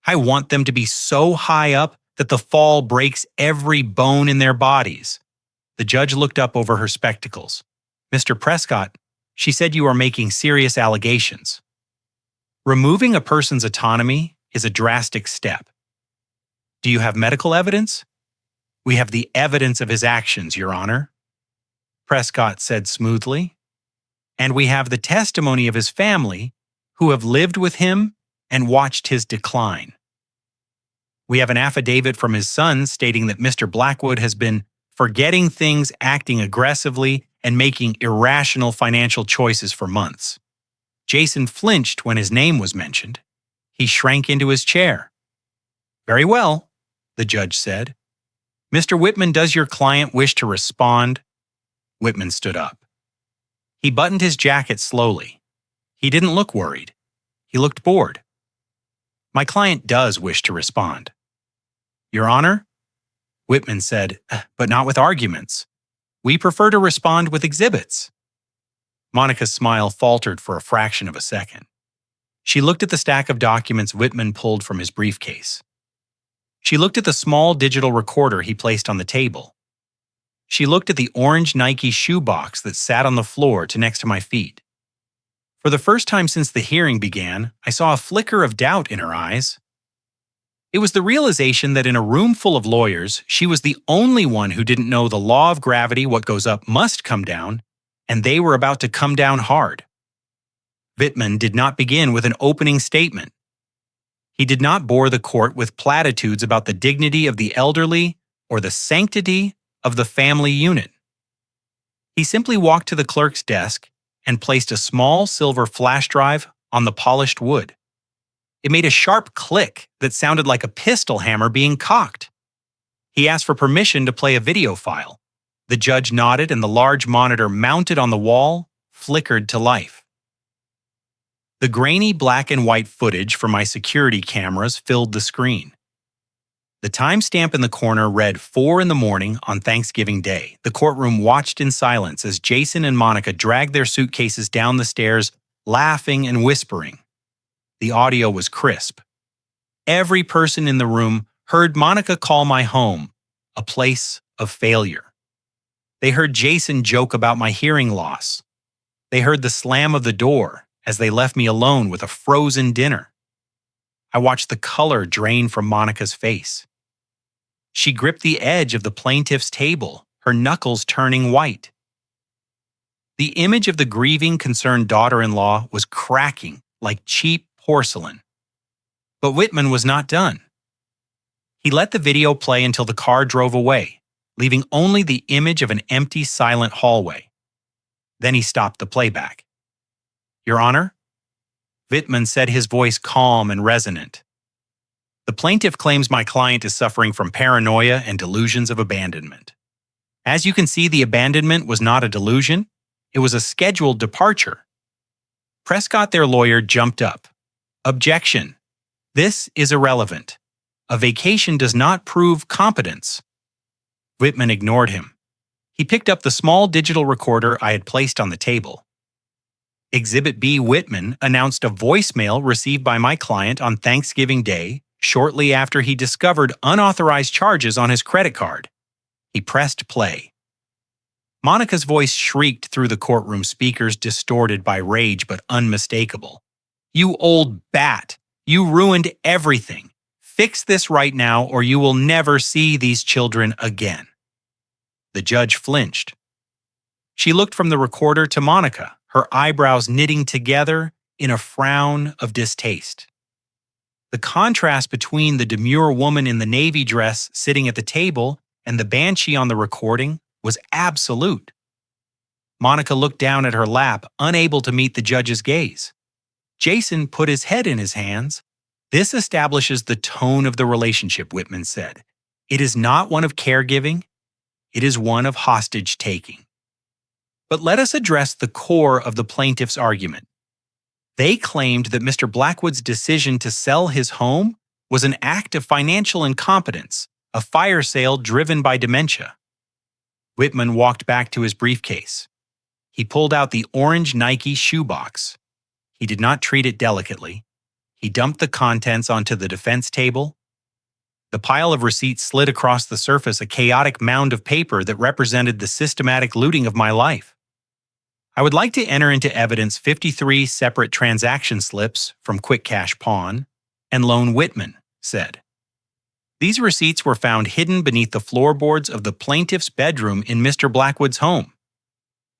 I want them to be so high up that the fall breaks every bone in their bodies." The judge looked up over her spectacles. "Mr. Prescott, she said you are making serious allegations. Removing a person's autonomy is a drastic step. Do you have medical evidence?" "We have the evidence of his actions, Your Honor," Prescott said smoothly. "And we have the testimony of his family, who have lived with him and watched his decline. We have an affidavit from his son stating that Mr. Blackwood has been forgetting things, acting aggressively, and making irrational financial choices for months." Jason flinched when his name was mentioned. He shrank into his chair. "Very well," the judge said. "Mr. Whitman, does your client wish to respond?" Whitman stood up. He buttoned his jacket slowly. He didn't look worried. He looked bored. "My client does wish to respond." "Your Honor," Whitman said, "but not with arguments. We prefer to respond with exhibits." Monica's smile faltered for a fraction of a second. She looked at the stack of documents Whitman pulled from his briefcase. She looked at the small digital recorder he placed on the table. She looked at the orange Nike shoebox that sat on the floor next to my feet. For the first time since the hearing began, I saw a flicker of doubt in her eyes. It was the realization that in a room full of lawyers, she was the only one who didn't know the law of gravity, what goes up must come down, and they were about to come down hard. Wittman did not begin with an opening statement. He did not bore the court with platitudes about the dignity of the elderly or the sanctity of the family unit. He simply walked to the clerk's desk and placed a small silver flash drive on the polished wood. It made a sharp click that sounded like a pistol hammer being cocked. He asked for permission to play a video file. The judge nodded, and the large monitor mounted on the wall flickered to life. The grainy black and white footage from my security cameras filled the screen. The timestamp in the corner read 4 a.m. on Thanksgiving Day. The courtroom watched in silence as Jason and Monica dragged their suitcases down the stairs, laughing and whispering. The audio was crisp. Every person in the room heard Monica call my home a place of failure. They heard Jason joke about my hearing loss. They heard the slam of the door as they left me alone with a frozen dinner. I watched the color drain from Monica's face. She gripped the edge of the plaintiff's table, her knuckles turning white. The image of the grieving, concerned daughter-in-law was cracking like cheap porcelain. But Wittman was not done. He let the video play until the car drove away, leaving only the image of an empty, silent hallway. Then he stopped the playback. "Your Honor?" Wittman said, his voice calm and resonant. "The plaintiff claims my client is suffering from paranoia and delusions of abandonment. As you can see, the abandonment was not a delusion. It was a scheduled departure." Prescott, their lawyer, jumped up. "Objection. This is irrelevant. A vacation does not prove competence." Wittman ignored him. He picked up the small digital recorder I had placed on the table. Exhibit B. Wittman announced a voicemail received by my client on Thanksgiving Day, shortly after he discovered unauthorized charges on his credit card. He pressed play. Monica's voice shrieked through the courtroom speakers, distorted by rage but unmistakable. "You old bat! You ruined everything! Fix this right now or you will never see these children again." The judge flinched. She looked from the recorder to Monica, her eyebrows knitting together in a frown of distaste. The contrast between the demure woman in the navy dress sitting at the table and the banshee on the recording was absolute. Monica looked down at her lap, unable to meet the judge's gaze. Jason put his head in his hands. "This establishes the tone of the relationship," Wittman said. "It is not one of caregiving. It is one of hostage-taking." But let us address the core of the plaintiff's argument. They claimed that Mr. Blackwood's decision to sell his home was an act of financial incompetence, a fire sale driven by dementia. Wittman walked back to his briefcase. He pulled out the orange Nike shoebox. He did not treat it delicately. He dumped the contents onto the defense table. The pile of receipts slid across the surface, a chaotic mound of paper that represented the systematic looting of my life. "I would like to enter into evidence 53 separate transaction slips from Quick Cash Pawn and Loan," Wittman said. These receipts were found hidden beneath the floorboards of the plaintiff's bedroom in Mr. Blackwood's home.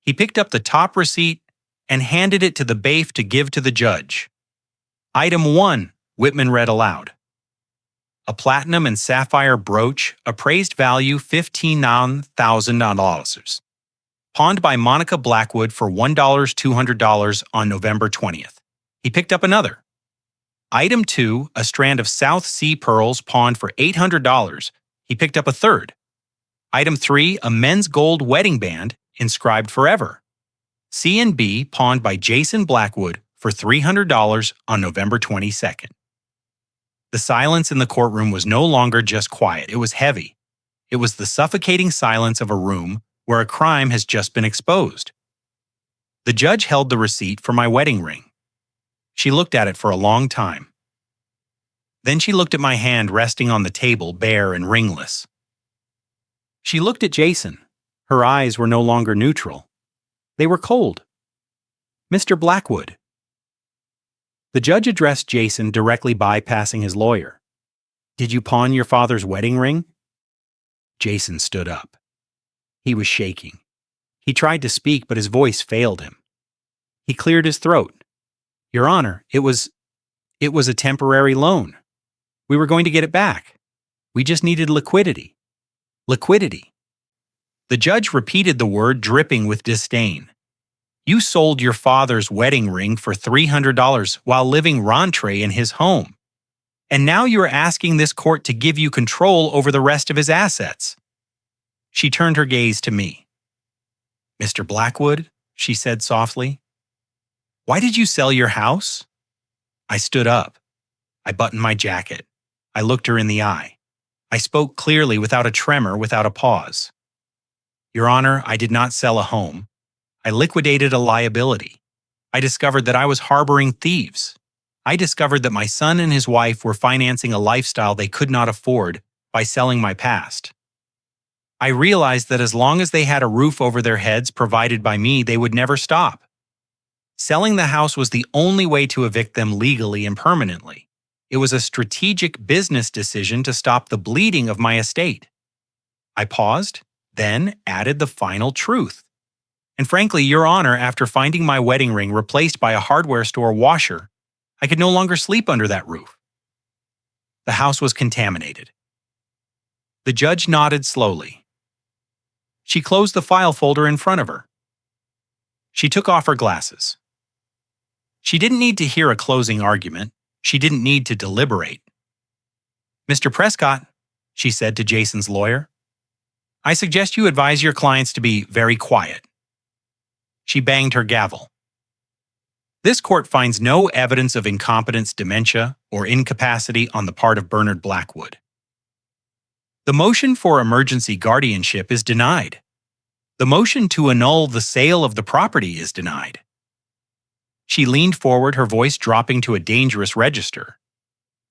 He picked up the top receipt and handed it to the bailiff to give to the judge. "Item 1, Wittman read aloud. "A platinum and sapphire brooch, appraised value $15,000. Pawned by Monica Blackwood for $1,200 on November 20th. He picked up another. Item 2, a strand of South Sea pearls pawned for $800. He picked up a third. Item 3, a men's gold wedding band inscribed forever. C and B pawned by Jason Blackwood for $300 on November 22nd. The silence in the courtroom was no longer just quiet, it was heavy. It was the suffocating silence of a room where a crime has just been exposed. The judge held the receipt for my wedding ring. She looked at it for a long time. Then she looked at my hand resting on the table, bare and ringless. She looked at Jason. Her eyes were no longer neutral. They were cold. "Mr. Blackwood." The judge addressed Jason, directly bypassing his lawyer. "Did you pawn your father's wedding ring?" Jason stood up. He was shaking. He tried to speak, but his voice failed him. He cleared his throat. "Your Honor, it was a temporary loan. We were going to get it back. We just needed liquidity." Liquidity. The judge repeated the word, dripping with disdain. "You sold your father's wedding ring for $300 while living rentrer in his home. And now you are asking this court to give you control over the rest of his assets." She turned her gaze to me. "Mr. Blackwood," she said softly, "why did you sell your house?" I stood up. I buttoned my jacket. I looked her in the eye. I spoke clearly, without a tremor, without a pause. "Your Honor, I did not sell a home. I liquidated a liability. I discovered that I was harboring thieves. I discovered that my son and his wife were financing a lifestyle they could not afford by selling my past. I realized that as long as they had a roof over their heads provided by me, they would never stop. Selling the house was the only way to evict them legally and permanently. It was a strategic business decision to stop the bleeding of my estate." I paused, then added the final truth. "And frankly, Your Honor, after finding my wedding ring replaced by a hardware store washer, I could no longer sleep under that roof." The house was contaminated. The judge nodded slowly. She closed the file folder in front of her. She took off her glasses. She didn't need to hear a closing argument. She didn't need to deliberate. "Mr. Prescott," she said to Jason's lawyer, "I suggest you advise your clients to be very quiet." She banged her gavel. "This court finds no evidence of incompetence, dementia, or incapacity on the part of Bernard Blackwood. The motion for emergency guardianship is denied. The motion to annul the sale of the property is denied." She leaned forward, her voice dropping to a dangerous register.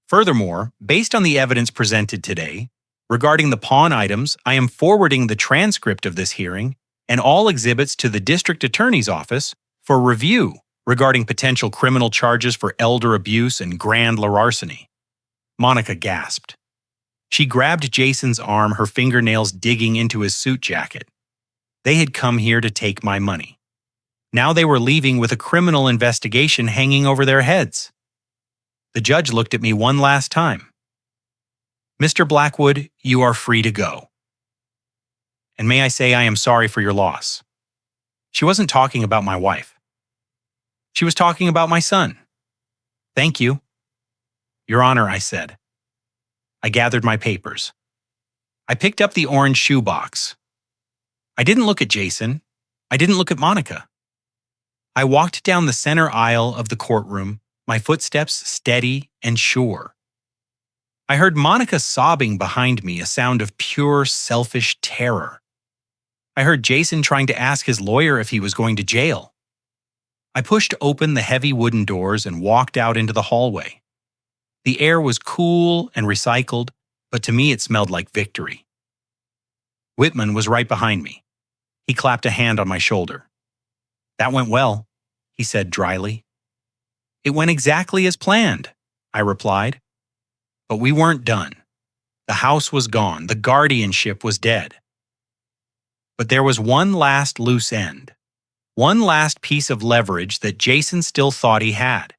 "Furthermore, based on the evidence presented today, regarding the pawn items, I am forwarding the transcript of this hearing and all exhibits to the district attorney's office for review regarding potential criminal charges for elder abuse and grand larceny." Monica gasped. She grabbed Jason's arm, her fingernails digging into his suit jacket. They had come here to take my money. Now they were leaving with a criminal investigation hanging over their heads. The judge looked at me one last time. "Mr. Blackwood, you are free to go. And may I say I am sorry for your loss." She wasn't talking about my wife. She was talking about my son. "Thank you." "Your Honor," I said. I gathered my papers. I picked up the orange shoebox. I didn't look at Jason. I didn't look at Monica. I walked down the center aisle of the courtroom, my footsteps steady and sure. I heard Monica sobbing behind me, a sound of pure, selfish terror. I heard Jason trying to ask his lawyer if he was going to jail. I pushed open the heavy wooden doors and walked out into the hallway. The air was cool and recycled, but to me it smelled like victory. Whitman was right behind me. He clapped a hand on my shoulder. "That went well," he said dryly. "It went exactly as planned," I replied. But we weren't done. The house was gone. The guardianship was dead. But there was one last loose end. One last piece of leverage that Jason still thought he had.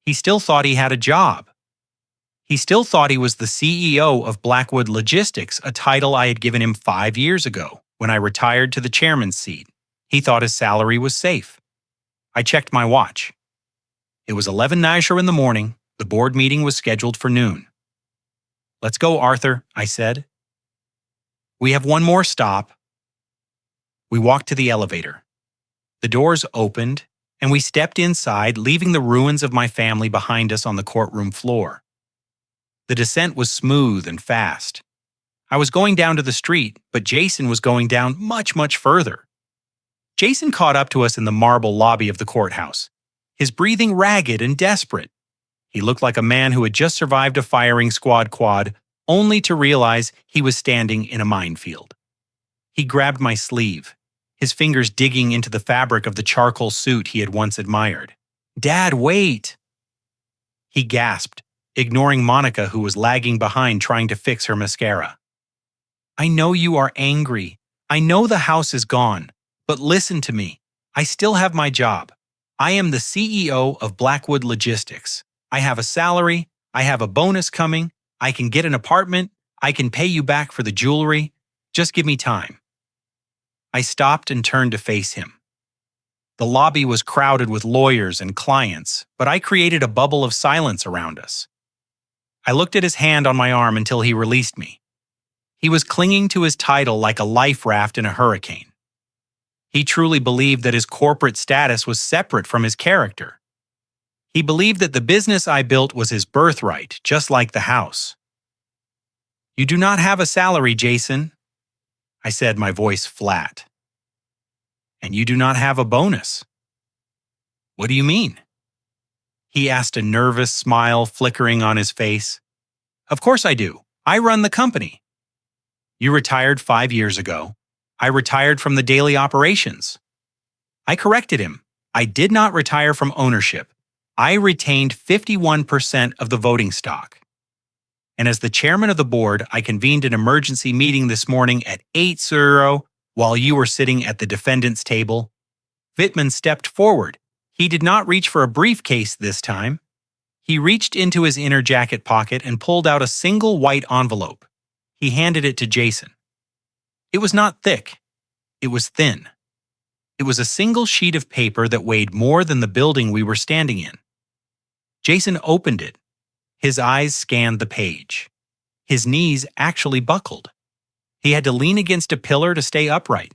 He still thought he had a job. He still thought he was the CEO of Blackwood Logistics, a title I had given him 5 years ago when I retired to the chairman's seat. He thought his salary was safe. I checked my watch. It was 11 Nishar in the morning. The board meeting was scheduled for noon. "Let's go, Arthur," I said. "We have one more stop." We walked to the elevator. The doors opened, and we stepped inside, leaving the ruins of my family behind us on the courtroom floor. The descent was smooth and fast. I was going down to the street, but Jason was going down much, much further. Jason caught up to us in the marble lobby of the courthouse, his breathing ragged and desperate. He looked like a man who had just survived a firing squad quad, only to realize he was standing in a minefield. He grabbed my sleeve, his fingers digging into the fabric of the charcoal suit he had once admired. "Dad, wait!" He gasped, ignoring Monica, who was lagging behind trying to fix her mascara. "I know you are angry. I know the house is gone. But listen to me. I still have my job. I am the CEO of Blackwood Logistics. I have a salary. I have a bonus coming. I can get an apartment. I can pay you back for the jewelry. Just give me time." I stopped and turned to face him. The lobby was crowded with lawyers and clients, but I created a bubble of silence around us. I looked at his hand on my arm until he released me. He was clinging to his title like a life raft in a hurricane. He truly believed that his corporate status was separate from his character. He believed that the business I built was his birthright, just like the house. "You do not have a salary, Jason," I said, my voice flat. "And you do not have a bonus." "What do you mean?" He asked, a nervous smile flickering on his face. "Of course I do. I run the company." "You retired 5 years ago. I retired from the daily operations." I corrected him. I did not retire from ownership. I retained 51% of the voting stock. And as the chairman of the board, I convened an emergency meeting this morning at 8:00 while you were sitting at the defendant's table. Wittman stepped forward. He did not reach for a briefcase this time. He reached into his inner jacket pocket and pulled out a single white envelope. He handed it to Jason. It was not thick. It was thin. It was a single sheet of paper that weighed more than the building we were standing in. Jason opened it. His eyes scanned the page. His knees actually buckled. He had to lean against a pillar to stay upright.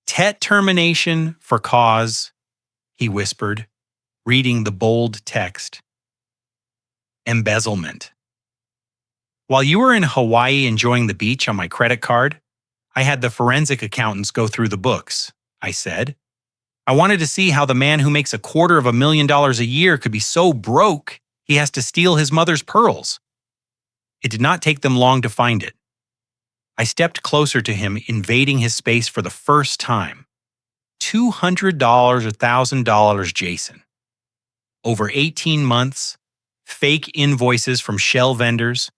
"Tet termination for cause," he whispered, reading the bold text. "Embezzlement." "While you were in Hawaii enjoying the beach on my credit card, I had the forensic accountants go through the books," I said. "I wanted to see how the man who makes $250,000 a year could be so broke he has to steal his mother's pearls." It did not take them long to find it. I stepped closer to him, invading his space for the first time. $200 or $1,000, Jason. Over 18 months, fake invoices from shell vendors,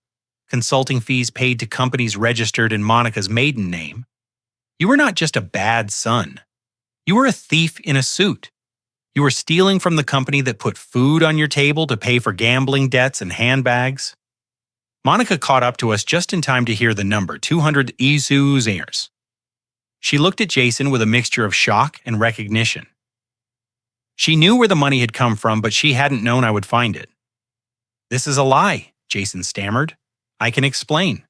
consulting fees paid to companies registered in Monica's maiden name. You were not just a bad son. You were a thief in a suit. You were stealing from the company that put food on your table to pay for gambling debts and handbags. Monica caught up to us just in time to hear the number, 200 Isu's. She looked at Jason with a mixture of shock and recognition. She knew where the money had come from, but she hadn't known I would find it. "This is a lie," Jason stammered. "I can explain."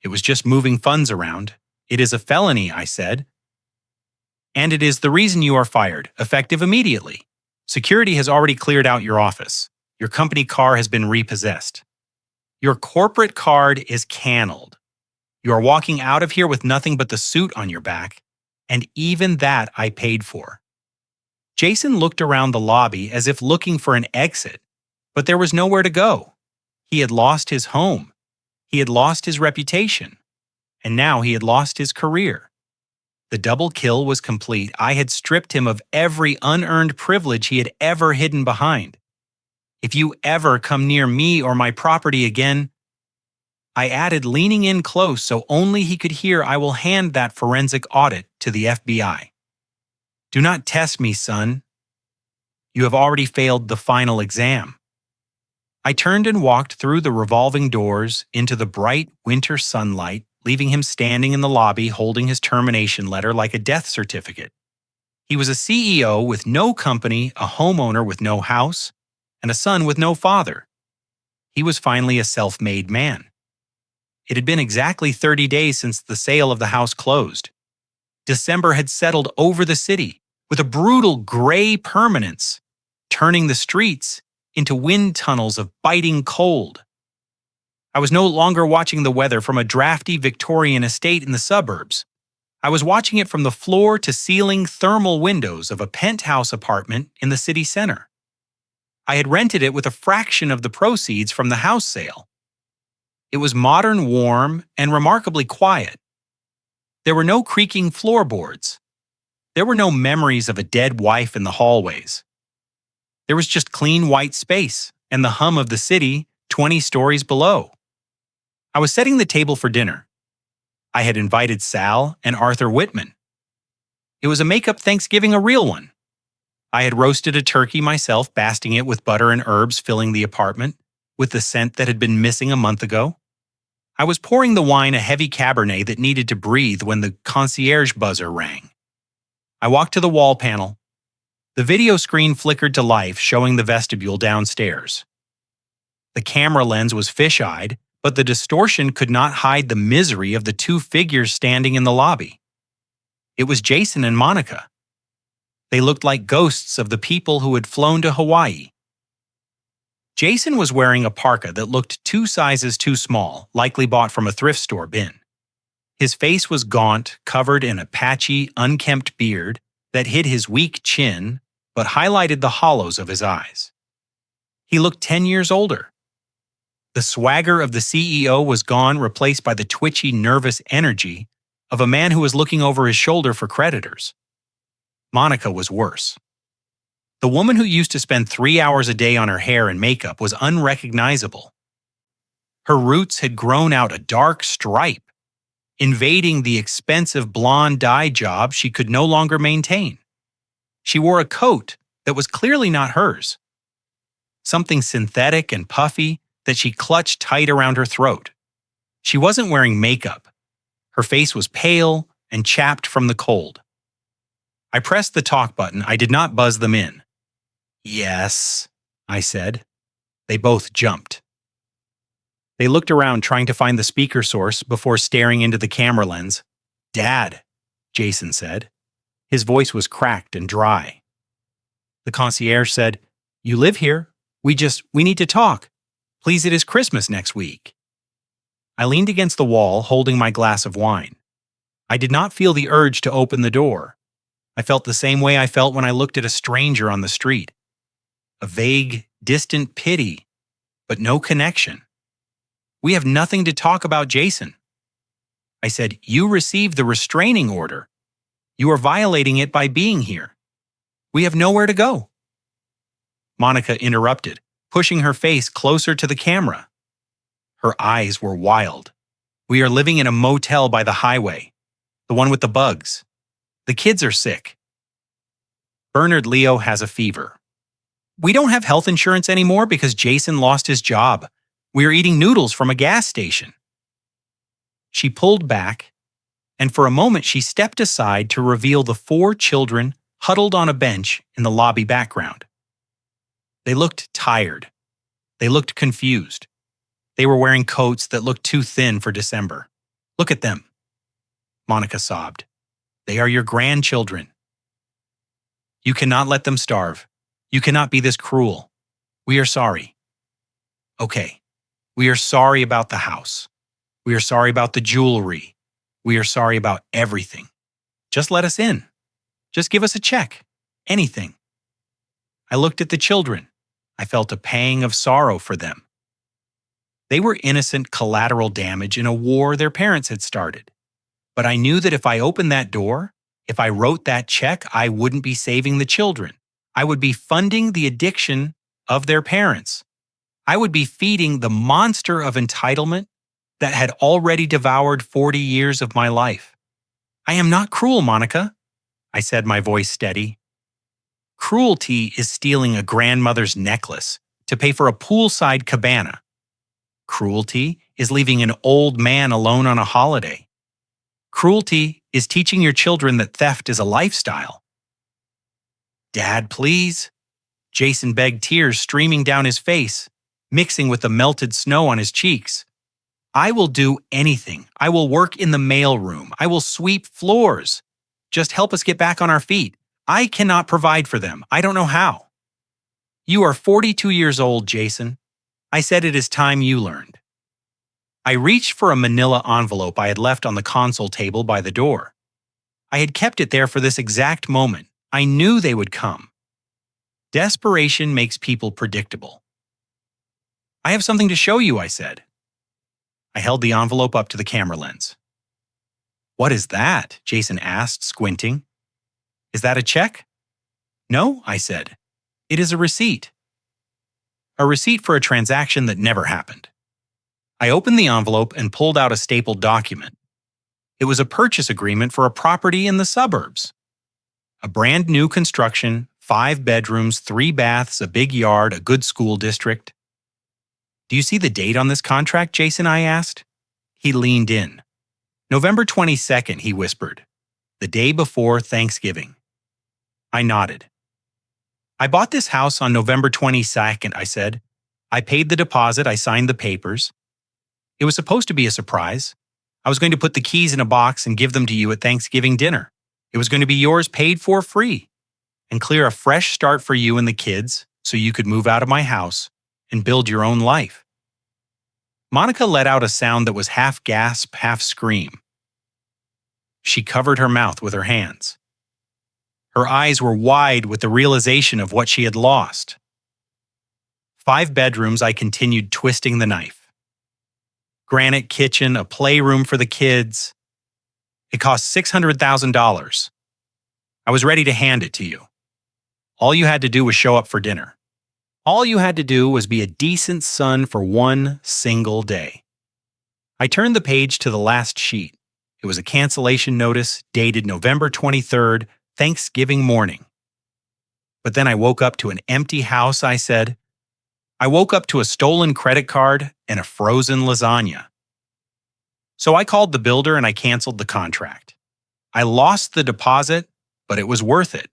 "It was just moving funds around. It is a felony," I said. "And it is the reason you are fired, effective immediately. Security has already cleared out your office. Your company car has been repossessed. Your corporate card is canneled. You are walking out of here with nothing but the suit on your back, and even that I paid for." Jason looked around the lobby as if looking for an exit, but there was nowhere to go. He had lost his home. He had lost his reputation. And now he had lost his career. The double kill was complete. I had stripped him of every unearned privilege he had ever hidden behind. "If you ever come near me or my property again," I added, leaning in close so only he could hear, "I will hand that forensic audit to the FBI. Do not test me, son. You have already failed the final exam." I turned and walked through the revolving doors into the bright winter sunlight, leaving him standing in the lobby holding his termination letter like a death certificate. He was a CEO with no company, a homeowner with no house, and a son with no father. He was finally a self-made man. It had been exactly 30 days since the sale of the house closed. December had settled over the city with a brutal gray permanence, turning the streets into wind tunnels of biting cold. I was no longer watching the weather from a drafty Victorian estate in the suburbs. I was watching it from the floor-to-ceiling thermal windows of a penthouse apartment in the city center. I had rented it with a fraction of the proceeds from the house sale. It was modern, warm, and remarkably quiet. There were no creaking floorboards. There were no memories of a dead wife in the hallways. There was just clean white space and the hum of the city 20 stories below. I was setting the table for dinner. I had invited Sal and Arthur Whitman. It was a make-up Thanksgiving, a real one. I had roasted a turkey myself, basting it with butter and herbs, filling the apartment with the scent that had been missing a month ago. I was pouring the wine, a heavy Cabernet that needed to breathe, when the concierge buzzer rang. I walked to the wall panel. The video screen flickered to life, showing the vestibule downstairs. The camera lens was fish-eyed, but the distortion could not hide the misery of the two figures standing in the lobby. It was Jason and Monica. They looked like ghosts of the people who had flown to Hawaii. Jason was wearing a parka that looked 2 sizes too small, likely bought from a thrift store bin. His face was gaunt, covered in a patchy, unkempt beard that hid his weak chin but highlighted the hollows of his eyes. He looked 10 years older. The swagger of the CEO was gone, replaced by the twitchy, nervous energy of a man who was looking over his shoulder for creditors. Monica was worse. The woman who used to spend 3 hours a day on her hair and makeup was unrecognizable. Her roots had grown out a dark stripe, invading the expensive blonde dye job she could no longer maintain. She wore a coat that was clearly not hers, something synthetic and puffy that she clutched tight around her throat. She wasn't wearing makeup. Her face was pale and chapped from the cold. I pressed the talk button. I did not buzz them in. "Yes," I said. They both jumped. They looked around, trying to find the speaker source before staring into the camera lens. "Dad," Jason said. His voice was cracked and dry. The concierge said, "You live here. We need to talk. Please, it is Christmas next week." I leaned against the wall, holding my glass of wine. I did not feel the urge to open the door. I felt the same way I felt when I looked at a stranger on the street. A vague, distant pity, but no connection. "We have nothing to talk about, Jason." I said, "You received the restraining order. You are violating it by being here. We have nowhere to go." Monica interrupted, pushing her face closer to the camera. Her eyes were wild. "We are living in a motel by the highway, the one with the bugs. The kids are sick. Bernard Leo has a fever. We don't have health insurance anymore because Jason lost his job. We are eating noodles from a gas station." She pulled back, and for a moment she stepped aside to reveal the 4 children huddled on a bench in the lobby background. They looked tired. They looked confused. They were wearing coats that looked too thin for December. "Look at them," Monica sobbed. "They are your grandchildren. You cannot let them starve. You cannot be this cruel. We are sorry." "Okay, we are sorry about the house. We are sorry about the jewelry. We are sorry about everything. Just let us in. Just give us a check. Anything." I looked at the children. I felt a pang of sorrow for them. They were innocent collateral damage in a war their parents had started. But I knew that if I opened that door, if I wrote that check, I wouldn't be saving the children. I would be funding the addiction of their parents. I would be feeding the monster of entitlement that had already devoured 40 years of my life. "I am not cruel, Monica," I said, my voice steady. "Cruelty is stealing a grandmother's necklace to pay for a poolside cabana. Cruelty is leaving an old man alone on a holiday. Cruelty is teaching your children that theft is a lifestyle." "Dad, please," Jason begged, tears streaming down his face, mixing with the melted snow on his cheeks. "I will do anything. I will work in the mailroom. I will sweep floors. Just help us get back on our feet. I cannot provide for them. I don't know how." "You are 42 years old, Jason. I said it is time you learned." I reached for a manila envelope I had left on the console table by the door. I had kept it there for this exact moment. I knew they would come. Desperation makes people predictable. I have something to show you, I said. I held the envelope up to the camera lens. What is that? Jason asked, squinting. Is that a check? No, I said. It is a receipt. A receipt for a transaction that never happened. I opened the envelope and pulled out a stapled document. It was a purchase agreement for a property in the suburbs. A brand new construction, 5 bedrooms, 3 baths, a big yard, a good school district. Do you see the date on this contract, Jason? I asked. He leaned in. November 22nd, he whispered. The day before Thanksgiving. I nodded. I bought this house on November 22nd, I said. I paid the deposit, I signed the papers. It was supposed to be a surprise. I was going to put the keys in a box and give them to you at Thanksgiving dinner. It was going to be yours paid for free and clear a fresh start for you and the kids so you could move out of my house and build your own life. Monica let out a sound that was half gasp, half scream. She covered her mouth with her hands. Her eyes were wide with the realization of what she had lost. 5 bedrooms, I continued, twisting the knife. Granite kitchen, a playroom for the kids. It cost $600,000. I was ready to hand it to you. All you had to do was show up for dinner. All you had to do was be a decent son for one single day. I turned the page to the last sheet. It was a cancellation notice dated November 23rd, Thanksgiving morning. But then I woke up to an empty house, I said. I woke up to a stolen credit card and a frozen lasagna. So I called the builder and I canceled the contract. I lost the deposit, but it was worth it.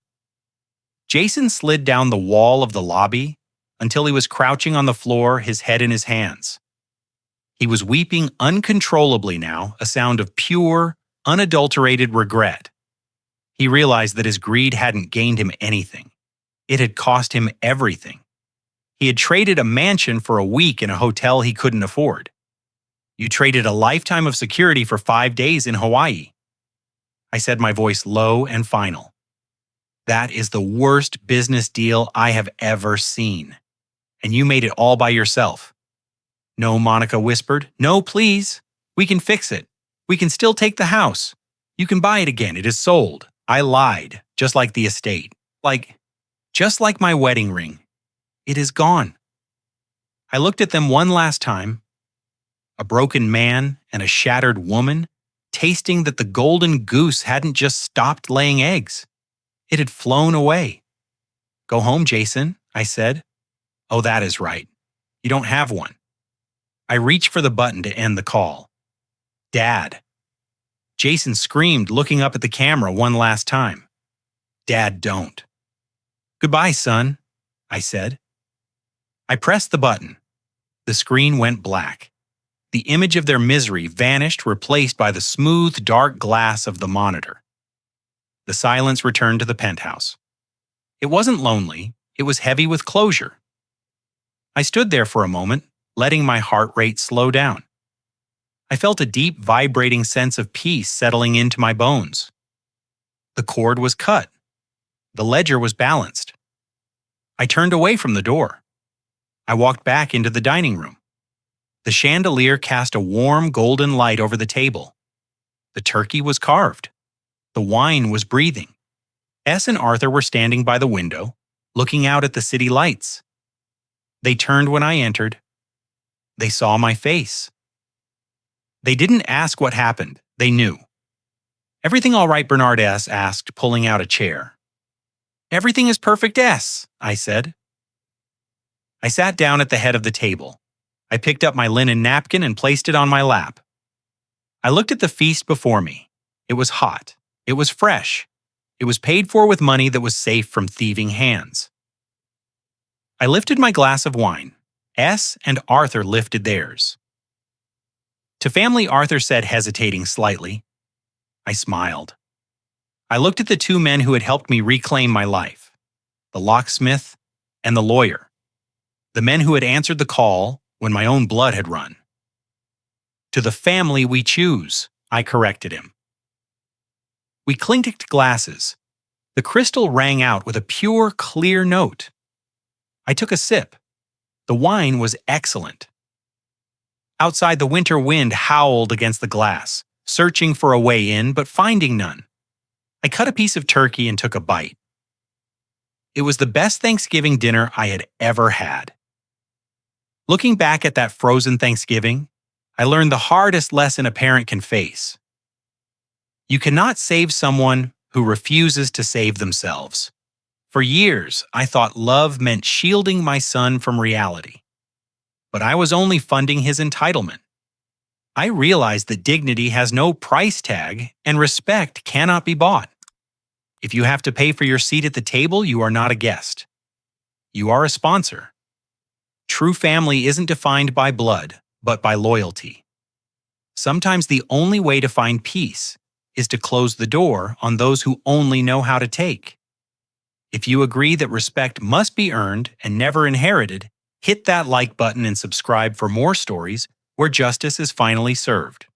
Jason slid down the wall of the lobby until he was crouching on the floor, his head in his hands. He was weeping uncontrollably now, a sound of pure, unadulterated regret. He realized that his greed hadn't gained him anything. It had cost him everything. He had traded a mansion for a week in a hotel he couldn't afford. You traded a lifetime of security for 5 days in Hawaii. I said, my voice low and final. That is the worst business deal I have ever seen. And you made it all by yourself. No, Monica whispered. No, please. We can fix it. We can still take the house. You can buy it again. It is sold. I lied, just like the estate. Just like my wedding ring. It is gone. I looked at them one last time. A broken man and a shattered woman, tasting that the golden goose hadn't just stopped laying eggs. It had flown away. Go home, Jason, I said. Oh, that is right. You don't have one. I reached for the button to end the call. Dad. Jason screamed, looking up at the camera one last time. Dad, don't. Goodbye, son, I said. I pressed the button. The screen went black. The image of their misery vanished, replaced by the smooth, dark glass of the monitor. The silence returned to the penthouse. It wasn't lonely. It was heavy with closure. I stood there for a moment, letting my heart rate slow down. I felt a deep, vibrating sense of peace settling into my bones. The cord was cut. The ledger was balanced. I turned away from the door. I walked back into the dining room. The chandelier cast a warm, golden light over the table. The turkey was carved. The wine was breathing. S and Arthur were standing by the window, looking out at the city lights. They turned when I entered. They saw my face. They didn't ask what happened. They knew. Everything all right, Bernard S. asked, pulling out a chair. Everything is perfect, S., I said. I sat down at the head of the table. I picked up my linen napkin and placed it on my lap. I looked at the feast before me. It was hot. It was fresh. It was paid for with money that was safe from thieving hands. I lifted my glass of wine. S and Arthur lifted theirs. To family, Arthur said, hesitating slightly. I smiled. I looked at the 2 men who had helped me reclaim my life, the locksmith and the lawyer, the men who had answered the call when my own blood had run. To the family we choose, I corrected him. We clinked glasses. The crystal rang out with a pure, clear note. I took a sip. The wine was excellent. Outside, the winter wind howled against the glass, searching for a way in but finding none. I cut a piece of turkey and took a bite. It was the best Thanksgiving dinner I had ever had. Looking back at that frozen Thanksgiving, I learned the hardest lesson a parent can face. You cannot save someone who refuses to save themselves. For years, I thought love meant shielding my son from reality. But I was only funding his entitlement. I realized that dignity has no price tag and respect cannot be bought. If you have to pay for your seat at the table, you are not a guest. You are a sponsor. True family isn't defined by blood, but by loyalty. Sometimes the only way to find peace is to close the door on those who only know how to take. If you agree that respect must be earned and never inherited, hit that like button and subscribe for more stories where justice is finally served.